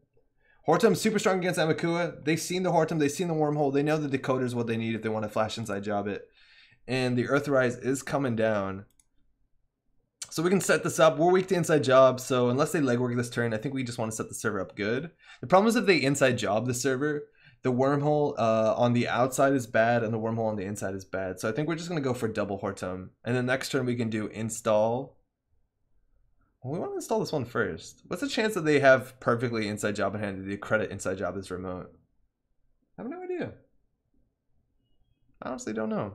Hortum's super strong against Amakua. They've seen the Hortum. They've seen the wormhole. They know the decoder's what they need if they want to flash inside job it. And the Earthrise is coming down. So we can set this up. We're weak to inside job, so unless they legwork this turn, I think we just want to set the server up good. The problem is if they inside job the server, the wormhole on the outside is bad and the wormhole on the inside is bad. So I think we're just going to go for double Hortum. And then next turn we can do install. Well, we want to install this one first. What's the chance that they have perfectly inside job in hand to do credit inside job this remote? I have no idea. I honestly don't know.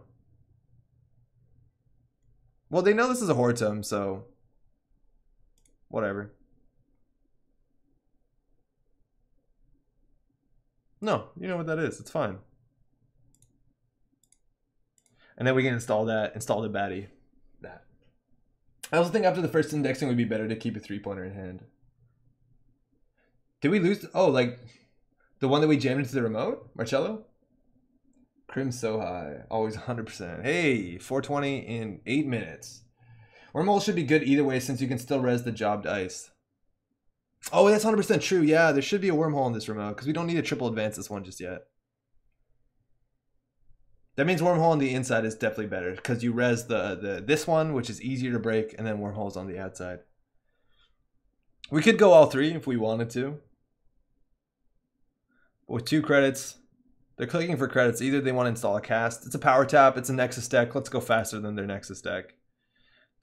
Well, they know this is a Hortum, so whatever. No, you know what that is. It's fine. And then we can install that, install the baddie. That. I also think after the first indexing, it would be better to keep a 3-pointer in hand. Did we lose? Oh, like the one that we jammed into the remote? Marcello? Crim so high. Always 100%. Hey, 420 in 8 minutes. Wormhole should be good either way since you can still res the jobbed ice. Oh, that's 100% true. Yeah, there should be a wormhole in this remote because we don't need a triple advance this one just yet. That means wormhole on the inside is definitely better because you res this one, which is easier to break, and then wormholes on the outside. We could go all 3 if we wanted to. But with 2 credits, they're clicking for credits. Either they want to install a cast. It's a power tap. It's a Nexus deck. Let's go faster than their Nexus deck.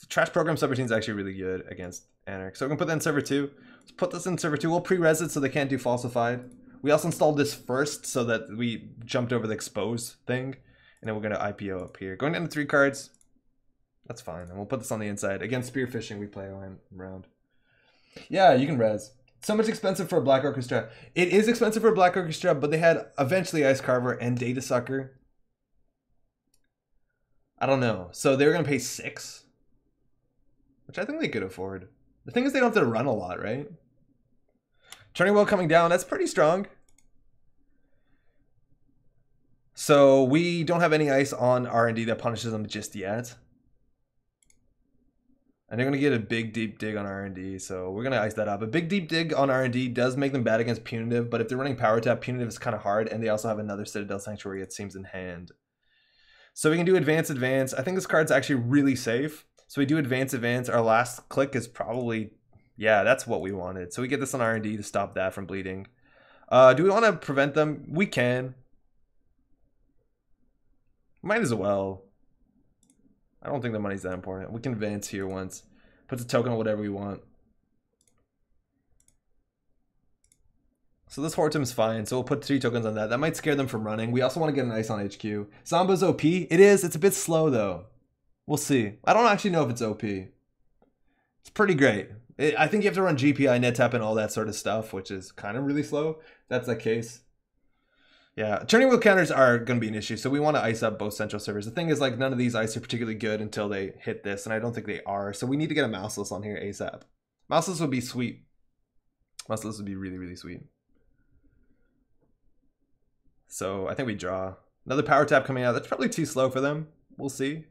The trash program subroutine is actually really good against Anarch. So we're going to put that in server 2. Let's put this in server 2. We'll pre-res it so they can't do falsified. We also installed this first so that we jumped over the expose thing. And then we're going to IPO up here. Going down to 3 cards. That's fine. And we'll put this on the inside. Again, spearfishing we play around. Yeah, you can res. So much expensive for a Black Orchestra. It is expensive for a Black Orchestra, but they had eventually Ice Carver and Data Sucker. I don't know. So they were going to pay 6. Which I think they could afford. The thing is they don't have to run a lot, right? Turning Wheel coming down. That's pretty strong. So we don't have any ice on R&D that punishes them just yet. And they're going to get a big deep dig on R&D, so we're going to ice that up. A big deep dig on R&D does make them bad against Punitive, but if they're running Power Tap, Punitive is kind of hard, and they also have another Citadel Sanctuary, it seems, in hand. So we can do Advance, Advance. I think this card's actually really safe. So we do advance. Our last click is probably, yeah, that's what we wanted. So we get this on R&D to stop that from bleeding. Do we want to prevent them? We can. Might as well. I don't think the money's that important. We can advance here once. Puts a token on whatever we want. So this Horton's fine, so we'll put 3 tokens on that. That might scare them from running. We also want to get an ice on HQ. Zamba's OP. It is. It's a bit slow, though. We'll see. I don't actually know if it's OP. It's pretty great. I think you have to run GPI, net tap, and all that sort of stuff, which is kind of really slow. That's the case. Yeah, turning wheel counters are going to be an issue, so we want to ice up both central servers. The thing is, like, none of these ice are particularly good until they hit this, and I don't think they are. So we need to get a mouseless on here ASAP. Mouseless would be sweet. Mouseless would be really, really sweet. So I think we draw. Another power tap coming out. That's probably too slow for them. We'll see.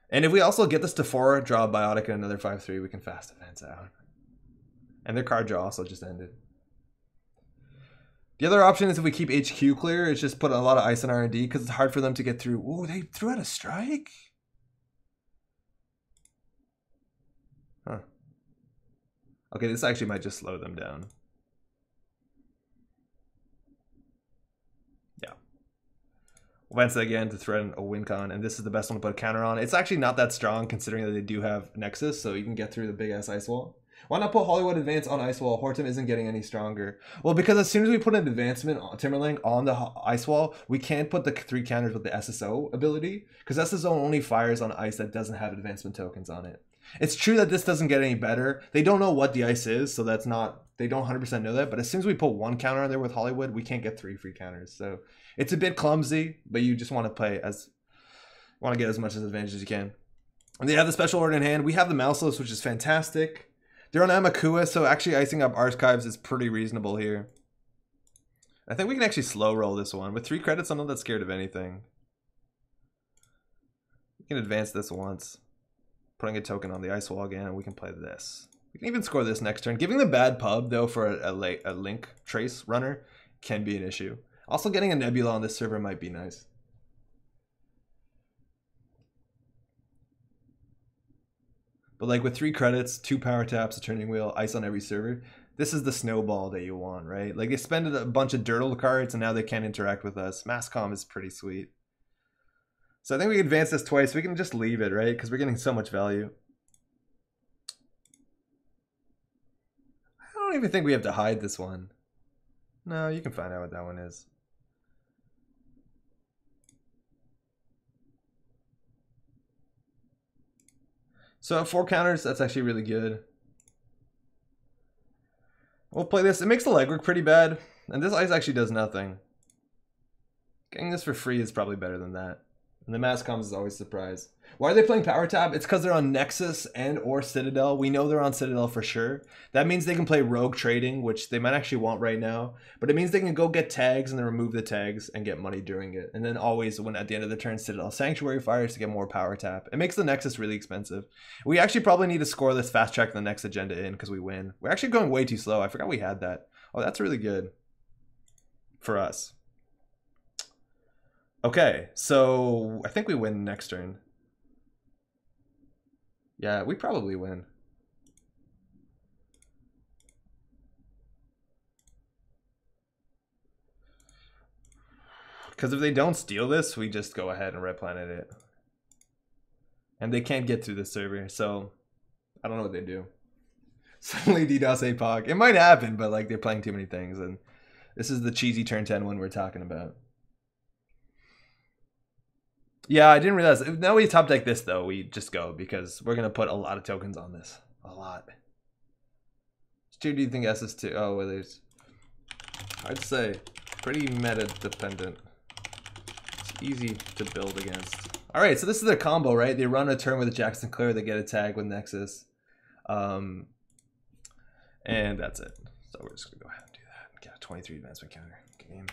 And if we also get this to 4, draw a Biotic and another 5-3, we can fast advance out. And their card draw also just ended. The other option is if we keep HQ clear, it's just put a lot of ice on R&D because it's hard for them to get through. Ooh, they threw out a strike? Huh. Okay, this actually might just slow them down. Yeah. We'll advance it again to threaten a win con, and this is the best one to put a counter on. It's actually not that strong considering that they do have Nexus, so you can get through the big-ass ice wall. Why not put Hollywood Advance on Ice Wall? Horton isn't getting any stronger. Well, because as soon as we put an advancement on Timberlink on the Ice Wall, we can't put the 3 counters with the SSO ability, because SSO only fires on ice that doesn't have advancement tokens on it. It's true that this doesn't get any better. They don't know what the ice is, so that's not, they don't 100% know that, but as soon as we put 1 counter on there with Hollywood, we can't get 3 free counters. So it's a bit clumsy, but you just want to play as, want to get as much as advantage as you can. And they have the special order in hand. We have the Mouseless, which is fantastic. They're on Amakua, so actually icing up Archives is pretty reasonable here. I think we can actually slow roll this one. With 3 credits, I'm not that scared of anything. We can advance this once. Putting a token on the ice wall again, and we can play this. We can even score this next turn. Giving the bad pub, though, for a link trace runner can be an issue. Also, getting a Nebula on this server might be nice. But like with 3 credits, 2 power taps, a turning wheel, ice on every server, this is the snowball that you want, right? Like they spend a bunch of dirtle cards and now they can't interact with us. Masscom is pretty sweet. So I think we advance this twice. We can just leave it, right? Because we're getting so much value. I don't even think we have to hide this one. No, you can find out what that one is. So 4 counters, that's actually really good. We'll play this. It makes the legwork pretty bad. And this ice actually does nothing. Getting this for free is probably better than that. And the Masscoms is always a surprise. Why are they playing Power Tap? It's because they're on Nexus and or Citadel. We know they're on Citadel for sure. That means they can play Rogue Trading, which they might actually want right now. But it means they can go get tags and then remove the tags and get money during it. And then always, when at the end of the turn, Citadel Sanctuary fires to get more Power Tap. It makes the Nexus really expensive. We actually probably need to score this fast track the next agenda in because we win. We're actually going way too slow. I forgot we had that. Oh, that's really good for us. Okay, so I think we win next turn. Yeah, we probably win. Because if they don't steal this, we just go ahead and Red Planet it. And they can't get through this server, so I don't know what they do. Suddenly DDoS APOC. It might happen, but like they're playing too many things, and this is the cheesy turn 10 one we're talking about. Yeah, I didn't realize. Now we top deck this, though. We just go because we're going to put a lot of tokens on this. A lot. Which tier do you think SS2? Oh, well, there's... I'd say pretty meta dependent. It's easy to build against. All right, so this is their combo, right? They run a turn with a Jackson Claire. They get a tag with Nexus. And that's it. So we're just going to go ahead and do that. Get a 23 advancement counter. Game.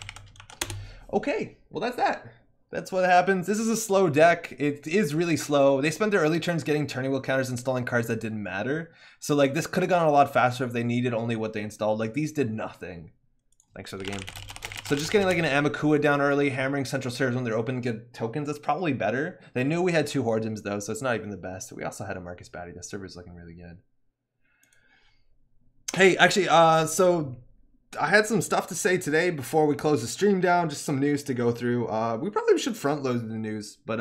Okay, well, that's that. That's what happens. This is a slow deck. It is really slow. They spent their early turns getting turning wheel counters, installing cards that didn't matter. So like this could have gone a lot faster if they needed only what they installed. Like these did nothing. Thanks for the game. So just getting like an Amakua down early, hammering central servers when they're open, get tokens, that's probably better. They knew we had 2 Hordims though, so it's not even the best. We also had a Marcus Batty. The server's looking really good. Hey, actually, so I had some stuff to say today before we close the stream down, just some news to go through. We probably should front load the news, but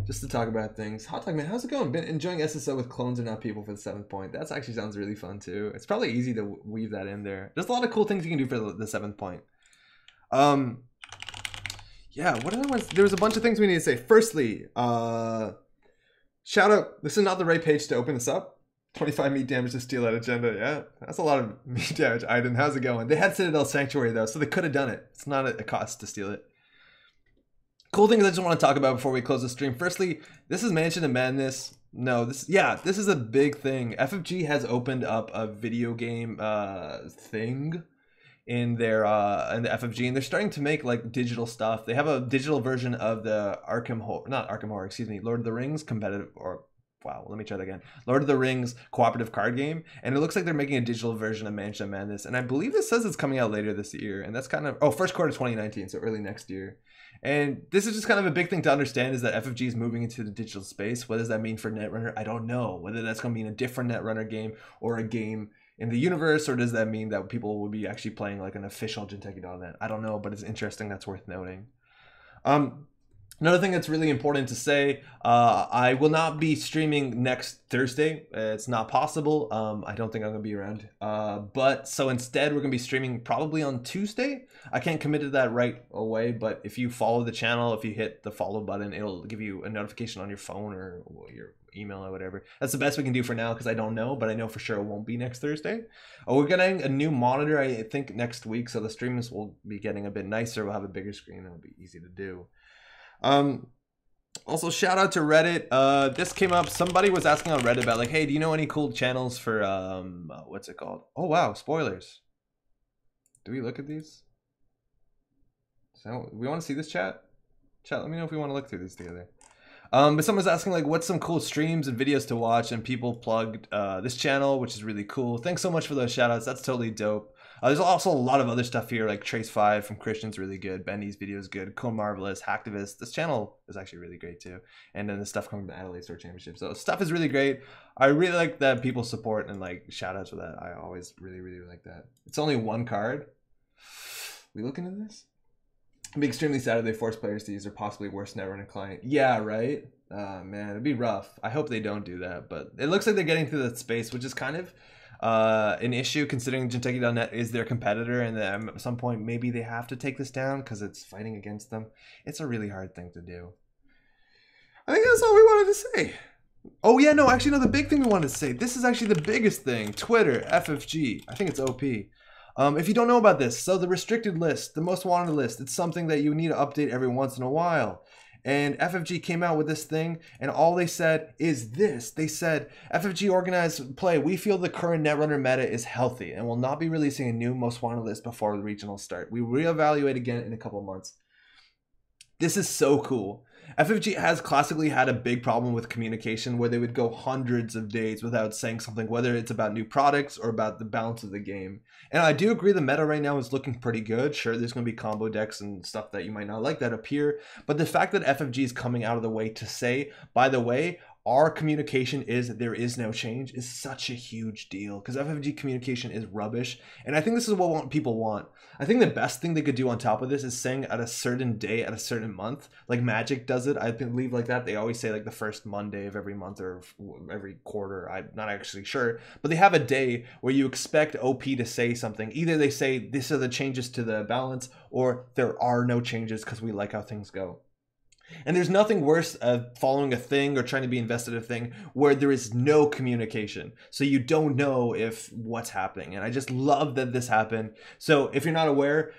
just to talk about things. Hot Dog Man, how's it going? Been enjoying SSO with clones or not people for the 7th point. That actually sounds really fun too. It's probably easy to weave that in there. There's a lot of cool things you can do for the 7th point. Yeah, what other ones? There was a bunch of things we need to say. Firstly, shout out, this is not the right page to open this up. 25 meat damage to steal that agenda. Yeah, that's a lot of meat damage. Aiden, how's it going? They had Citadel Sanctuary though, so they could have done it. It's not a cost to steal it. Cool things I just want to talk about before we close the stream. Firstly, this is Mansion of Madness. No, this is a big thing. FFG has opened up a video game thing in their in the FFG, and they're starting to make like digital stuff. They have a digital version of the Lord of the Rings competitive, or wow, let me try that again. Lord of the Rings cooperative card game, and it looks like they're making a digital version of Mansion of Madness, and I believe this says it's coming out later this year, and that's kind of first quarter 2019, so early next year. And this is just kind of a big thing to understand, is that FFG is moving into the digital space. What does that mean for Netrunner? I don't know. Whether that's going to be in a different Netrunner game or a game in the universe, or does that mean that people will be actually playing like an official Jinteki.net? I don't know, but it's interesting. That's worth noting. Another thing that's really important to say, I will not be streaming next Thursday. It's not possible. I don't think I'm going to be around. But so instead, we're going to be streaming probably on Tuesday. I can't commit to that right away, but if you follow the channel, if you hit the follow button, it'll give you a notification on your phone or your email or whatever. That's the best we can do for now, because I don't know, but I know for sure it won't be next Thursday. We're getting a new monitor, I think, next week, so the streams will be getting a bit nicer. We'll have a bigger screen. It'll be easy to do. Also, shout out to Reddit. This came up. Somebody was asking on Reddit about like, hey, do you know any cool channels for what's it called? Oh wow, spoilers. Do we look at these? So we want to see this chat? Chat, let me know if we want to look through these together. But someone's asking like, what's some cool streams and videos to watch, and people plugged this channel, which is really cool. Thanks so much for those shout outs. That's totally dope. There's also a lot of other stuff here, like Trace5 from Christian's really good. Bendy's video is good. Cool Marvelous, Hacktivist. This channel is actually really great too. And then the stuff coming from the Adelaide Store Championship. So stuff is really great. I really like that people support and like shout outs for that. I always really, really like that. It's only 1 card. We looking at this? I'd be extremely sad if they force players to use their possibly worst Netrunner client. Yeah, right? Man, it'd be rough. I hope they don't do that. But it looks like they're getting through that space, which is kind of an issue considering Jinteki.net is their competitor, and at some point maybe they have to take this down because it's fighting against them. It's a really hard thing to do. I think that's all we wanted to say. Oh yeah, no, actually no, the big thing we wanted to say, this is actually the biggest thing. Twitter, FFG, I think it's OP. If you don't know about this, so the restricted list, the most wanted list, it's something that you need to update every once in a while. And FFG came out with this thing, and all they said is this. They said, FFG organized play. We feel the current Netrunner meta is healthy and will not be releasing a new most wanted list before the regionals start. We reevaluate again in a couple of months. This is so cool. FFG has classically had a big problem with communication, where they would go hundreds of days without saying something, whether it's about new products or about the balance of the game. And I do agree the meta right now is looking pretty good. Sure, there's going to be combo decks and stuff that you might not like that appear, but the fact that FFG is coming out of the way to say, by the way, our communication is there is no change is such a huge deal, because FFG communication is rubbish, and I think this is what people want. I think the best thing they could do on top of this is saying at a certain day at a certain month, like Magic does it, I believe, like that. They always say like the first Monday of every month or every quarter. I'm not actually sure, but they have a day where you expect OP to say something. Either they say these are the changes to the balance, or there are no changes because we like how things go. And there's nothing worse following a thing or trying to be invested in a thing where there is no communication. So you don't know if what's happening. And I just love that this happened. So if you're not aware,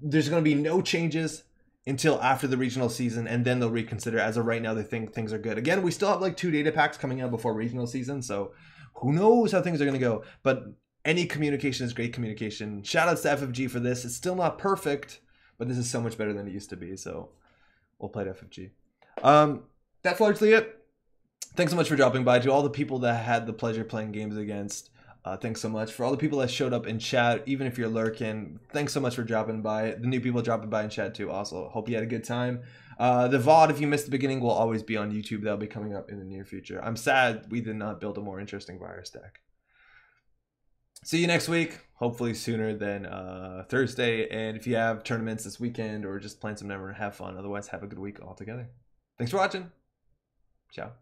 there's going to be no changes until after the regional season, and then they'll reconsider. As of right now, they think things are good. Again, we still have like 2 data packs coming out before regional season, so who knows how things are going to go. But any communication is great communication. Shout outs to FFG for this. It's still not perfect, but this is so much better than it used to be. So we'll play FFG. That's largely it. Thanks so much for dropping by. To all the people that had the pleasure playing games against, Thanks so much for all the people that showed up in chat, even if you're lurking. Thanks so much for dropping by. The new people dropping by in chat too. Also, hope you had a good time. The VOD, if you missed the beginning, will always be on YouTube. That'll be coming up in the near future. I'm sad we did not build a more interesting virus deck. See you next week, hopefully sooner than Thursday. And if you have tournaments this weekend or just playing some Netrunner, have fun. Otherwise, have a good week altogether. Thanks for watching. Ciao.